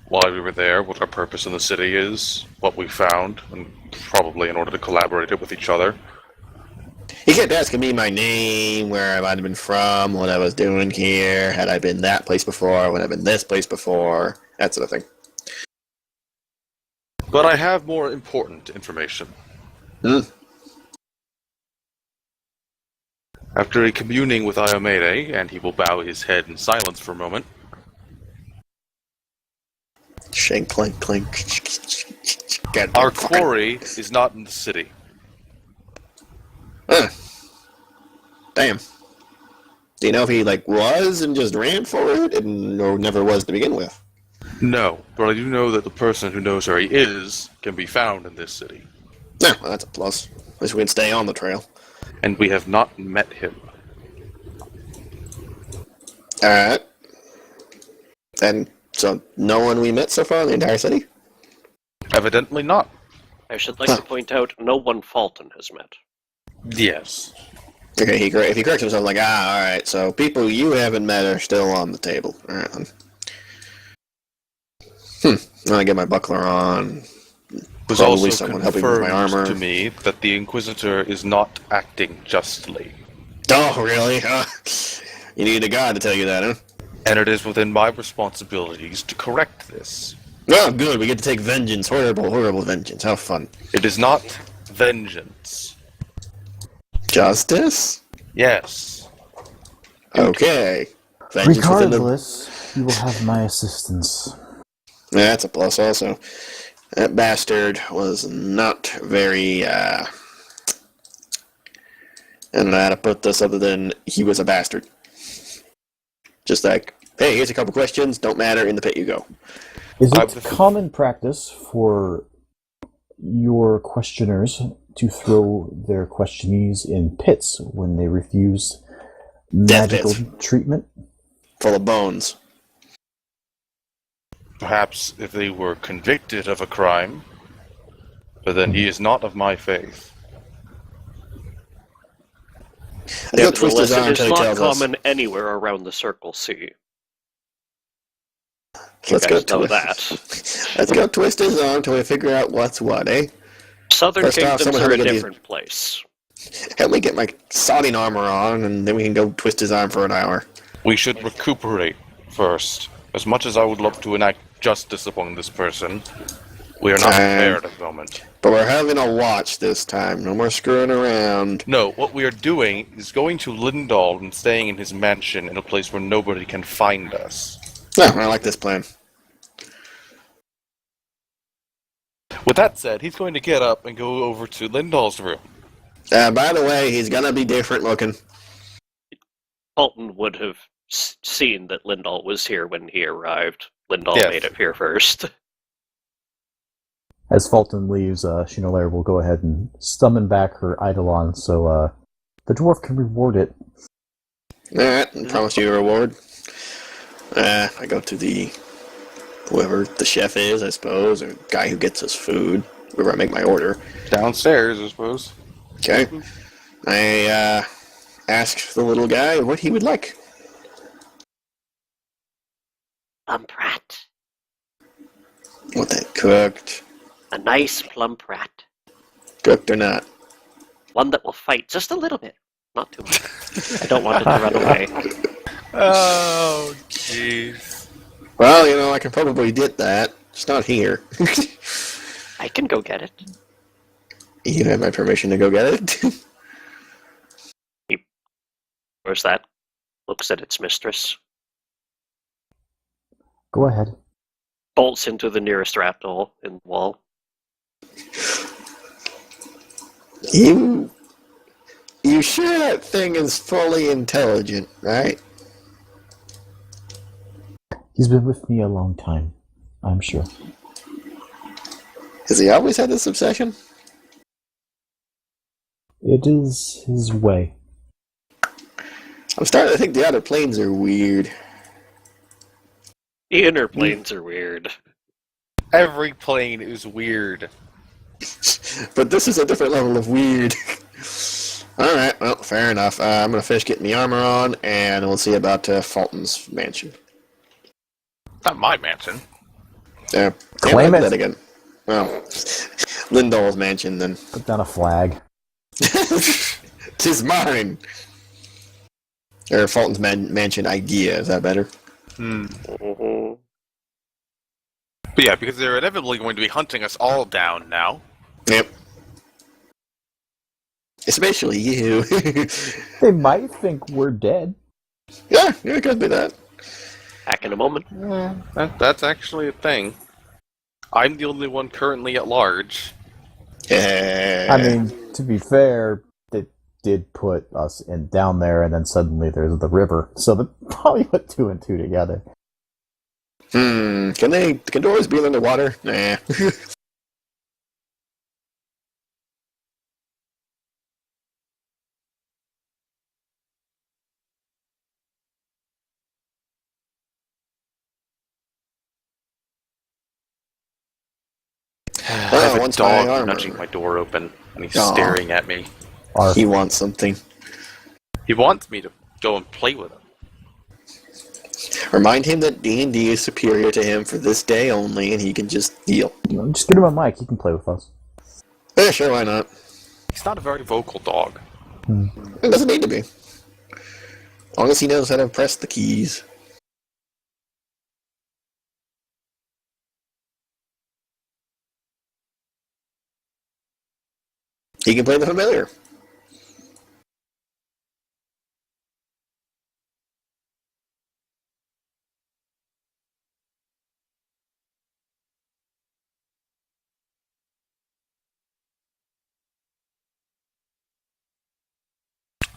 Why we were there, what our purpose in the city is, what we found, and probably in order to collaborate it with each other. He kept asking me my name, where I might have been from, what I was doing here, had I been that place before, would I have been this place before, that sort of thing. But I have more important information. After a communing with Iomede, and he will bow his head in silence for a moment. Shank, clank, clank. Our quarry is not in the city. Damn. Do you know if he, was and just ran for it, or never was to begin with? No, but I do know that the person who knows where he is can be found in this city. Yeah, well, that's a plus. At least we can stay on the trail. And we have not met him. Alright. And so no one we met so far in the entire city? Evidently not. I should like to point out no one Fulton has met. Yes. Okay, if he corrects himself, alright, so people you haven't met are still on the table. Alright. I'm gonna get my buckler on. It was Probably also someone helping with my confirmed armor. to me that the Inquisitor is not acting justly. Oh, really? You need a god to tell you that, huh? And it is within my responsibilities to correct this. Oh, good, we get to take vengeance. Horrible, horrible vengeance. How fun. It is not vengeance. Justice? Yes. Okay. Vengeance Regardless, you will have my assistance. That's a plus also. That bastard was not very, I don't know how to put this other than he was a bastard. Just like, hey, here's a couple questions, don't matter, in the pit you go. Is it common practice for your questioners to throw their questionees in pits when they refuse magical treatment? Full of bones. Perhaps if they were convicted of a crime, but then he is not of my faith. Nevertheless, it is not common anywhere around the Circle C. Let's go know that. Let's go twist his arm until we figure out what's what, eh? Southern Kingdoms are a different place. Help me get my sodding armor on, and then we can go twist his arm for an hour. We should recuperate first. As much as I would love to enact justice upon this person, we are not prepared at the moment. But we're having a watch this time. No more screwing around. No, what we are doing is going to Lindahl and staying in his mansion in a place where nobody can find us. Yeah, I like this plan. With that said, he's going to get up and go over to Lindahl's room. By the way, he's gonna be different looking. Fulton would have seen that Lindahl was here when he arrived. Lindahl made it here first. As Fulton leaves, Shinolair will go ahead and summon back her Eidolon so the dwarf can reward it. Alright, promise you a reward. I go to whoever the chef is, I suppose, or guy who gets us food, wherever I make my order. Downstairs, I suppose. Okay. I ask the little guy what he would like. Plum rat. Want that cooked? A nice plump rat. Cooked or not? One that will fight just a little bit. Not too much. I don't want it to run away. Oh, jeez. Well, I can probably get that. It's not here. I can go get it. You have my permission to go get it. Where's that? Looks at its mistress. Go ahead. Bolts into the nearest rat hole in the wall. You sure that thing is fully intelligent, right? He's been with me a long time, I'm sure. Has he always had this obsession? It is his way. I'm starting to think the other planes are weird. The inner planes are weird. Every plane is weird. But this is a different level of weird. Alright, well, fair enough. I'm going to finish getting the armor on, and we'll see about Fulton's mansion. Not my mansion. Claim it. That again. Well, Lindall's mansion, then. Put down a flag. 'Tis mine! Or Fulton's mansion idea, is that better? Mm-hmm. But yeah, because they're inevitably going to be hunting us all down now. Yep. Especially you. They might think we're dead. Yeah, it could be that. Back in a moment. That's actually a thing. I'm the only one currently at large. Yeah. I mean, to be fair, they did put us down there, and then suddenly there's the river. So they probably put 2 and 2 together. Can doors be underwater? Nah. I have a once my dog armor. nudging my door open, and he's Aw. staring at me. He wants something. He wants me to go and play with him. Remind him that D&D is superior to him for this day only, and he can just deal. Just get him a mic. He can play with us. Yeah, sure, why not? He's not a very vocal dog. It doesn't need to be. As long as he knows how to press the keys. He can play the familiar.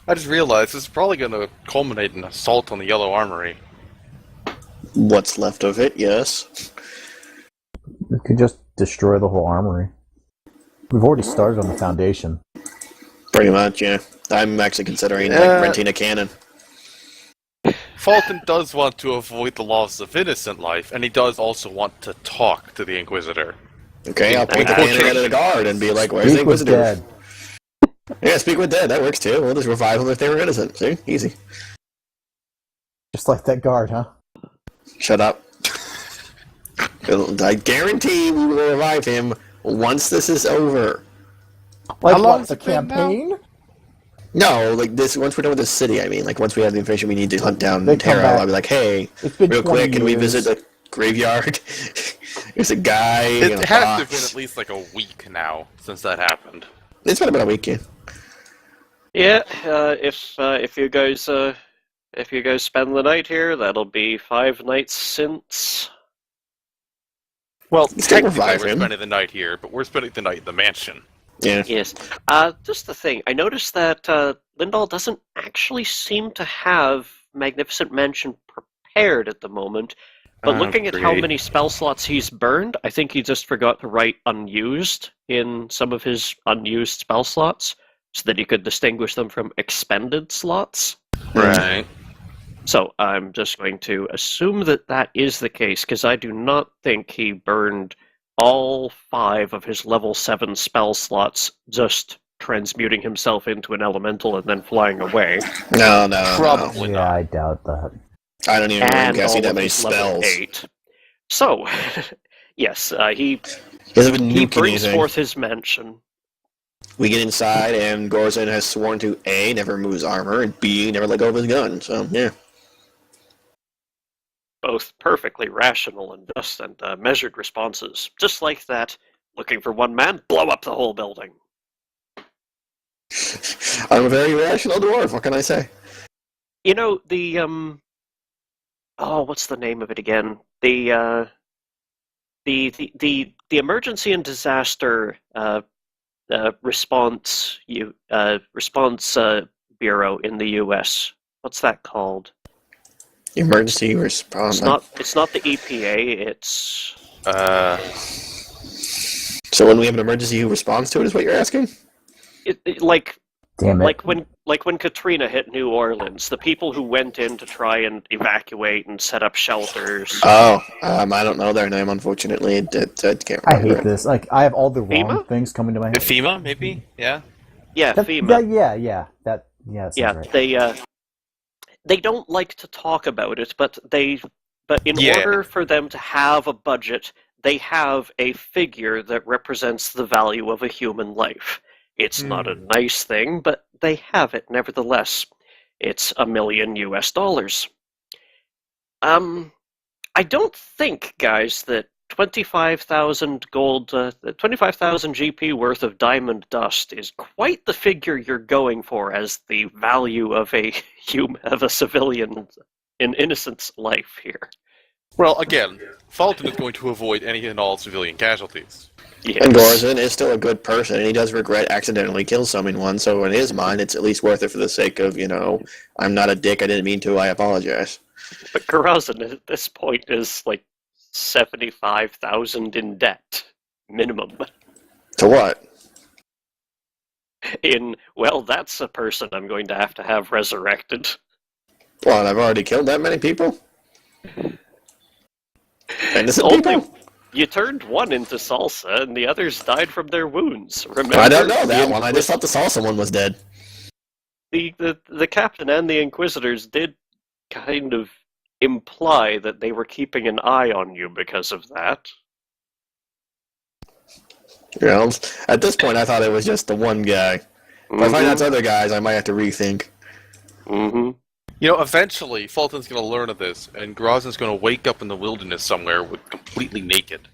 I just realized this is probably going to culminate in an assault on the Yellow Armory. What's left of it, yes. We could just destroy the whole armory. We've already started on the foundation. Pretty much, yeah. I'm actually considering renting a cannon. Fulton does want to avoid the loss of innocent life, and he does also want to talk to the Inquisitor. Okay, I'll point the cannon at a guard and be like, where's the Speak with Inquisitor? dead. Yeah, speak with dead. That works too. We'll just revive them if they were innocent. See? Easy. Just like that guard, huh? Shut up. I guarantee we will revive him once this is over. Like How long what, has the it been now? campaign? No, like this. Once we're done with this city, I mean, like once we have the information we need to hunt down They come Terra, back. I'll be like, hey, It's been real 20 quick, can we years. visit the graveyard? There's a guy. It in a has to have box. been at least like a week now since that happened. It's been about a week, yeah. Yeah, if you guys spend the night here, that'll be 5 nights since. Well, Still technically revive we're him. spending the night here, but we're spending the night in the mansion. Yeah. Yes. Just the thing, I noticed that Lindahl doesn't actually seem to have Magnificent Mansion prepared at the moment. But looking at how Great. many spell slots he's burned, I think he just forgot to write unused in some of his unused spell slots, so that he could distinguish them from expended slots. Right. So I'm just going to assume that that is the case, because I do not think he burned all 5 of his level 7 spell slots just transmuting himself into an elemental and then flying away. No. Probably Yeah, not. I doubt that. I don't even remember And casting all that of many his level spells. 8. So, yes, he He hasn't been nuking brings anything. forth his mansion. We get inside, and Gorzin has sworn to A, never remove his armor, and B, never let go of his gun. So, yeah. Both perfectly rational and just and measured responses. Just like that, looking for one man, blow up the whole building. I'm a very rational dwarf. What can I say? You know, what's the name of it again? The emergency and disaster response bureau in the U.S. What's that called? Emergency response. It's not the EPA. It's So when we have an emergency, who responds to it? Is what you're asking? like Damn it. like when Katrina hit New Orleans, the people who went in to try and evacuate and set up shelters. Oh, I don't know their name, unfortunately. I can't I remember. hate this. Like, I have all the wrong FEMA? things coming to my head. FEMA, maybe? Yeah. Yeah, That- FEMA. yeah. That sounds right. They don't like to talk about it, but in Yeah. order for them to have a budget, they have a figure that represents the value of a human life. It's not a nice thing, but they have it nevertheless. It's $1 million US. I don't think, guys, that 25,000 gold, 25,000 GP worth of diamond dust is quite the figure you're going for as the value of a civilian, an innocent's life here. Well, again, Fulton is going to avoid any and all civilian casualties. Yes. And Gorzin is still a good person, and he does regret accidentally kill someone, so in his mind, it's at least worth it for the sake of, I'm not a dick, I didn't mean to, I apologize. But Gorazin at this point is like 75,000 in debt, minimum. To what? That's a person I'm going to have resurrected. What, I've already killed that many people? Innocent Only people? you turned one into salsa, and the others died from their wounds. Remember? I don't know that one, I just thought the salsa one was dead. The captain and the inquisitors did kind of imply that they were keeping an eye on you because of that. At this point, I thought it was just the one guy. If I find out it's other guys, I might have to rethink. Mm-hmm. Eventually, Fulton's going to learn of this, and Grozin's going to wake up in the wilderness somewhere with completely naked.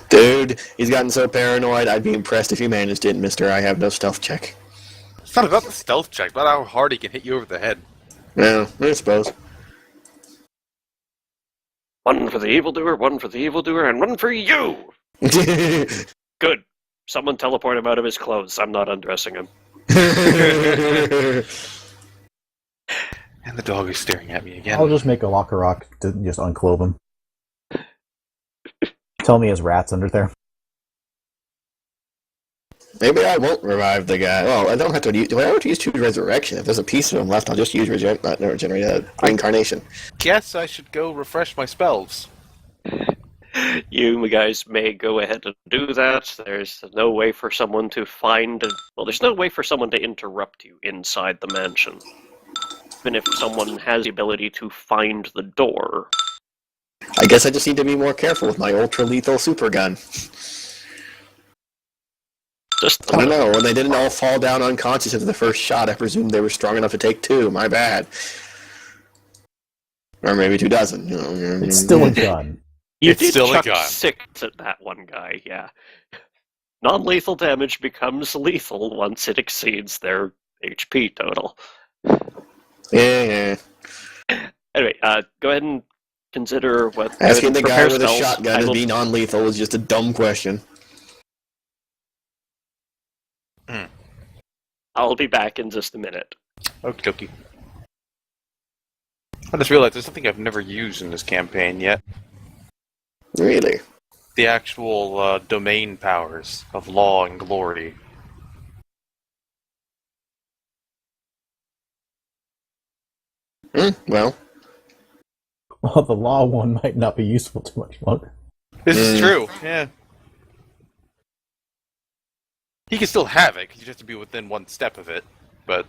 Dude, he's gotten so paranoid, I'd be impressed if you managed it, mister. I have no stealth check. It's not about the stealth check, about how hard he can hit you over the head. Yeah, I suppose. One for the evildoer, one for the evildoer, and one for you! Good. Someone teleport him out of his clothes. I'm not undressing him. And the dog is staring at me again. I'll just make a locker rock to just unclothe him. Tell me he has rats under there. Maybe I won't revive the guy. Well, I don't have to use... Do I have to use Choose Resurrection? If there's a piece of him left, I'll just use Reincarnation. Guess I should go refresh my spells. You guys may go ahead and do that. There's no way for someone to there's no way for someone to interrupt you inside the mansion. Even if someone has the ability to find the door. I guess I just need to be more careful with my ultra-lethal super gun. Just I don't know. When they didn't all fall down unconscious after the first shot, I presumed they were strong enough to take two. My bad. Or maybe 2 dozen. It's still a gun. You It's did still a chuck gun. 6 at that one guy, yeah. Non-lethal damage becomes lethal once it exceeds their HP total. Yeah. Anyway, go ahead and consider what... Asking the guy prepare with a spells. shotgun I to will- be non-lethal is just a dumb question. I'll be back in just a minute. Okie dokie. I just realized there's something I've never used in this campaign yet. Really? The actual domain powers of law and glory. Well, Well, the law one might not be useful too much longer. This is true, yeah. He can still have it, 'cause you just have to be within 1 step of it, but...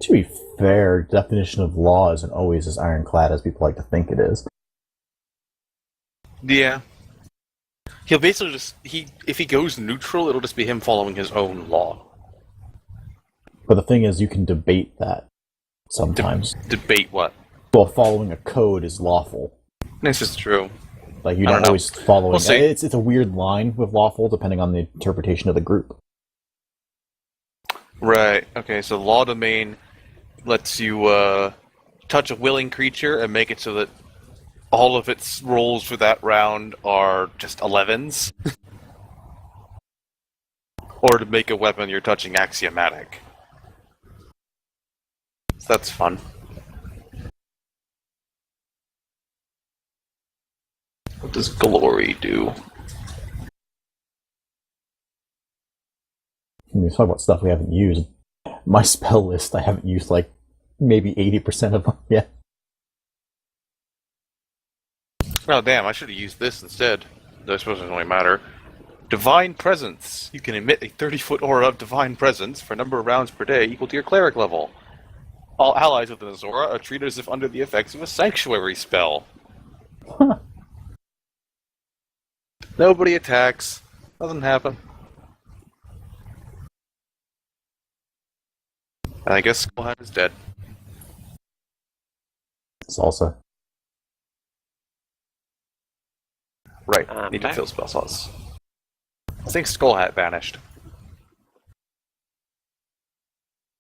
To be fair, definition of law isn't always as ironclad as people like to think it is. Yeah. He'll basically just... If he goes neutral, it'll just be him following his own law. But the thing is, you can debate that sometimes. Debate what? Well, following a code is lawful. This is true. Like, you're I not don't know. always following... We'll see. It's a weird line with lawful, depending on the interpretation of the group. Right. Okay, so Law Domain lets you touch a willing creature and make it so that all of its rolls for that round are just 11s. Or to make a weapon you're touching axiomatic. So that's fun. What does Glory do? When you talk about stuff we haven't used, my spell list, I haven't used like maybe 80% of them yet. Oh, damn, I should have used this instead. Though I suppose it doesn't really matter. Divine Presence. You can emit a 30-foot aura of Divine Presence for a number of rounds per day equal to your cleric level. All allies within this aura are treated as if under the effects of a sanctuary spell. Nobody attacks. Doesn't happen. And I guess Skullhat is dead. Salsa. Right. I'm Need to back. fill spell slots. I think Skullhat vanished.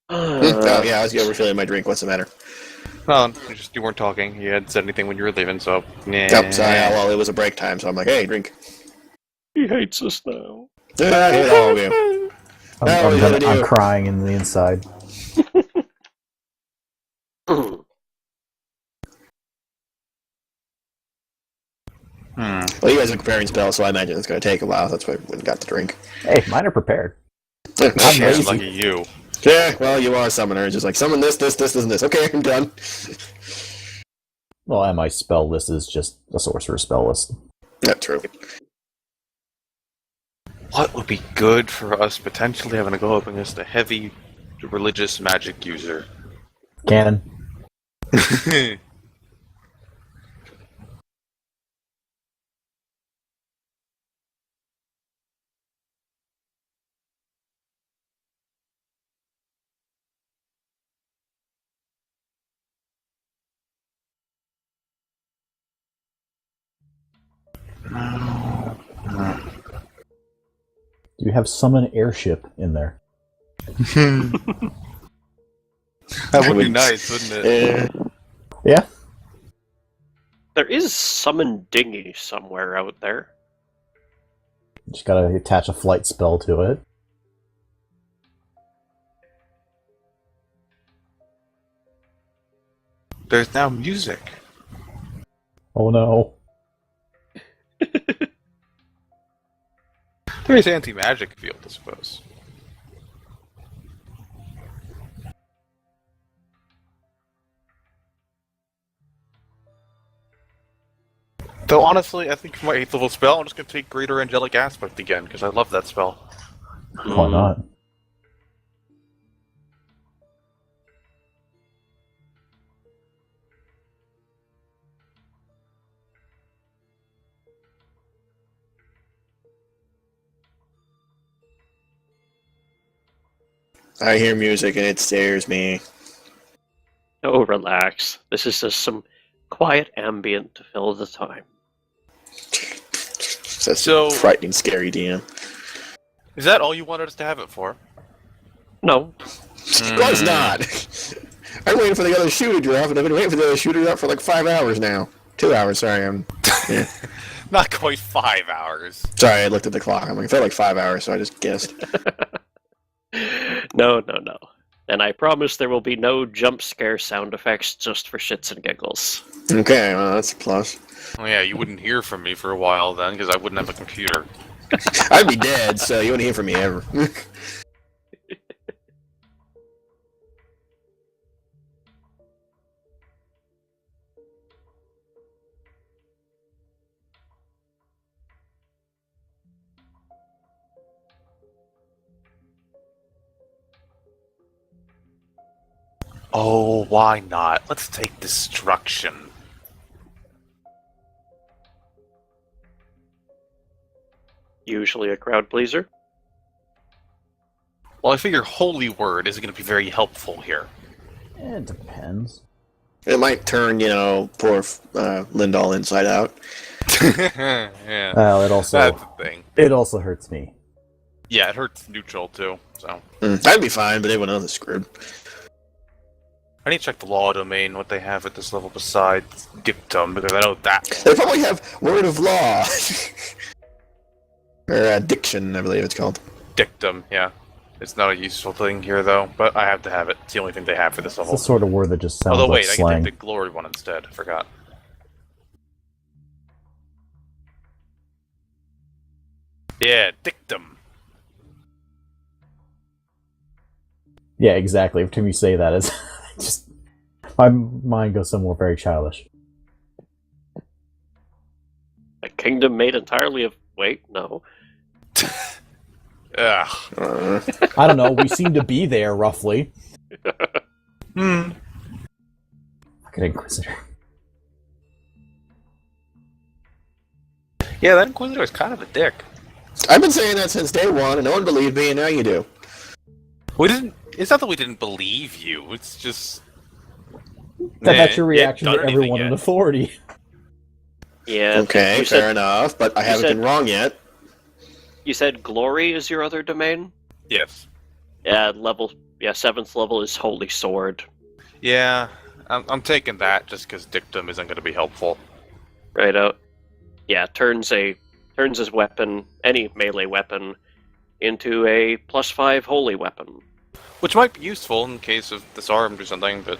Oh, yeah, I was refilling my drink. What's the matter? No, you weren't talking. You hadn't said anything when you were leaving, so... Nah. Oh, sorry. Well, it was a break time, so I'm like, hey, drink. He hates us now. I hate all of you. I'm crying in the inside. Well, you guys are preparing spells, so I imagine it's going to take a while. That's why I went and got the drink. Hey, mine are prepared. I'm Shit, lazy. lucky you. Yeah, well, you are a summoner. It's just like, summon this, and this. Okay, I'm done. Well, and my spell list is just a sorcerer spell list. That's true. What would be good for us potentially having to go up against a heavy religious magic user? Cannon. Do you have summon airship in there? That would be nice, wouldn't it? Yeah. There is summon dinghy somewhere out there. Just gotta attach a flight spell to it. There's now music. Oh no. There is anti-magic field, I suppose. Though honestly, I think for my 8th level spell, I'm just going to take Greater Angelic Aspect again, because I love that spell. Why not? I hear music and it scares me. Oh, relax. This is just some quiet ambient to fill the time. That's So- frightening, scary DM. Is that all you wanted us to have it for? No. Of course not. I'm waiting for the other shoe to drop, and I've been waiting for the other shoe to drop for like 5 hours now. 2 hours, sorry. Not quite 5 hours. Sorry, I looked at the clock. I'm like, it felt like 5 hours, so I just guessed. No. And I promise there will be no jump scare sound effects just for shits and giggles. Okay, well, that's a plus. Well, yeah, you wouldn't hear from me for a while then, because I wouldn't have a computer. I'd be dead, so you wouldn't hear from me ever. Oh, why not? Let's take Destruction. Usually a crowd pleaser. Well, I figure Holy Word is going to be very helpful here. It depends. It might turn, poor Lindahl inside out. Yeah, Well, it also that's the thing. hurts me. Yeah, it hurts neutral too, so. I'd be fine, but everyone else is screwed. I need to check the law domain, what they have at this level besides dictum, because I know that. They probably have word of law. Or diction, I believe it's called. Dictum, yeah. It's not a useful thing here, though, but I have to have it. It's the only thing they have for this It's level. the sort of word that just sounds Although, like wait, I slang. can take the glory one instead. I forgot. Yeah, dictum. Yeah, exactly. Every time you say that, it's just my mind goes somewhere very childish. A kingdom made entirely of... Wait, no. Ugh. I don't know. We seem to be there roughly. Hmm. Fucking Inquisitor. Yeah, that Inquisitor is kind of a dick. I've been saying that since day one, and no one believed me, and now you do. We didn't. It's not that we didn't believe you. It's just. That's your you reaction haven't to done everyone anything in yet. authority. Yeah. Okay, you fair said, enough, but I haven't said- been wrong yet. You said glory is your other domain? Yes. Yeah, 7th level is Holy Sword. Yeah, I'm taking that just because dictum isn't going to be helpful. Right out. Yeah, turns his weapon, any melee weapon, into a +5 holy weapon. Which might be useful in case of disarmed or something, but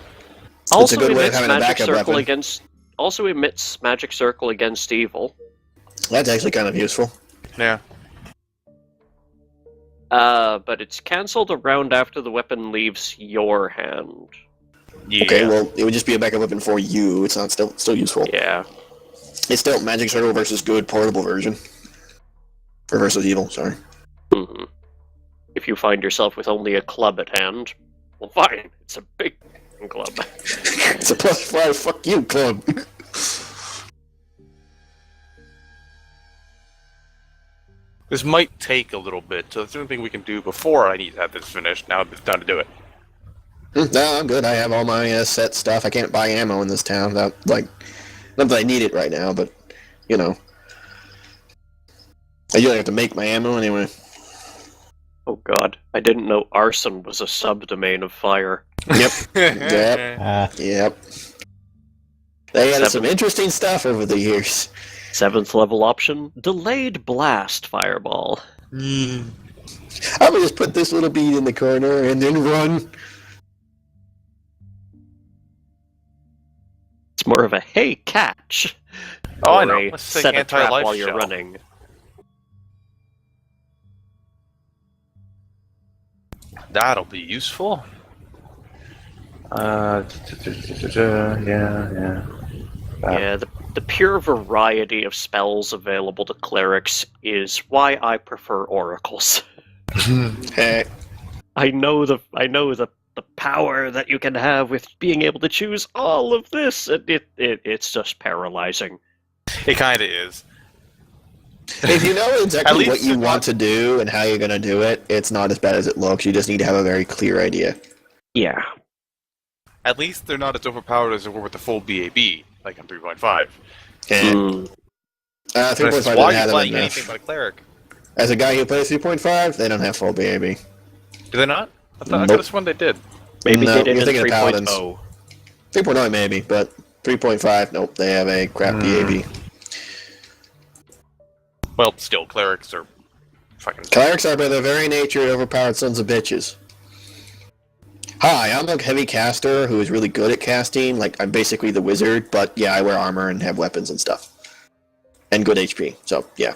It's a good way of having a magic backup circle weapon. against. Also emits magic circle against evil. That's actually kind of useful. yeah. But it's cancelled a round after the weapon leaves your hand. Yeah. Okay, well, it would just be a backup weapon for you. It's not still useful. Yeah. It's still Magic Circle versus good portable version. Or versus evil, sorry. hmm If you find yourself with only a club at hand, well, fine. It's a big club. It's a +5, fuck you, club. This might take a little bit, so that's the only thing we can do before I need to have this finished. Now it's time to do it. No, I'm good. I have all my set stuff. I can't buy ammo in this town. Not that I need it right now, but, you know. I usually have to make my ammo anyway. Oh god, I didn't know arson was a subdomain of fire. Yep. Yep. Yep. They had some interesting stuff over the years. 7th level option, delayed blast fireball. I would just put this little bead in the corner and then run. It's more of a hey catch. Oh, I or know. a Let's say set a trap anti-life while you're shell. running. That'll be useful. Yeah. Yeah, the pure variety of spells available to clerics is why I prefer oracles. Hey. I know the power that you can have with being able to choose all of this, and it's just paralyzing. It kind of is. If you know At exactly least what you they're want not- to do and how you're going to do it, it's not as bad as it looks. You just need to have a very clear idea. Yeah. At least they're not as overpowered as they were with the full BAB, like on 3.5. And 3.5 Why doesn't are you have them playing anything enough. but a cleric? As a guy who plays 3.5, they don't have full BAB. Do they not? I Nope. could have sworn they did. Maybe No, they did you're in thinking of 3.0. Paladins. 3.0 maybe, but 3.5, nope, they have a crap BAB. Well, still, clerics are fucking... Clerics are by their very nature overpowered sons of bitches. Hi, I'm a heavy caster who is really good at casting. Like, I'm basically the wizard, but yeah, I wear armor and have weapons and stuff. And good HP, so yeah.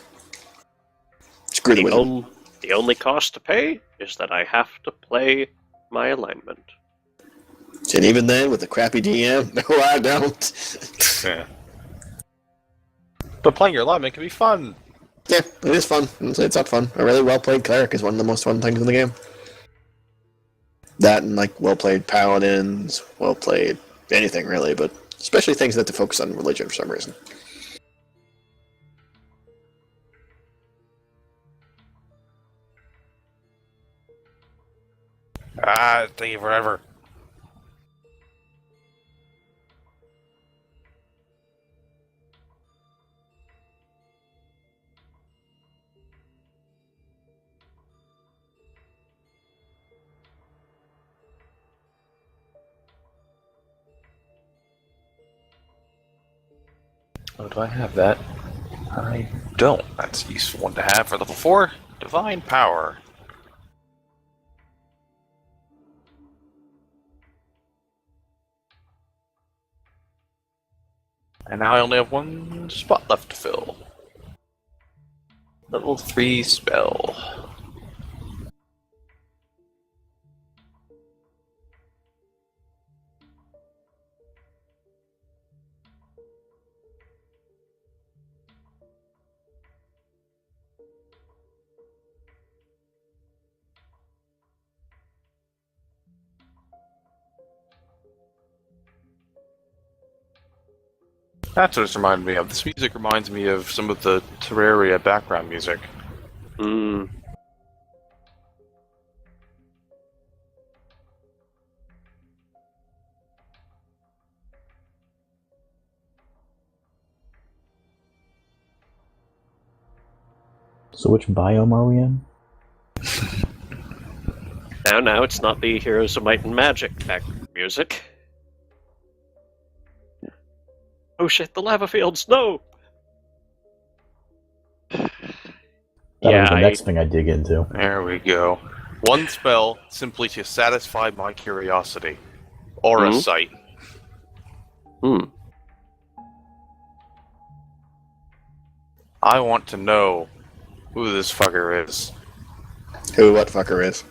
Screw the wizard. The only cost to pay is that I have to play my alignment. And even then, with a crappy DM, no, I don't. Yeah. But playing your alignment can be fun. Yeah, it is fun. It's not fun. A really well-played cleric is one of the most fun things in the game. That and, like, well-played paladins, well-played anything, really, but especially things that to focus on religion for some reason. Ah, it's taking forever. Oh, do I have that? I don't. That's a useful one to have for level 4. Divine Power. And now I only have one spot left to fill. Level 3 spell. That's what it's reminded me of. This music reminds me of some of the Terraria background music. Hmm. So which biome are we in? Now, it's not the Heroes of Might and Magic background music. Oh shit, the lava fields, no! That'll Yeah, be the next thing I dig into. There we go. One spell simply to satisfy my curiosity. Aura Mhm. Sight. Hmm. I want to know who this fucker is. Who what fucker is?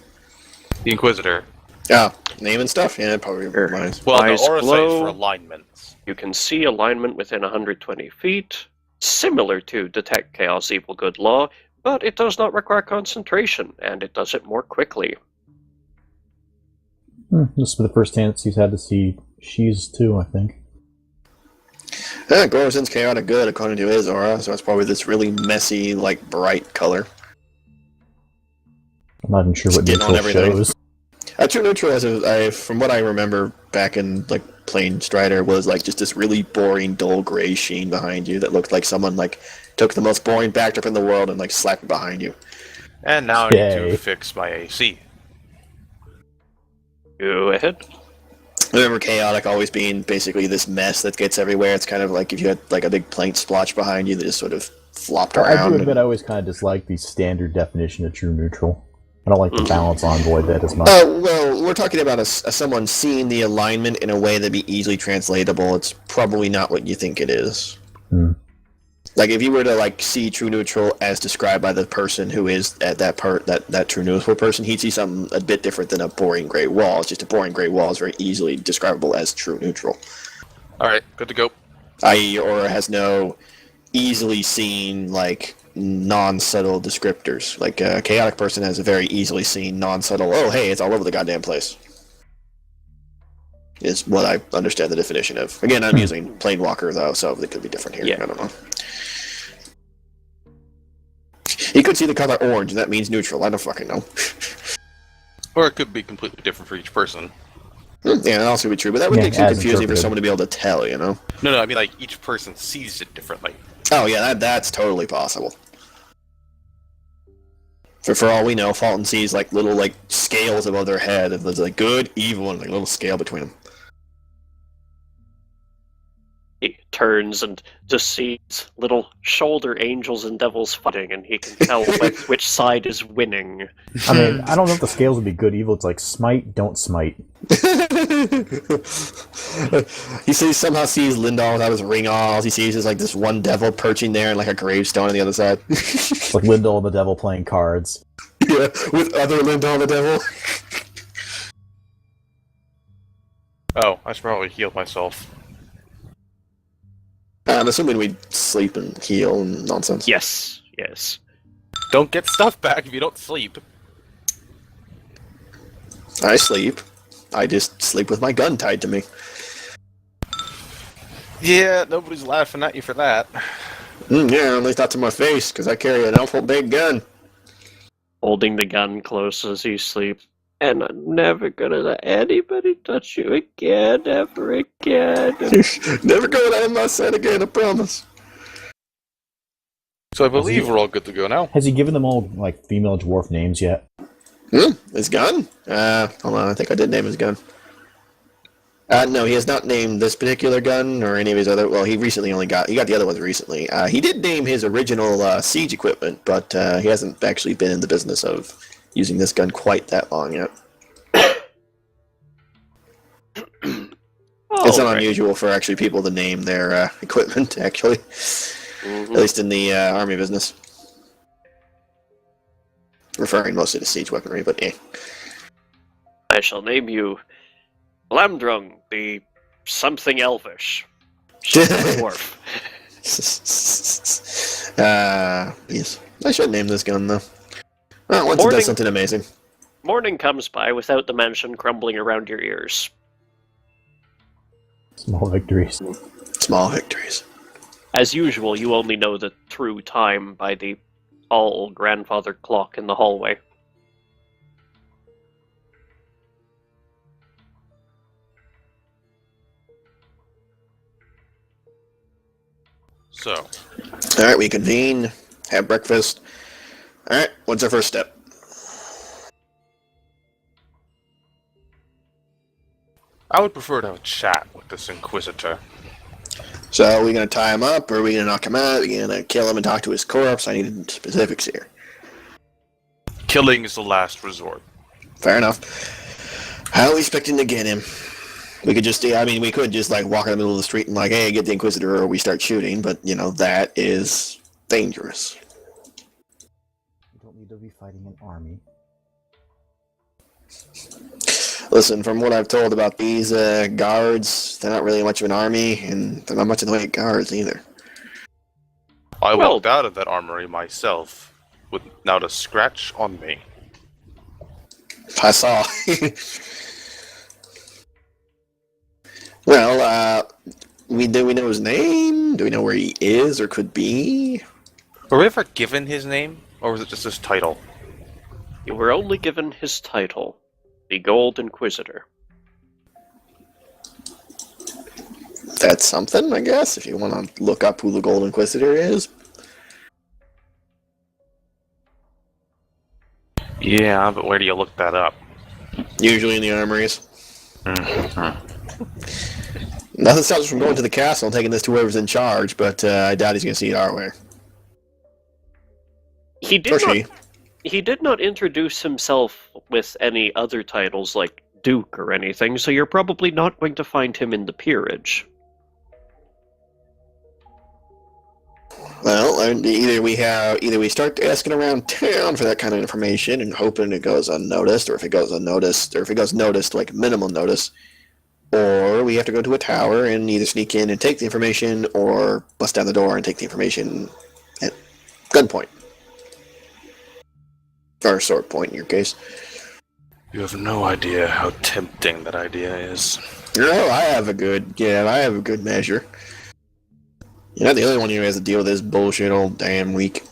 The Inquisitor. Oh, name and stuff? Yeah, probably Sure. reminds. Well, no, Eyes Aura Sight is glow. for alignments. You can see alignment within 120 feet, similar to Detect Chaos Evil Good Law, but it does not require concentration, and it does it more quickly. This will be the first chance he's had to see She's too, I think. Gorazin's chaotic good according to his aura, so it's probably this really messy, like, bright color. I'm not even sure what Skin on neutral everything. shows. True neutral, from what I remember back in like playing Strider, was like just this really boring, dull gray sheen behind you that looked like someone like took the most boring backdrop in the world and like slapped it behind you. And now I need Yay. to fix my AC. Go ahead. I remember chaotic always being basically this mess that gets everywhere. It's kind of like if you had like a big paint splotch behind you that just sort of flopped I around. do admit I always kind of dislike the standard definition of true neutral. I don't like the balance on void that as much. Well, we're talking about someone seeing the alignment in a way that'd be easily translatable. It's probably not what you think it is. Hmm. Like if you were to like see true neutral as described by the person who is at that true neutral person, he'd see something a bit different than a boring gray wall. It's just a boring gray wall is very easily describable as true neutral. Alright, good to go. I.e., aura has no easily seen like non-subtle descriptors. Like a chaotic person has a very easily seen non-subtle. Oh, hey, it's all over the goddamn place. Is what I understand the definition of. Again, I'm using Planewalker though, so it could be different here. Yeah. I don't know. You could see the color orange, and that means neutral. I don't fucking know. Or it could be completely different for each person. Yeah, that also would be true, but that would Yeah, make it as confusing for interpreted. someone to be able to tell, you know? No, I mean like each person sees it differently. Oh yeah, that's totally possible. For all we know, Fulton sees like little like scales above their head, and there's like good, evil, and like a little scale between them. He turns and just sees little shoulder angels and devils fighting, and he can tell which side is winning. I mean, I don't know if the scales would be good evil. It's like smite, don't smite. He somehow sees Lindal without his ring off. He sees just like this one devil perching there and like a gravestone on the other side. It's like Lindell and the devil playing cards. Yeah, with other Lindal the devil. Oh, I should probably heal myself. I'm assuming we'd sleep and heal and nonsense. Yes. Don't get stuff back if you don't sleep. I sleep. I just sleep with my gun tied to me. Yeah, nobody's laughing at you for that. Yeah, at least not to my face, because I carry an awful big gun. Holding the gun close as you sleep. And I'm never gonna let anybody touch you again, ever again. Never going out of my sight again, I promise. So I believe we're all good to go now. Has he given them all like female dwarf names yet? His gun? Hold on, I think I did name his gun. No, he has not named this particular gun or any of his other. Well, he got the other ones recently. He did name his original siege equipment, but he hasn't actually been in the business of using this gun quite that long yet. It's not unusual for actually people to name their equipment, actually. At least in the army business. Referring mostly to siege weaponry, but yeah. I shall name you Lamdrung, the something elvish. Dwarf. Yes. I should name this gun, though. Well, once it does something amazing. Morning comes by without the mansion crumbling around your ears. Small victories. Small victories. As usual, you only know the true time by the all-grandfather clock in the hallway. So, Alright, we convene, have breakfast. Alright, what's our first step? I would prefer to have a chat with this Inquisitor. So, are we going to tie him up, or are we going to knock him out? Are we going to kill him and talk to his corpse? I need specifics here. Killing is the last resort. Fair enough. How are we expecting to get him? We could just, we could just, walk in the middle of the street and, hey, get the Inquisitor, or we start shooting, but, that is dangerous. You don't need to be fighting an army. Listen, from what I've told about these guards, they're not really much of an army, and they're not much in the way of guards either. I walked out of that armory myself, with not a scratch on me. I saw. Well, do we know his name? Do we know where he is or could be? Were we ever given his name, or was it just his title? You were only given his title, the Gold Inquisitor. That's something, I guess, if you want to look up who the Gold Inquisitor is. Yeah, but where do you look that up? Usually in the armories. Nothing stops us from going to the castle and taking this to whoever's in charge, but I doubt he's going to see it our way. He did not introduce himself with any other titles like Duke or anything, so you're probably not going to find him in the peerage. Well, either we start asking around town for that kind of information and hoping it goes unnoticed, or if it goes noticed, like minimal notice, or we have to go to a tower and either sneak in and take the information, or bust down the door and take the information at gunpoint. Or sword point in your case. You have no idea how tempting that idea is. No, I have a good measure. You're not the only one who has to deal with this bullshit all damn week.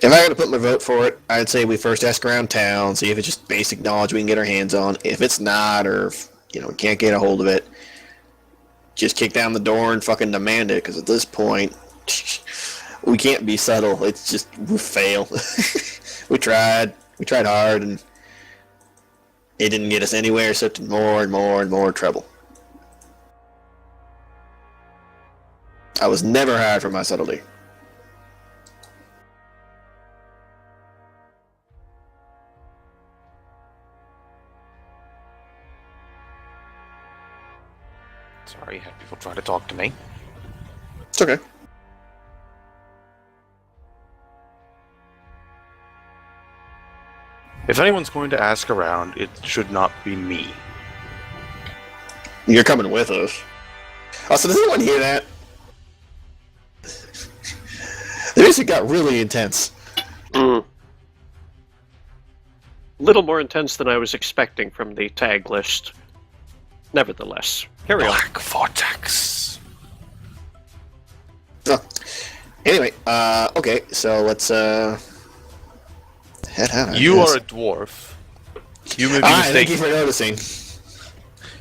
If I had to put my vote for it, I'd say we first ask around town, see if it's just basic knowledge we can get our hands on. If it's not, or if, we can't get a hold of it, just kick down the door and fucking demand it, because at this point, we can't be subtle. It's just, we fail. We tried hard, and it didn't get us anywhere except more and more and more trouble. I was never hired for my subtlety. Sorry, had people try to talk to me. It's okay. If anyone's going to ask around, it should not be me. You're coming with us. Also, does anyone hear that? The music got really intense. Little more intense than I was expecting from the tag list. Nevertheless, carry on. Black Vortex. Oh. Anyway, okay, so let's head out. You are a dwarf. You may be thank you mistaken. for noticing.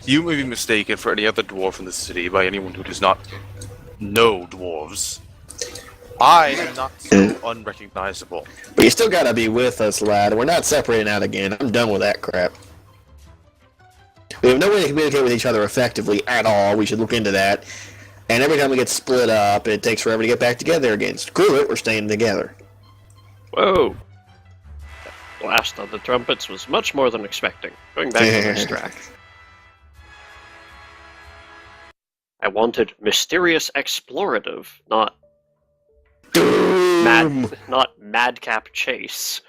You may be mistaken for any other dwarf in the city by anyone who does not know dwarves. I am not so unrecognizable. But you still gotta be with us, lad. We're not separating out again. I'm done with that crap. We have no way to communicate with each other effectively at all. We should look into that. And every time we get split up, it takes forever to get back together again. Screw it, we're staying together. Whoa. That blast on the trumpets was much more than expecting. Going back to this track. I wanted mysterious explorative, not madcap chase.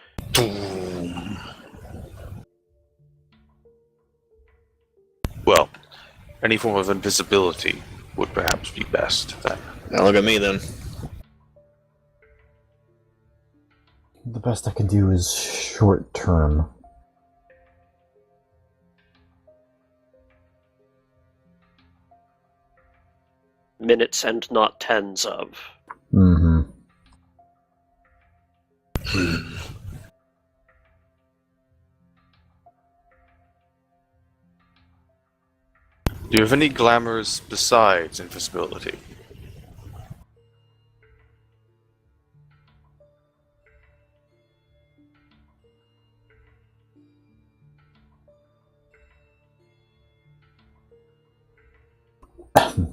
Well, any form of invisibility would perhaps be best then. Now look at me then. The best I can do is short term. Minutes and not tens of. Mm-hmm. Do you have any glamours besides invisibility?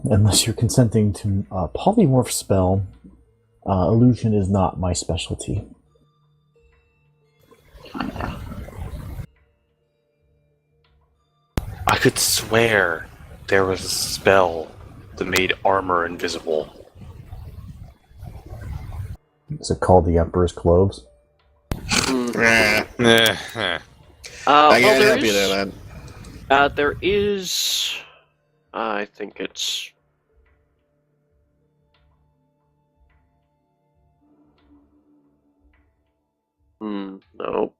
Unless you're consenting to a polymorph spell, illusion is not my specialty. I could swear there was a spell that made armor invisible. Is it called the Emperor's Cloves? I Well, can't there help you is- there, lad. There is... I think it's... no.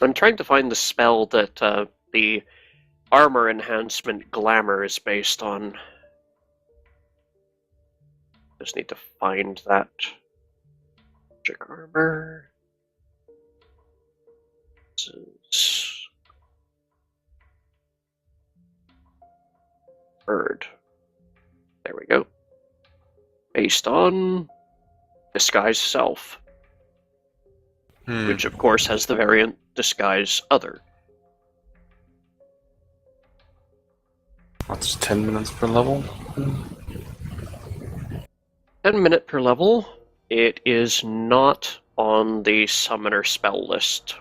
I'm trying to find the spell that the armor enhancement glamour is based on. Just need to find that. Magic armor. This is... Bird. There we go. Based on Disguise Self, which of course has the variant Disguise Other. That's 10 minutes per level? 10 minute per level. It is not on the summoner spell list.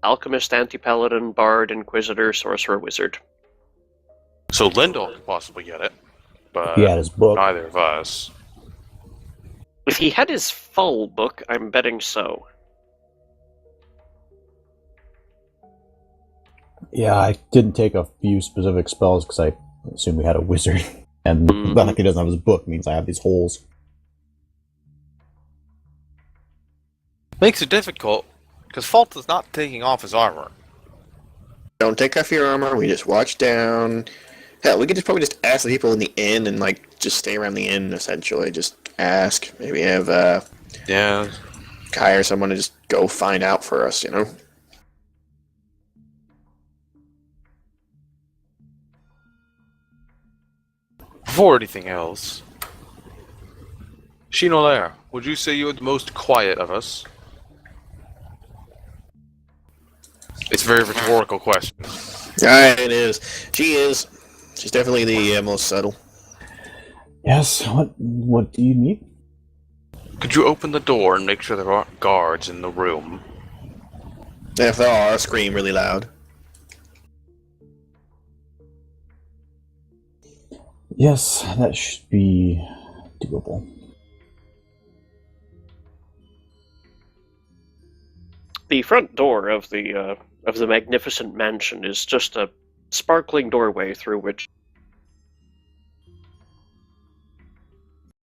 Alchemist, Anti-Paladin, Bard, Inquisitor, Sorcerer, Wizard. So Lindor could possibly get it, but He had his book. neither of us. If he had his full book, I'm betting so. Yeah, I didn't take a few specific spells because I assumed we had a wizard. And the fact he doesn't have his book means I have these holes. Makes it difficult, because Fault is not taking off his armor. Don't take off your armor, we just watch down. Hell, we could just probably just ask the people in the inn and, like, just stay around the inn, essentially. Just ask. Maybe have, Yeah. hire someone to just go find out for us, you know? Before anything else, Shinolair, would you say you're the most quiet of us? It's a very rhetorical question. It is. She is. She's definitely the most subtle. Yes, what do you need? Could you open the door and make sure there aren't guards in the room? If there are, scream really loud. Yes, that should be doable. The front door of the magnificent mansion is just a sparkling doorway through which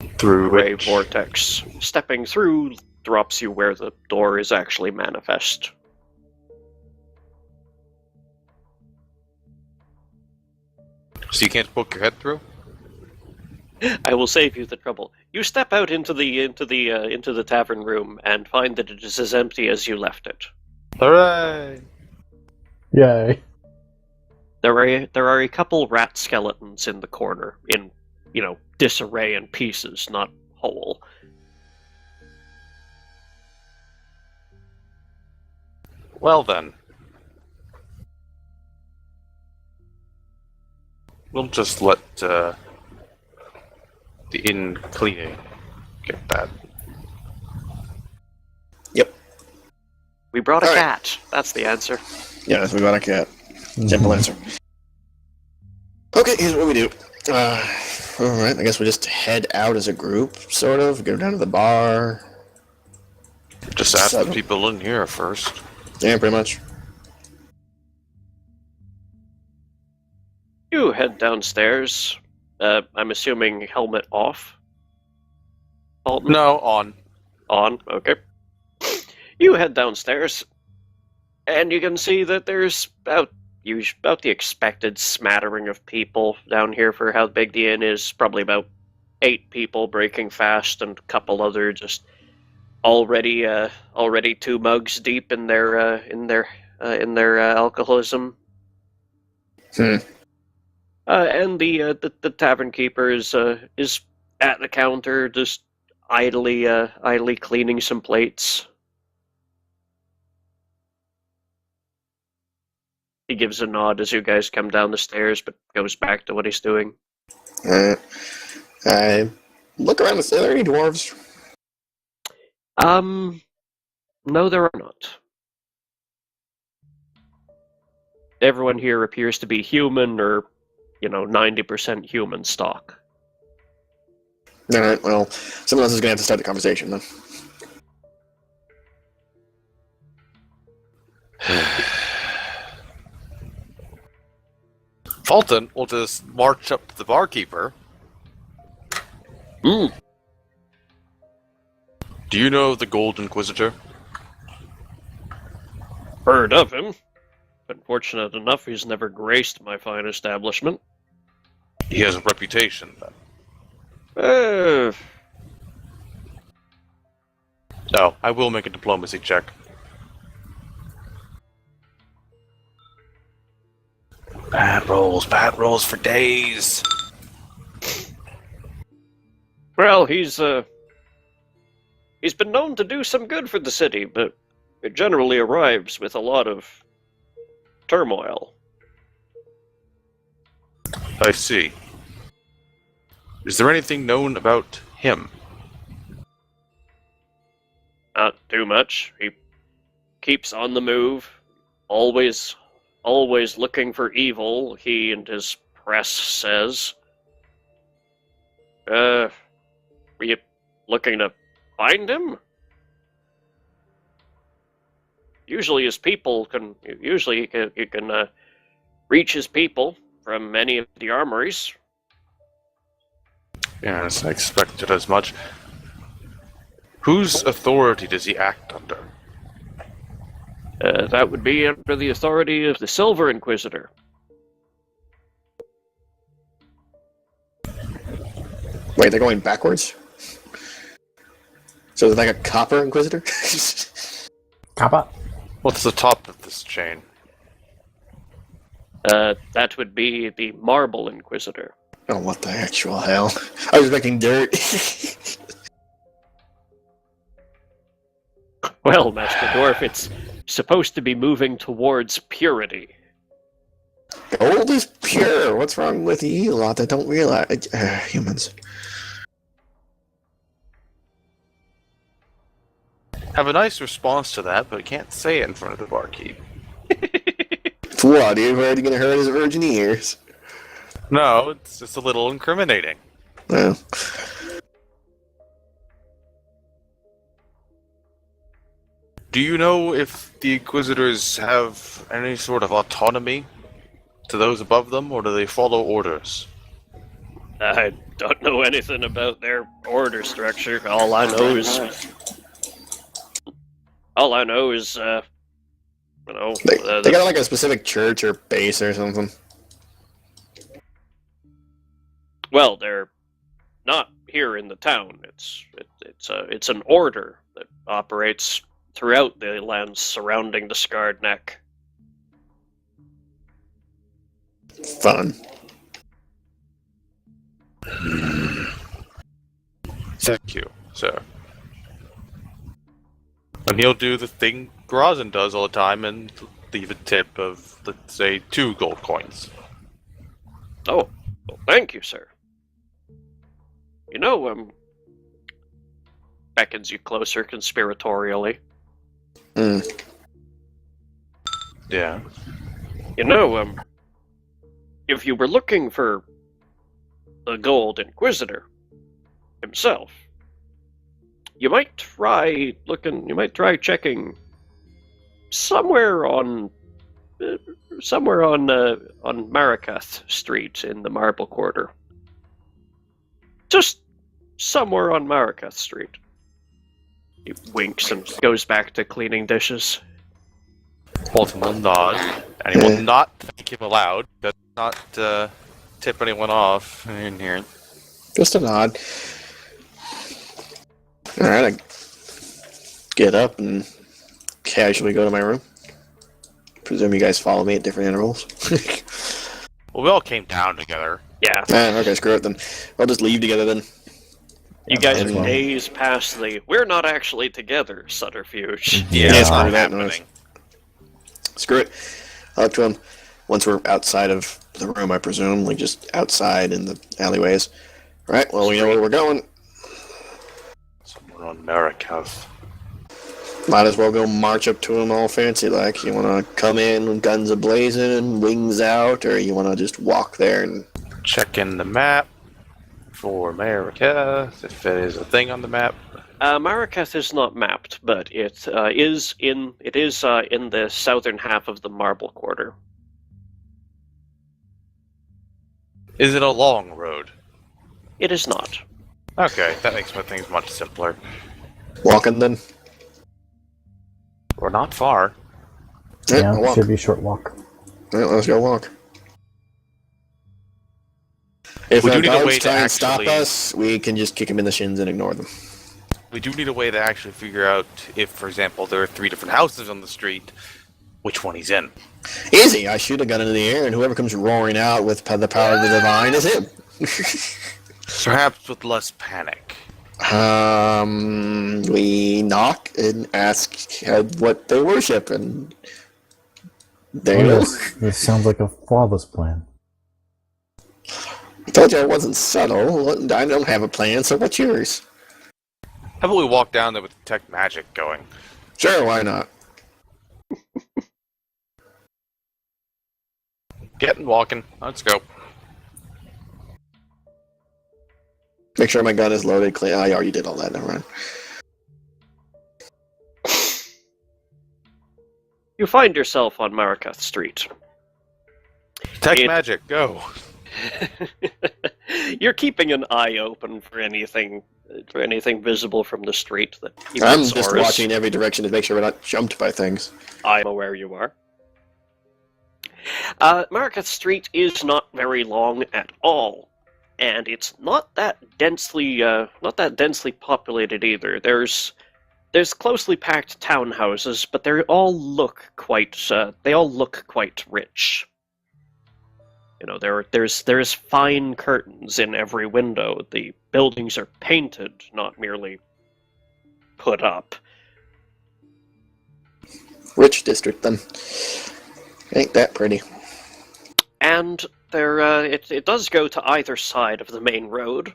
a vortex. Stepping through drops you where the door is actually manifest. So you can't poke your head through? I will save you the trouble. You step out into the tavern room and find that it is as empty as you left it. Hooray! Yay. There are a couple rat skeletons in the corner, in disarray and pieces, not whole. Well then. We'll just let the inn cleaning get that. Yep. We brought a All right. cat. That's the answer. Yeah, we got a cat. Simple answer. Okay, here's what we do. Alright, I guess we just head out as a group, sort of. Go down to the bar. Just ask the Settle. people in here first. Yeah, pretty much. You head downstairs. I'm assuming helmet off. Alton? No, on. On, okay. You head downstairs, and you can see that there's about the expected smattering of people down here for how big the inn is. Probably about 8 people breaking fast, and a couple other just already 2 mugs deep in their alcoholism. And the tavern keeper is at the counter, just idly cleaning some plates. He gives a nod as you guys come down the stairs, but goes back to what he's doing. I look around the. Are there any dwarves? No, there are not. Everyone here appears to be human, or 90% human stock. Alright, well, someone else is going to have to start the conversation, then. Fulton will just march up to the barkeeper. Hmm. Do you know the Gold Inquisitor? Heard of him. Unfortunate enough, he's never graced my fine establishment. He has a reputation, then. No, I will make a diplomacy check. Bad rolls for days. Well, he's been known to do some good for the city, but it generally arrives with a lot of turmoil. I see. Is there anything known about him? Not too much. He keeps on the move, always looking for evil, he and his press says. Were you looking to find him? Usually he can reach his people from any of the armories. Yes, I expected as much. Whose authority does he act under? That would be under the authority of the Silver Inquisitor. Wait, they're going backwards? So is it like a copper inquisitor? Kappa. What's the top of this chain? That would be the Marble Inquisitor. Oh, what the actual hell? I was expecting dirt. Well, Master Dwarf, it's supposed to be moving towards purity. Gold is pure. What's wrong with you lot that don't realize? Humans. Have a nice response to that, but can't say it in front of the barkeep. What? You're already going to hurt his virgin ears. No, it's just a little incriminating. Well, Do you know if the Inquisitors have any sort of autonomy to those above them, or do they follow orders? I don't know anything about their order structure. All I know is, they got like a specific church or base or something. well, they're not here in the town. It's an order that operates throughout the lands surrounding the Scarred Neck. Fun. Thank you, sir. And he'll do the thing Grazin does all the time and leave a tip of, let's say, 2 gold coins. Oh, well, thank you, sir. You know, beckons you closer conspiratorially. Yeah. You know, if you were looking for the Gold Inquisitor himself, you might try checking somewhere on Marikath Street in the Marble Quarter. Just somewhere on Marikath Street. He winks and goes back to cleaning dishes. Walton will nod, and he will not thank him aloud. Does not tip anyone off in here. Just a nod. Alright, I get up and casually go to my room. Presume you guys follow me at different intervals. Well, we all came down together. Yeah. Okay, screw it then. I'll just leave together then. You guys and- days past the "we're not actually together" subterfuge. Yeah, it's screw not that happening. noise. Screw it. I'll up to him. Once we're outside of the room, I presume, like just outside in the alleyways. Alright, well, we know where we're going. Somewhere on Marikath. Might as well go march up to him all fancy like. You want to come in with guns a-blazing and wings out, or you want to just walk there and... Check in the map for Marikath, if it is a thing on the map. Marikath is not mapped, but it is in the southern half of the Marble Quarter. Is it a long road? It is not. Okay, that makes my things much simpler. Walking then? We're not far. Yeah, I'll Yeah, walk. should be a short walk. Alright, let's go walk. If We do our need a guards way to try and stop actually- us, we can just kick them in the shins and ignore them. We do need a way to actually figure out if, for example, there are 3 different houses on the street, which one he's in. Easy! I shoot a gun into the air, and whoever comes roaring out with the power of the divine is him. Perhaps with less panic. We knock and ask what they worship, and there you go. This sounds like a flawless plan. I told you I wasn't subtle. I don't have a plan, so what's yours? How about we walk down there with detect magic going? Sure, why not? Getting walking. Let's go. Make sure my gun is loaded. I already did all that. Never mind. You find yourself on Marikath Street. Detect It- magic, go. You're keeping an eye open for anything visible from the street that I'm emits just auras. watching every direction to make sure we're not jumped by things. I'm aware you are. Marikath Street is not very long at all, and it's not that densely populated either. There's closely packed townhouses, but they all look quite rich. You know, there's fine curtains in every window. The buildings are painted, not merely put up. Rich district, then. Ain't that pretty. And it does go to either side of the main road,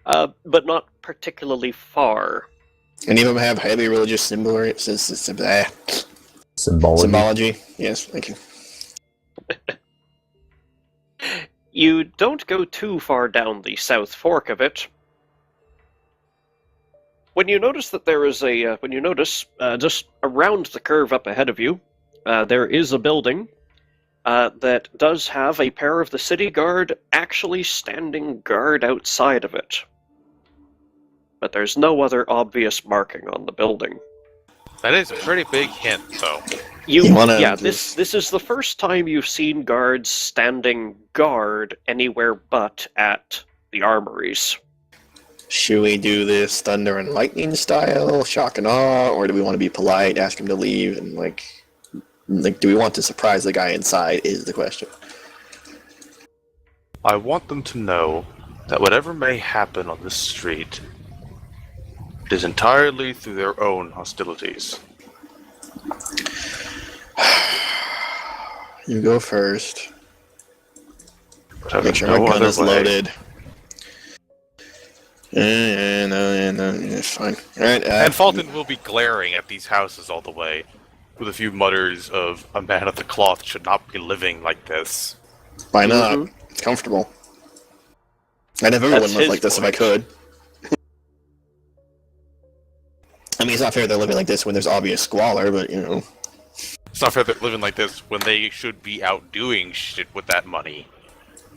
but not particularly far. Any of them have highly religious Symbology. symbology? Yes, thank you. You don't go too far down the south fork of it. When you notice that there is just around the curve up ahead of you, there is a building that does have a pair of the city guard actually standing guard outside of it. But there's no other obvious marking on the building. That is a pretty big hint, though. This is the first time you've seen guards standing guard anywhere but at the armories. Should we do this thunder and lightning style, shock and awe, or do we want to be polite, ask him to leave, and do we want to surprise the guy inside? Is the question. I want them to know that whatever may happen on this street, it is entirely through their own hostilities. You go first. But Make sure no my gun other is way. loaded. No, it's fine. Alright, And Fulton will be glaring at these houses all the way, with a few mutters of a man of the cloth should not be living like this. why not? It's comfortable. I'd have everyone That's live his like this if I point. could. I mean, it's not fair they're living like this when there's obvious squalor, but, you know. It's not fair they're living like this when they should be out doing shit with that money.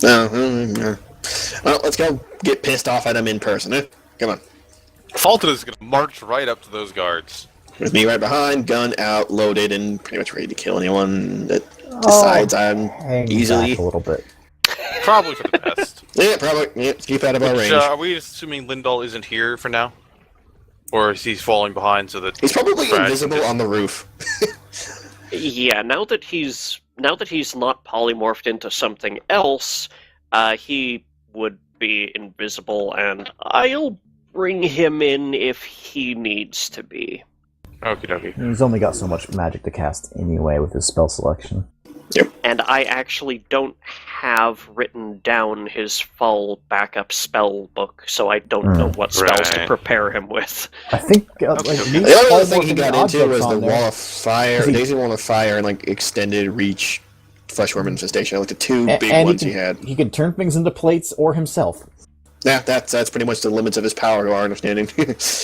No. Well, let's go get pissed off at him in person, eh? Come on. Fulton is going to march right up to those guards. With me right behind, gun out, loaded, and pretty much ready to kill anyone that decides I'm Hang easily... back a little bit. Probably for the best. Yeah, probably. Yeah, keep out of our range. Are we assuming Lindahl isn't here for now? Or is he falling behind so that... He's probably Brad invisible can on the roof. Yeah, now that he's not polymorphed into something else, he would be invisible, and I'll bring him in if he needs to be. Okie dokie. He's only got so much magic to cast anyway with his spell selection. And I actually don't have written down his full backup spell book, so I don't know what spells to Right. prepare him with. I think Okay. The other thing he got into was the wall of fire, Is he- Daisy Wall of Fire, and extended reach fleshworm infestation. Like the two big and ones he had. He can turn things into plates or himself. Yeah, that's pretty much the limits of his power, to our understanding.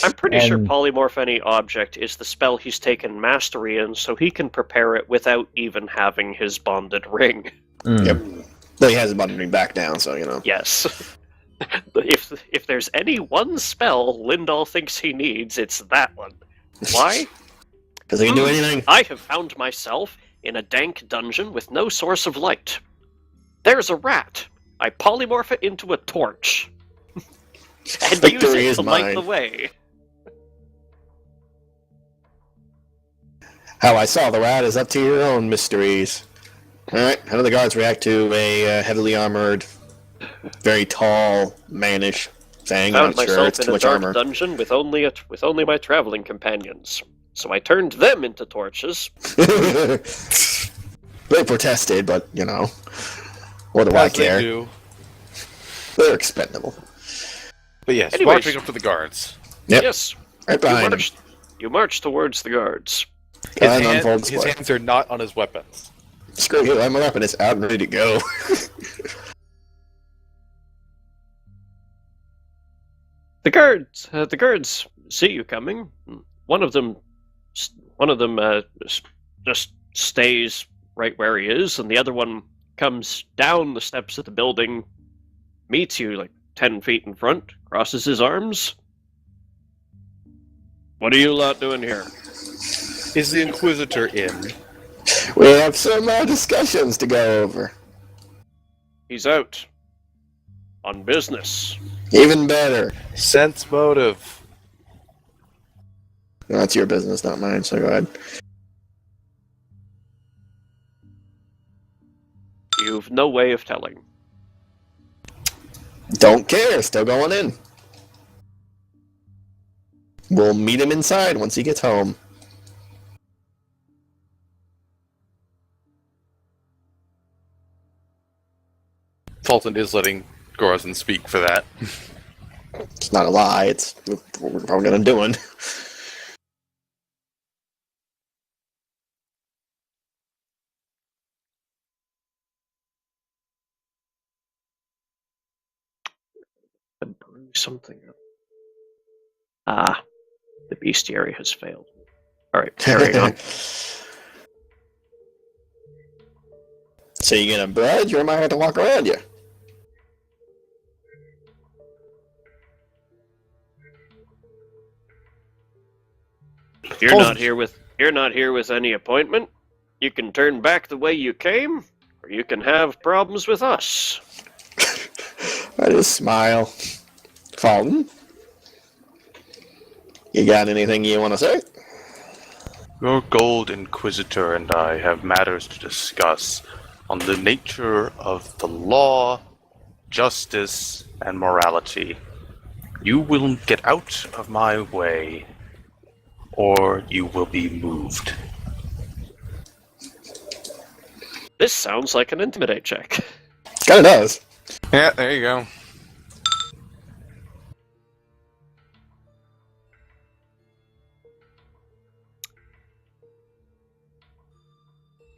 I'm pretty sure And- Polymorph Any Object is the spell he's taken mastery in, so he can prepare it without even having his bonded ring. Yep. But he has his bonded ring back down, so you know. Yes. If there's any one spell Lindahl thinks he needs, it's that one. Why? Because he can do anything. I have found myself in a dank dungeon with no source of light. There's a rat. I polymorph it into a torch. And use Victory it is to light mine. the way. How I saw the rat is up to your own mysteries. Alright, how do the guards react to a heavily armored, very tall, mannish thing? I'm Found not sure, myself it's in too a much dark armor. dungeon with only my traveling companions. So I turned them into torches. They protested, but, you know, what do I As they care? do. They're expendable. But yes, Anyways. marching up to the guards. Yep, Yes, right behind him. you march towards the guards. Gun on full His display. hands are not on his weapons. Screw you, I'm up and it's out and ready to go. The guards see you coming. One of them just stays right where he is, and the other one comes down the steps of the building, meets you 10 feet in front, crosses his arms. What are you lot doing here? Is the Inquisitor in? We have some discussions to go over. He's out. On business. Even better. Sense motive. No, that's your business, not mine, so go ahead. You've no way of telling. Don't care, still going in. We'll meet him inside once he gets home. Fulton is letting Gorazin speak for that. It's not a lie, it's what we're probably gonna doing. Something. Ah, the bestiary has failed. Alright, carrying on. So you gonna budge, or am I gonna have to walk around you? You're not here with any appointment. You can turn back the way you came, or you can have problems with us. I just smile. Fulton, You got anything you want to say? Your Gold Inquisitor and I have matters to discuss on the nature of the law, justice, and morality. You will get out of my way, or you will be moved. This sounds like an intimidate check. Kind of does. Yeah, there you go.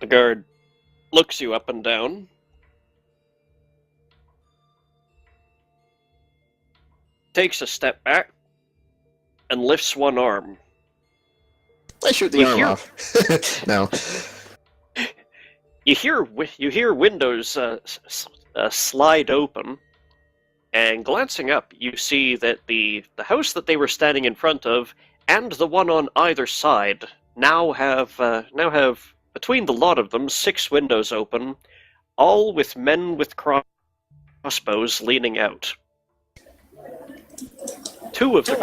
The guard looks you up and down. Takes a step back and lifts one arm. I shoot the You arm hear- off. No. You hear windows slide open, and glancing up, you see that the house that they were standing in front of and the one on either side now have between the lot of them 6 windows open, all with men with crossbows leaning out. Two of the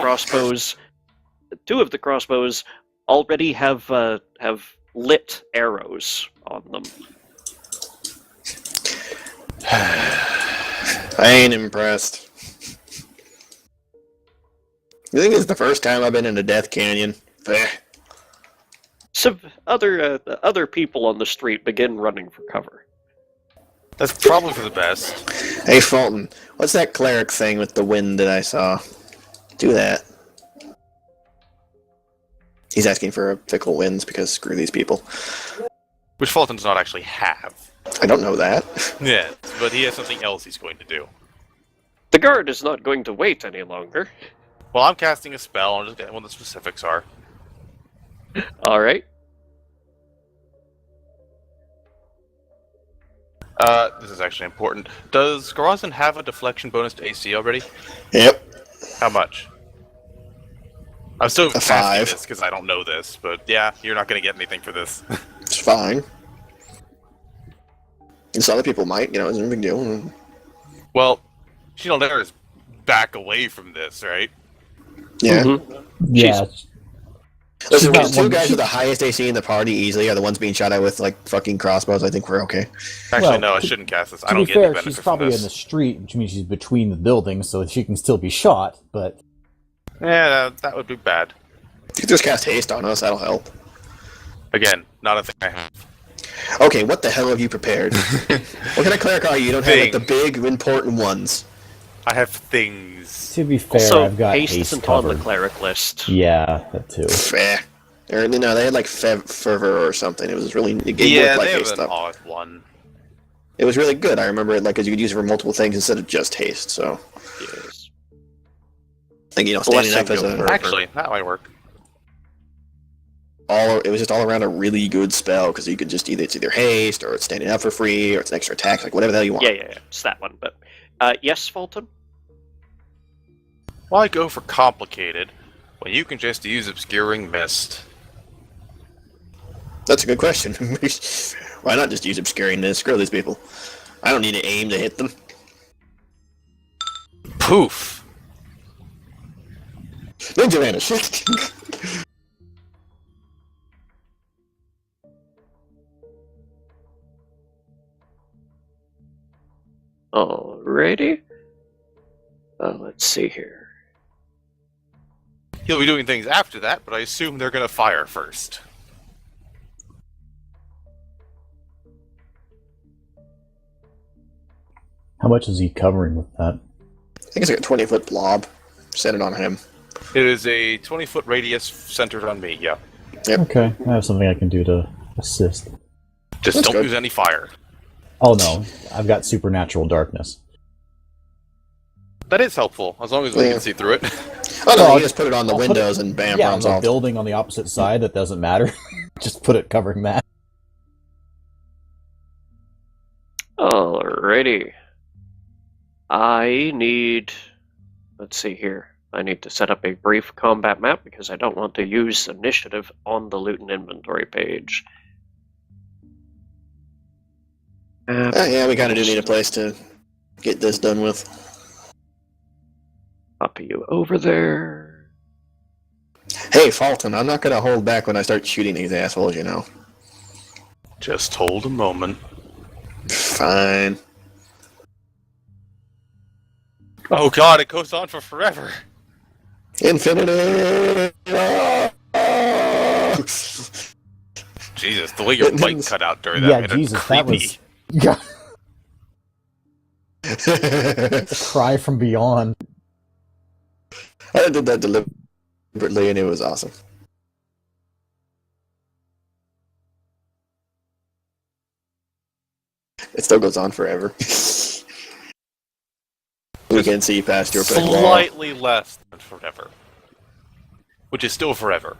crossbows already have lit arrows on them. I ain't impressed. You think it's the first time I've been in a Death Canyon? Fair. Some other people on the street begin running for cover. That's probably for the best. Hey, Fulton, what's that cleric thing with the wind that I saw? Do that. He's asking for fickle winds because screw these people. Which Fulton does not actually have. I don't know that. Yeah, but he has something else he's going to do. The guard is not going to wait any longer. Well, I'm casting a spell. I'm just getting what the specifics are. All right. This is actually important. Does Garazin have a deflection bonus to AC already? Yep. How much? I'm still A asking 5. this because I don't know this, but yeah, you're not going to get anything for this. It's fine. And some other people might, it's no big deal. Well, Shieldare is back away from this, right? Yeah. Mhm. Yeah, Listen, She's not the 2 one- guys with the highest AC in the party easily are the ones being shot at with, fucking crossbows. I think we're okay. Actually, Well, no, I shouldn't cast this. I to don't be get any fair, benefit she's from probably in this. the street, which means she's between the buildings, so she can still be shot. But Yeah, that would be bad. You can just cast haste on us, that'll help. Again, not a thing I have. Okay, what the hell have you prepared? What kind of cleric are you? You don't have, the big, important ones. I have things. to be fair, Also, I've got haste haste isn't on the covered. cleric list. Yeah, that too. Fair. Or, no, they had, fervor or something. It was really... It Yeah, worked they have haste, an though. odd one. It was really good. I remember it, because you could use it for multiple things instead of just haste, so... Yes. I think, standing Blessing up as of a... fervor. Actually, that might work. It was just all around a really good spell, because you could just it's either haste, or it's standing up for free, or it's an extra attack, whatever the hell you want. Yeah, it's that one. But yes, Fulton. Why go for complicated when you can just use obscuring mist? That's a good question. Why not just use obscuring this? Screw these people. I don't need to aim to hit them. Poof. Ninja vanish. Alrighty. Let's see here. He'll be doing things after that, but I assume they're going to fire first. How much is he covering with that? I think it's like a 20-foot blob. Set it on him. It is a 20-foot radius centered on me, yeah. Okay, I have something I can do to assist. Just That's don't good. use any fire. Oh no, I've got supernatural darkness. That is helpful, as long as we Yeah. can see through it. Oh no, Well, you just put it on the I'll put windows and bam, Yeah, on problem the solved. building on the opposite side, that doesn't matter. Just put it covering that. Alrighty. I need... Let's see here. I need to set up a brief combat map because I don't want to use initiative on the loot and inventory page. Yeah, we kind of do need a place to get this done with. Copy you over there. Hey, Fulton, I'm not gonna hold back when I start shooting these assholes, you know. Just hold a moment. Fine. Oh god, it goes on for forever. Infinity! Jesus, the way your mic Mittens. cut out during Yeah, that made Jesus, it that creepy. was yeah, a cry from beyond. I did that deliberately, and it was awesome. It still goes on forever. We can see past your brick wall. Slightly less than forever. Which is still forever.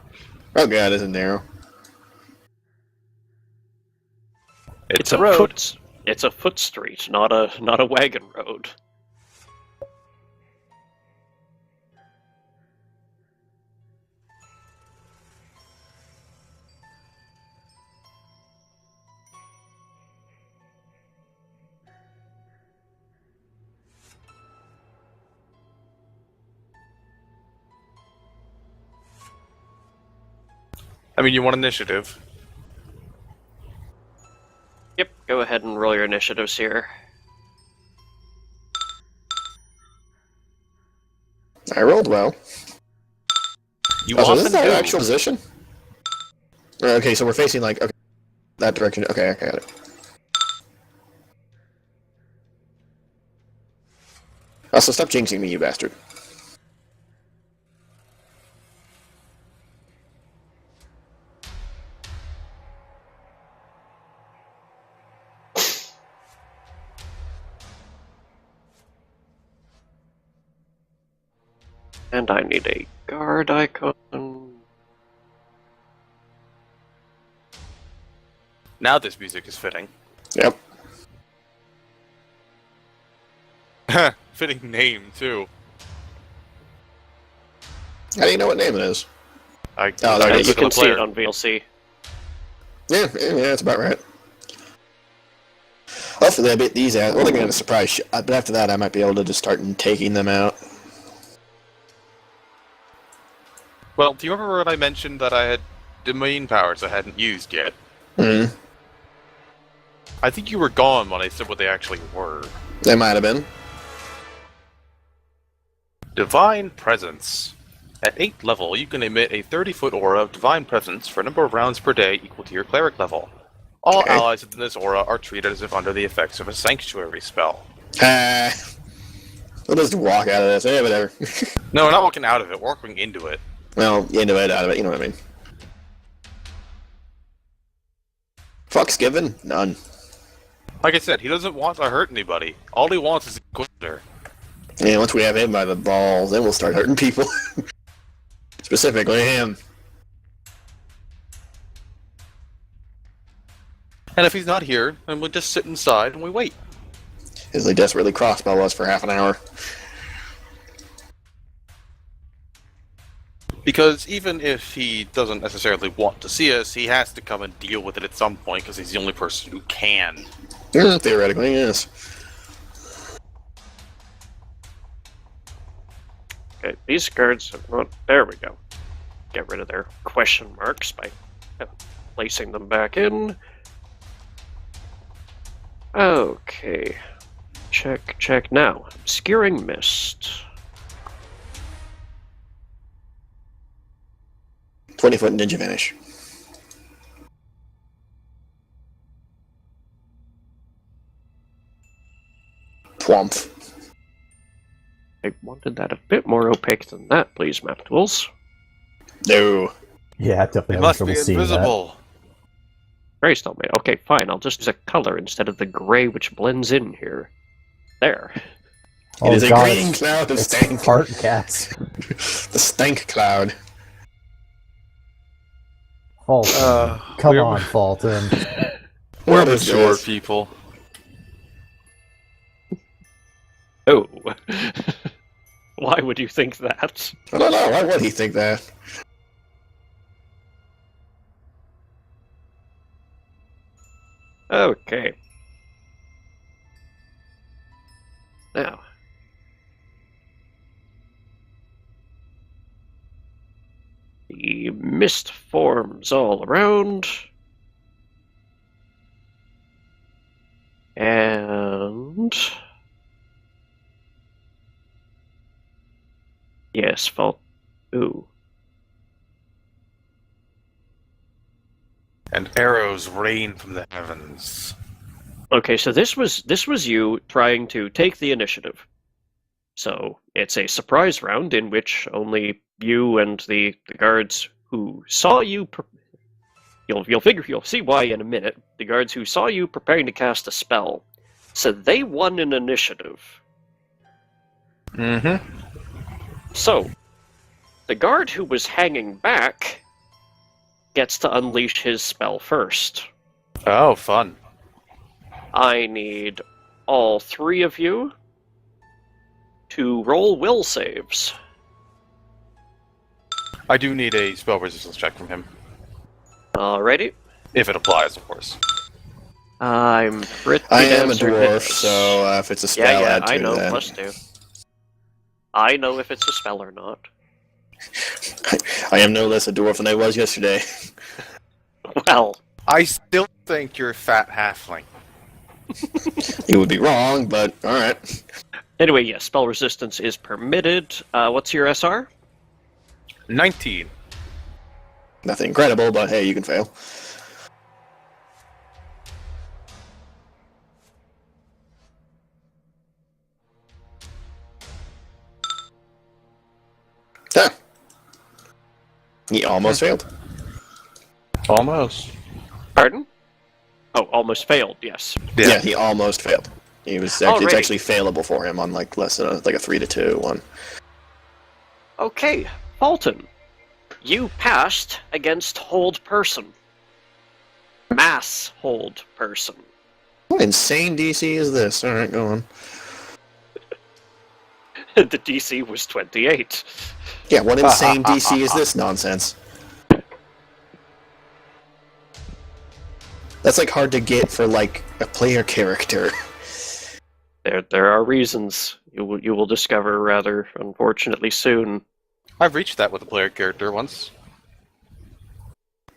Oh god, isn't narrow. It's a road. It's a foot street, not a wagon road. I mean, you want initiative. Yep, go ahead and roll your initiatives here. I rolled well. You Oh, so this often is our do. actual position? Okay, so we're facing, like, okay, that direction. Okay, I got it. Also, stop jinxing me, you bastard. And I need a guard icon. Now this music is fitting. Yep. Fitting name, too. How do you know what name it is? I Oh, there it is. You the can see player. it on VLC. Yeah, that's about right. Hopefully I beat these out. Well, they're going to surprise but after that I might be able to just start taking them out. Well, do you remember when I mentioned that I had domain powers I hadn't used yet? Hmm. I think you were gone when I said what they actually were. They might have been. Divine Presence. At 8th level, you can emit a 30-foot aura of Divine Presence for a number of rounds per day equal to your cleric level. All Okay. allies within this aura are treated as if under the effects of a sanctuary spell. Ah. We'll just walk out of this. Yeah, whatever. No, we're not walking out of it, we're walking into it. Well, into it, out of it, you know what I mean. Fucks given? None. Like I said, he doesn't want to hurt anybody. All he wants is Inquisitor. Yeah, once we have him by the balls, then we'll start hurting people. Specifically him. And if he's not here, then we'll just sit inside and we wait. As they desperately crossbow us for half an hour. Because even if he doesn't necessarily want to see us, he has to come and deal with it at some point because he's the only person who can. Theoretically, yes. Okay, these guards have not. There we go. Get rid of their question marks by placing them back in. Okay. Check now. Obscuring Mist. 20-foot ninja vanish. Twomp. I wanted that a bit more opaque than that, please, map tools. No. Yeah, definitely He having must trouble be seeing that. invisible. Gray still made. Okay, fine. I'll just use a color instead of the gray which blends in here. There. It is a God, green cloud of it's stank. fart gas. The stank cloud. Fulton. Come we're- on, Fulton. We're What is mature this? people. Oh. Why would you think that? I don't know. Why would he think that? Okay. Now. The mist forms all around. And... yes, fall... ooh. And arrows rain from the heavens. Okay, so this was you trying to take the initiative. So it's a surprise round in which only you and the guards who saw you. You'll see why in a minute. The guards who saw you preparing to cast a spell, so they won an initiative. Mm-hmm. So the guard who was hanging back gets to unleash his spell first. Oh, fun. I need all three of you to roll will saves. I do need a spell resistance check from him. Alrighty. If it applies, of course. I'm pretty I am damn a certain it dwarf, does. so if it's a spell, yeah, add two I to know, that. +2. I know if it's a spell or not. I am no less a dwarf than I was yesterday. Well, I still think you're a fat halfling. You would be wrong, but alright. anyway, yes, spell resistance is permitted. What's your SR? 19. Nothing incredible, but hey, you can fail. Ah. He almost failed. Almost. Pardon? Oh, almost failed, yes. Yeah, he almost failed. He was actually, it's Alrighty. actually failable for him on like less than a 3-2 one. Okay, Fulton. You passed against hold person. Mass hold person. What insane DC is this? Alright, go on. The DC was 28. Yeah, what insane DC is this nonsense? That's like hard to get for like a player character. There are reasons you will discover rather unfortunately soon. I've reached that with a player character once.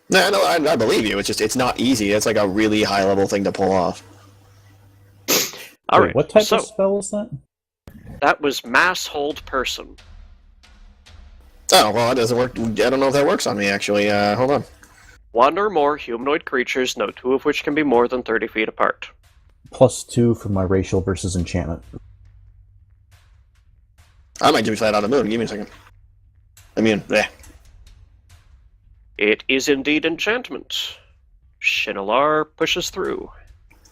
No, I believe you. It's just it's not easy. It's like a really high level thing to pull off. All Wait, right. what type so, of spell is that? that was mass hold person. Oh well, that doesn't work. I don't know if that works on me actually. Hold on. One or more humanoid creatures, no two of which can be more than 30 feet apart. +2 for my racial versus enchantment. I might just be flat on the moon. Give me a second. Yeah. It is indeed enchantment. Shinalar pushes through.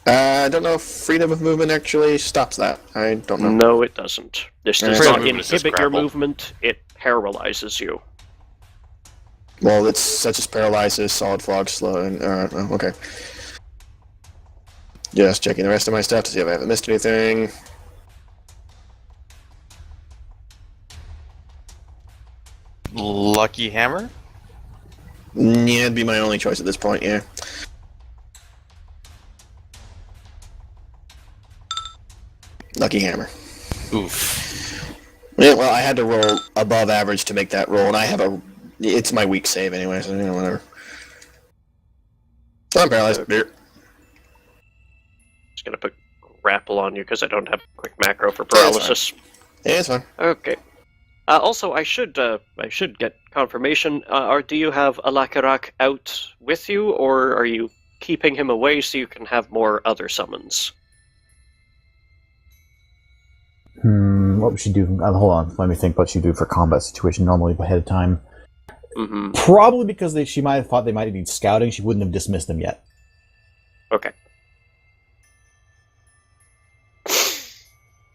I don't know if freedom of movement actually stops that. I don't know. No, it doesn't. This does Freedom not of movement is just inhibit your grapple. movement, it paralyzes you. Well, it's such as paralysis, solid fog, slow, and okay. Just checking the rest of my stuff to see if I haven't missed anything. Lucky hammer? Yeah, it'd be my only choice at this point. Yeah. Lucky hammer. Oof. Yeah, well, I had to roll above average to make that roll, and I have it's my weak save anyway, so whatever. I'm paralyzed. Beer. Just gonna put grapple on you because I don't have a quick macro for Yeah, that's paralysis. Yeah, it's fine. Okay. Also, I should get confirmation. Do you have Alakarak out with you, or are you keeping him away so you can have more other summons? What would she do? Hold on, let me think what she'd do for combat situation normally ahead of time. Mm-hmm. Probably because she might have thought they might need scouting, she wouldn't have dismissed them yet. Okay.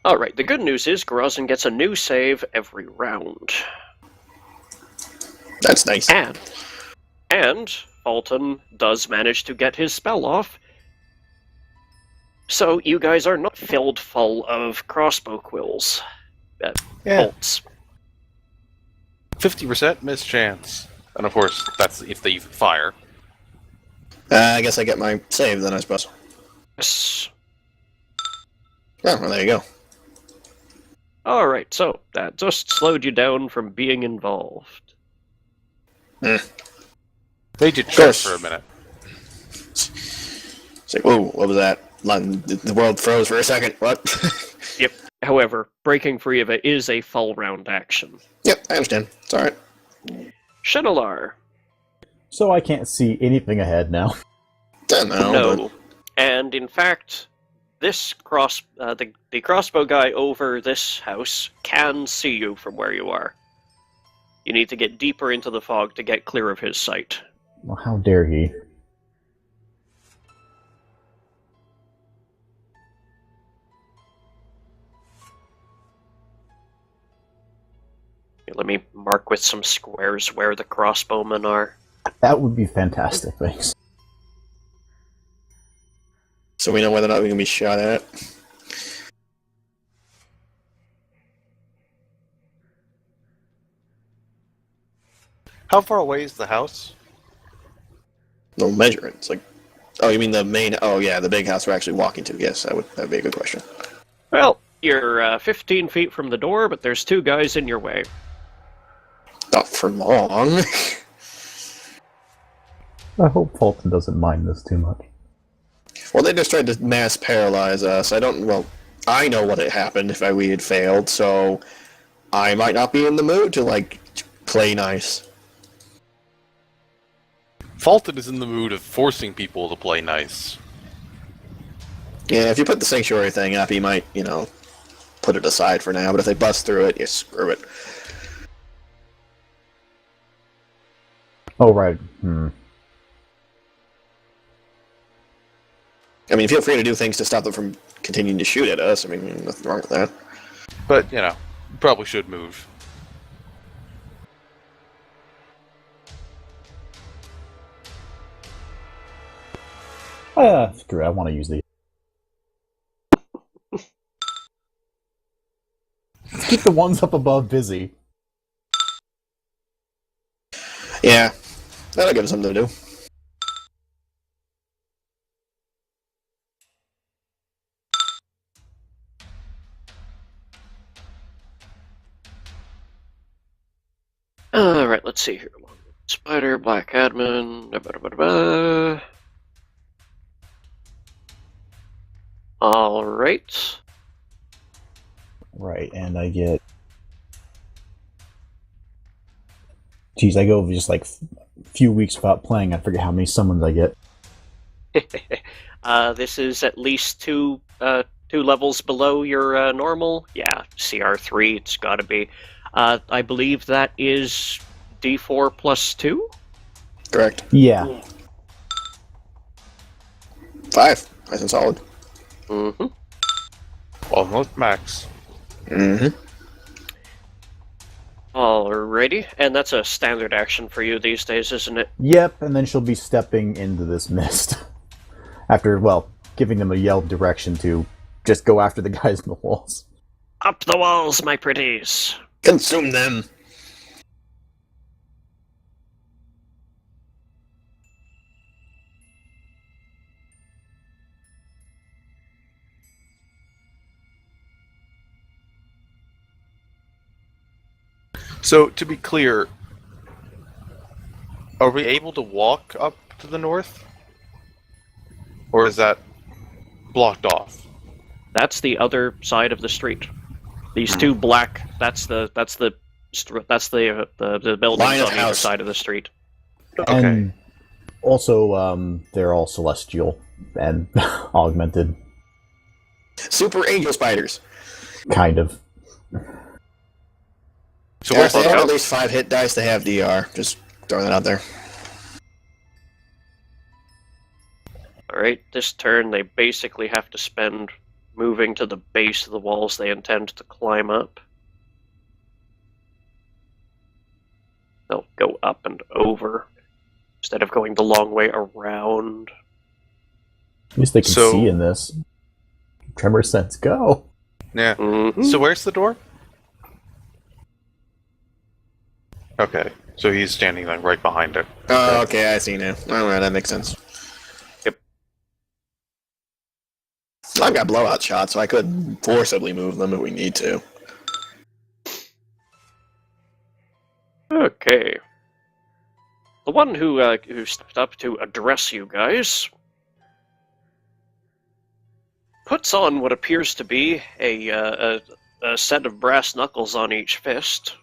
Alright, the good news is Grozin gets a new save every round. That's nice. And Fulton does manage to get his spell off. So you guys are not filled full of crossbow quills. Bolts. 50% mischance. And of course, that's if they fire. I guess I get my save then, I suppose. Yes. Oh, well, there you go. Alright, so that just slowed you down from being involved. They did check course. for a minute. It's like, whoa, what was that? The world froze for a second. What? Yep. However, breaking free of it is a full round action. Yep, I understand. It's alright. Shenalar. So I can't see anything ahead now. No. And in fact, this the crossbow guy over this house can see you from where you are. You need to get deeper into the fog to get clear of his sight. Well, how dare he? Let me mark with some squares where the crossbowmen are. That would be fantastic, thanks. So we know whether or not we can be shot at. How far away is the house? No, measure it. It's like, oh, you mean the main? Oh, yeah, the big house we're actually walking to. Yes, that'd be a good question. Well, you're 15 feet from the door, but there's two guys in your way. Not for long. I hope Fulton doesn't mind this too much. Well, they just tried to mass paralyze us. I know what had happened if we had failed, so I might not be in the mood to, like, play nice. Fulton is in the mood of forcing people to play nice. Yeah, if you put the sanctuary thing up, he might, put it aside for now, but if they bust through it, you screw it. Oh, right. I mean, feel free to do things to stop them from continuing to shoot at us. I mean, nothing wrong with that. But, you probably should move. Screw it, I want to use these. Let's keep the ones up above busy. Yeah, that'll give us something to do. Alright, let's see here. Spider, Black Admin. Alright. Right, and I get... Geez, I go just like a few weeks without playing. I forget how many summons I get. This is at least two levels below your normal. Yeah, CR3, it's gotta be. I believe that is D4 plus 2? Correct. Yeah. 5. Nice and solid. Mm-hmm. Almost max. Mm-hmm. Alrighty, and that's a standard action for you these days, isn't it? Yep, and then she'll be stepping into this mist. After, giving them a yell direction to just go after the guys in the walls. Up the walls, my pretties! Consume them! So, to be clear, are we able to walk up to the north? Or is that blocked off? That's the other side of the street. These two black, that's the buildings Line of on either house. side of the street. Okay. And also, they're all celestial and augmented. Super angel spiders. Kind of. So Yeah, where's if they the have at house? least 5 hit dice, they have DR. Just throwing that out there. Alright, this turn they basically have to spend moving to the base of the walls they intend to climb up. They'll go up and over instead of going the long way around. At least they can So- see in this. Tremor sense, go! Yeah. Mm-hmm. So where's the door? Okay. So he's standing like right behind it. Oh, okay, I see now. Alright, that makes sense. Yep. I've got blowout shots, so I could forcibly move them if we need to. Okay. the one who stepped up to address you guys puts on what appears to be a set of brass knuckles on each fist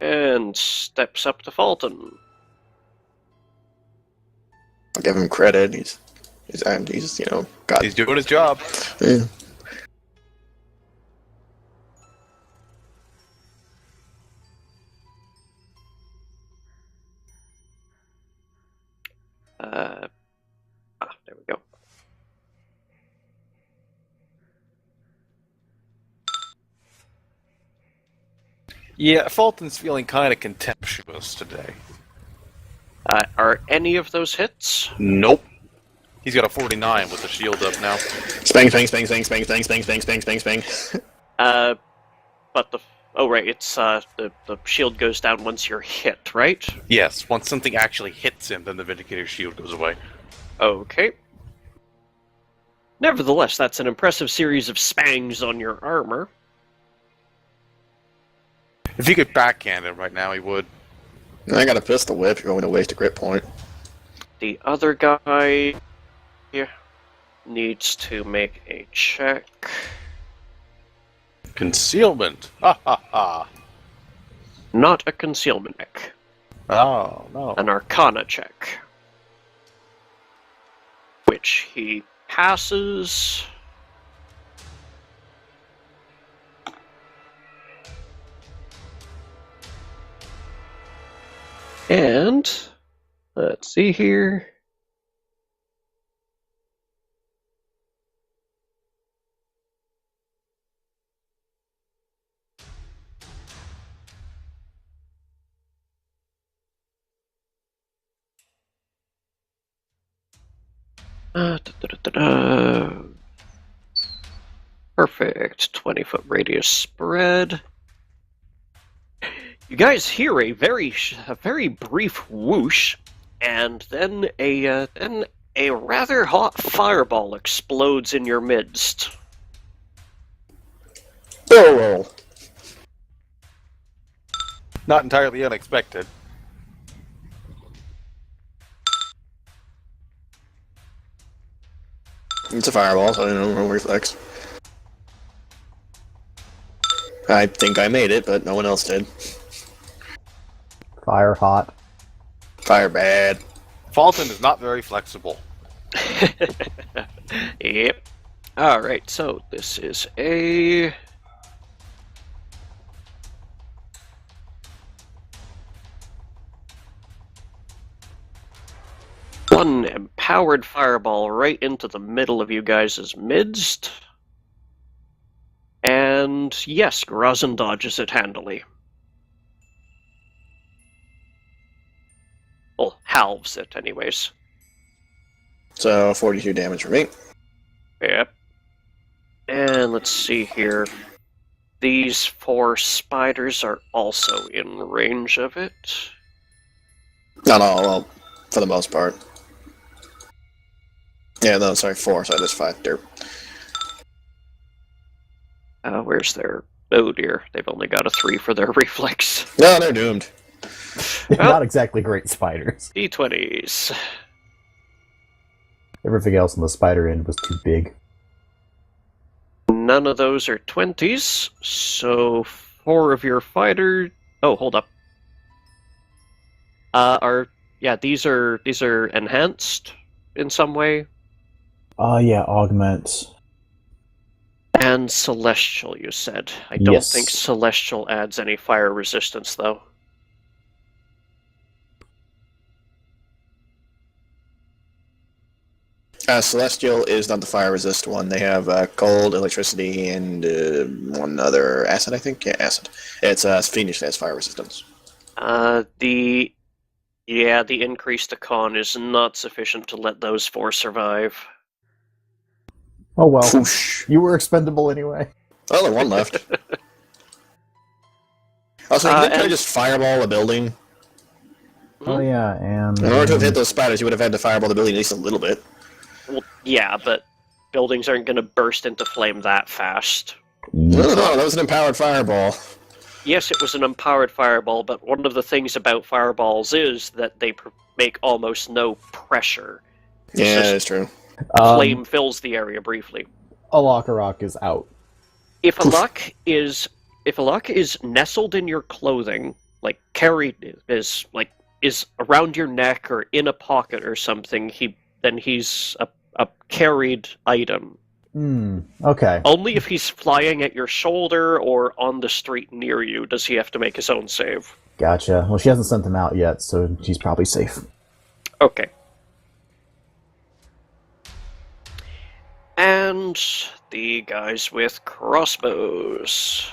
and steps up to Fulton. I'll give him credit. He's got. He's doing his job. Yeah. There we go. Yeah, Fulton's feeling kind of contemptuous today. Are any of those hits? Nope. He's got a 49 with the shield up now. Spang, spang, spang, spang, spang, spang, spang, spang, spang, spang, spang. But it's the shield goes down once you're hit, right? Yes, once something actually hits him, then the Vindicator's shield goes away. Okay. Nevertheless, that's an impressive series of spangs on your armor. If he could backhand him right now, he would. I got a pistol whip. You're going to waste a grit point. The other guy needs to make a check. Concealment! Ha ha ha! Not a concealment check. Oh, no. An arcana check. Which he passes. And let's see here. Perfect. 20-foot radius spread. You guys hear a very brief whoosh, and then a rather hot fireball explodes in your midst. Barrel roll. Not entirely unexpected. It's a fireball, so no reflex. I think I made it, but no one else did. Fire hot. Fire bad. Fulton is not very flexible. Yep. Alright, so this is a... one empowered fireball right into the middle of you guys' midst. And yes, Grazin dodges it handily. Well, halves it anyways. So 42 damage for me. Yep. And let's see here. These 4 spiders are also in range of it. No, well, for the most part. Yeah, no, sorry, 4, so I just 5. Derp. Where's their... oh dear, they've only got a 3 for their reflex. No, they're doomed. They're Well- not exactly great spiders. D20s. Everything else on the spider end was too big. None of those are 20s, so 4 of your fighter... oh, hold up. These are enhanced in some way. Yeah, augment. And Celestial, you said. I don't Yes. think Celestial adds any fire resistance, though. Celestial is not the fire resist one. They have cold, electricity, and one other acid, I think. Yeah, acid. It's Phoenix that has fire resistance. The increase to con is not sufficient to let those 4 survive. Oh well. Whoosh. You were expendable anyway. Oh, there's one left. Also, you could just fireball a building. Oh yeah, and In order to have hit those spiders, you would have had to fireball the building at least a little bit. Well, yeah, but buildings aren't going to burst into flame that fast. No, that was an empowered fireball. Yes, it was an empowered fireball, but one of the things about fireballs is that they make almost no pressure. Yeah, So that's true. flame fills the area briefly. Alakarok is out. If a luck is nestled in your clothing, like carried is around your neck or in a pocket or something, then he's a carried item. Okay. Only if he's flying at your shoulder or on the street near you does he have to make his own save. Gotcha. Well, she hasn't sent them out yet, so she's probably safe. Okay. And the guys with crossbows.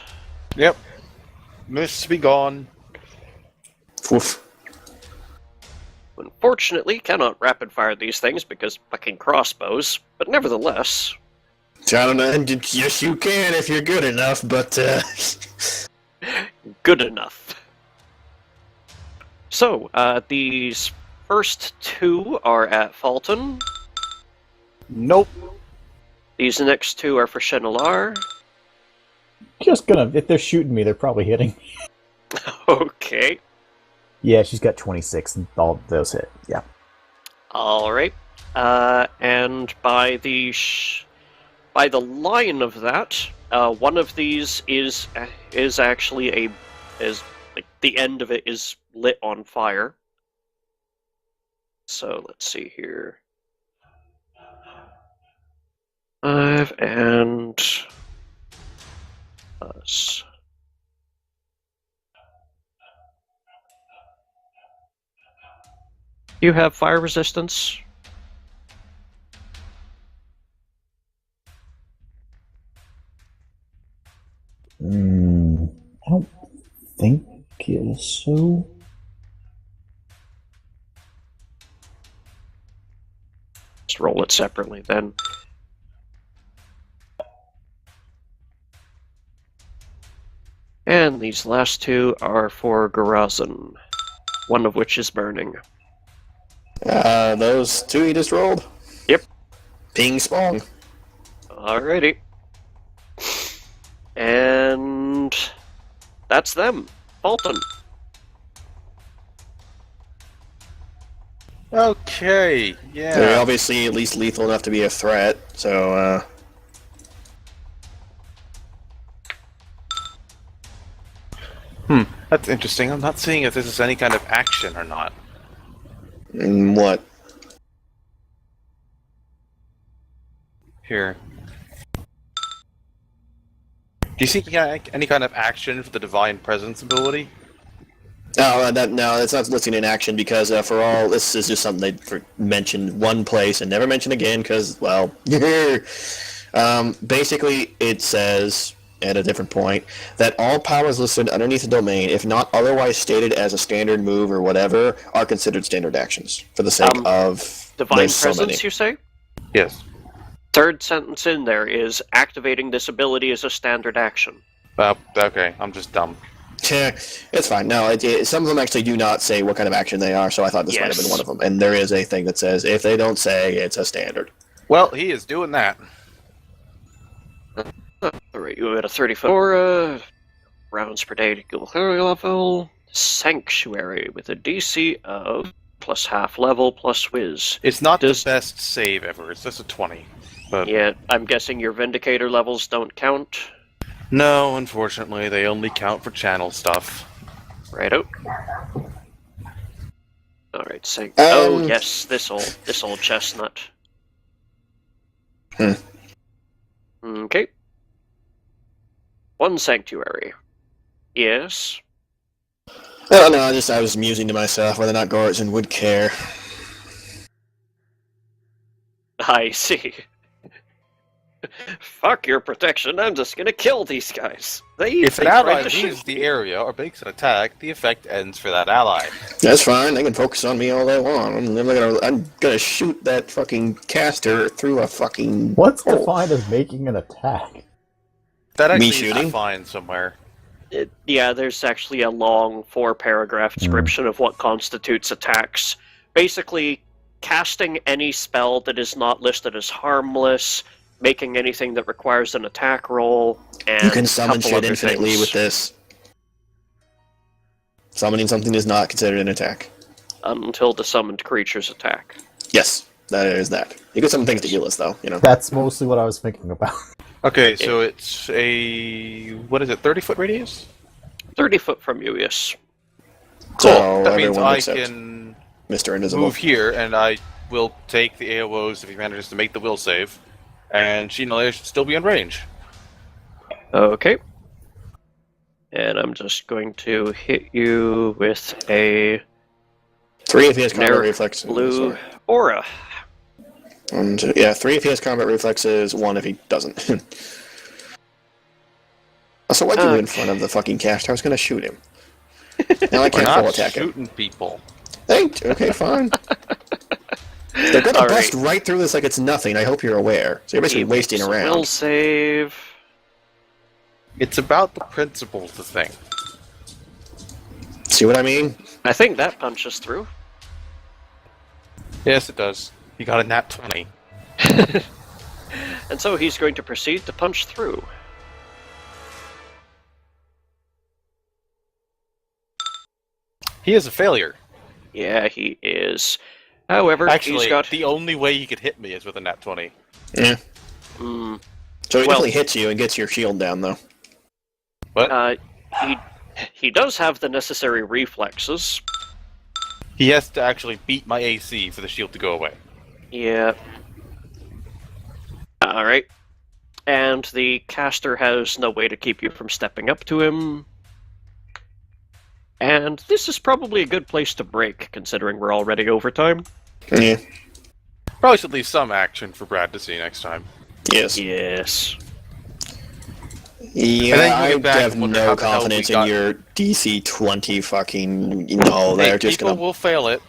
Yep. Miss be gone. Woof. Unfortunately, cannot rapid fire these things because fucking crossbows, but nevertheless. I don't know. Yes, you can if you're good enough, but Good enough. So, these first two are at Fulton. Nope. These next two are for Chenelar. Just gonna. If they're shooting me, they're probably hitting. Okay. Yeah, she's got 26, and all those hit. Yeah. Alright. And by the line of that, one of these is actually the end of it is lit on fire. So let's see here. 5 and plus. You have fire resistance? I don't think so. Let's roll it separately then. And these last two are for Garazan, one of which is burning. those two you just rolled? Yep. Ping spong. Alrighty. And that's them. Fulton. Okay. They're Yeah. obviously at least lethal enough to be a threat, so, That's interesting. I'm not seeing if this is any kind of action or not. what? Here. Do you see any kind of action for the Divine Presence ability? No, no, it's not listed in action because for all this is just something they mentioned one place and never mentioned again because, well, basically it says at a different point that all powers listed underneath the domain, if not otherwise stated as a standard move or whatever, are considered standard actions for the sake of Divine there's so Presence, many. you say? Yes. Third sentence in there is activating this ability as a standard action. Okay. I'm just dumb. Yeah, it's fine. No, some of them actually do not say what kind of action they are, so I thought this might have been Yes. one of them. And there is a thing that says if they don't say, it's a standard. Well, he is doing that. Alright, you at a 34 rounds per day to go level. Sanctuary with a DC of plus half level plus whiz. It's not Does- the best save ever. It's just a 20. But Yeah, I'm guessing your Vindicator levels don't count. no, unfortunately, they only count for channel stuff. Righto. Alright, oh Um, yes, this old chestnut. Hmm. Okay. One sanctuary. Yes. Oh, no, I was musing to myself whether or not Gorton would care. I see. Fuck your protection, I'm just gonna kill these guys. If an they tried ally to shoot leaves the me. area or makes an attack, the effect ends for that ally. That's fine. They can focus on me all they want. I'm gonna shoot that fucking caster through a fucking What's hole. defined as making an attack? That actually Me is shooting? defined somewhere. Yeah, there's actually a long 4-paragraph description of what constitutes attacks. Basically, casting any spell that is not listed as harmless, making anything that requires an attack roll, and You can summon a couple shit other infinitely things. with this. Summoning something is not considered an attack. Until the summoned creatures attack. Yes, that is that. You get some things to heal us, though, you know. That's mostly what I was thinking about. Okay, so it's a... what is it, 30-foot radius? 30 foot from you, yes. Cool. So That means everyone I except can Mr. Invisible. move here, and I will take the AOs if he manages to make the will save. And Sheenalea should still be in range. Okay. And I'm just going to hit you with a 3 if he has combat Mer- reflexes. blue Or, aura. 1, 2, yeah, 3 if he has combat reflexes, 1 if he doesn't. So why'd you in front of the fucking caster? I was gonna shoot him. Now I We're can't not full attack him. shooting people. Okay, fine. They're gonna All bust right. right through this like it's nothing. I hope you're aware. So you're basically He wasting makes a a round. Will save. It's about the principle of the thing. See what I mean? I think that punches through. Yes, it does. You got a nat 20. And so he's going to proceed to punch through. He is a failure. Yeah, he is. However, Actually, he's got... the only way he could hit me is with a nat 20. Yeah. Mm, So he Well- definitely hits you and gets your shield down, though. But he does have the necessary reflexes. he has to actually beat my AC for the shield to go away. Yeah. Alright. And the caster has no way to keep you from stepping up to him. And this is probably a good place to break, considering we're already over time. Yeah. Probably should leave some action for Brad to see next time. Yes. Yes. Yeah, And then you I get back have and wonder no how the hell confidence we in got- your DC 20 fucking... No, Hey, they're just people gonna... will fail it.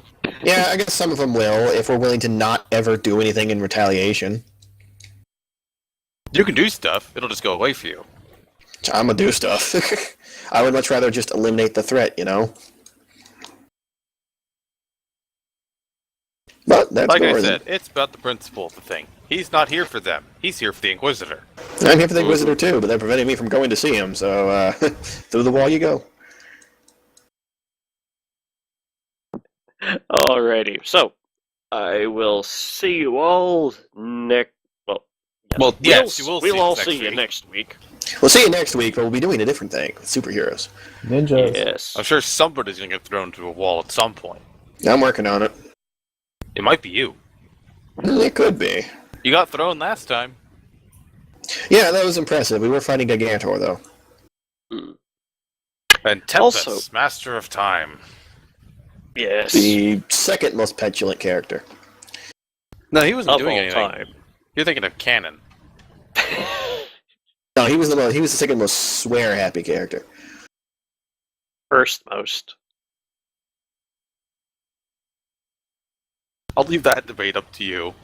Yeah, I guess some of them will, if we're willing to not ever do anything in retaliation. You can do stuff, it'll just go away for you. So I'm gonna do stuff. I would much rather just eliminate the threat, you know? But that's Like I more said, it's about the principle of the thing. He's not here for them. He's here for the Inquisitor. I'm here for the Inquisitor too, but they're preventing me from going to see him, so through the wall you go. Alrighty. So, I will see you all next... Well, yes, you will see We'll us all next see you week. next week. We'll see you next week, but we'll be doing a different thing with superheroes. Ninjas. Yes. I'm sure somebody's gonna get thrown to a wall at some point. I'm working on it. It might be you. It could be. You got thrown last time. Yeah, that was impressive. We were fighting Gigantor, though. Hmm. And Tempest, Also- Master of Time. Yes. The second most petulant character. No, he wasn't Of doing all anything. time. You're thinking of Canon. No, he was the second most swear-happy character. First most. I'll leave that debate up to you.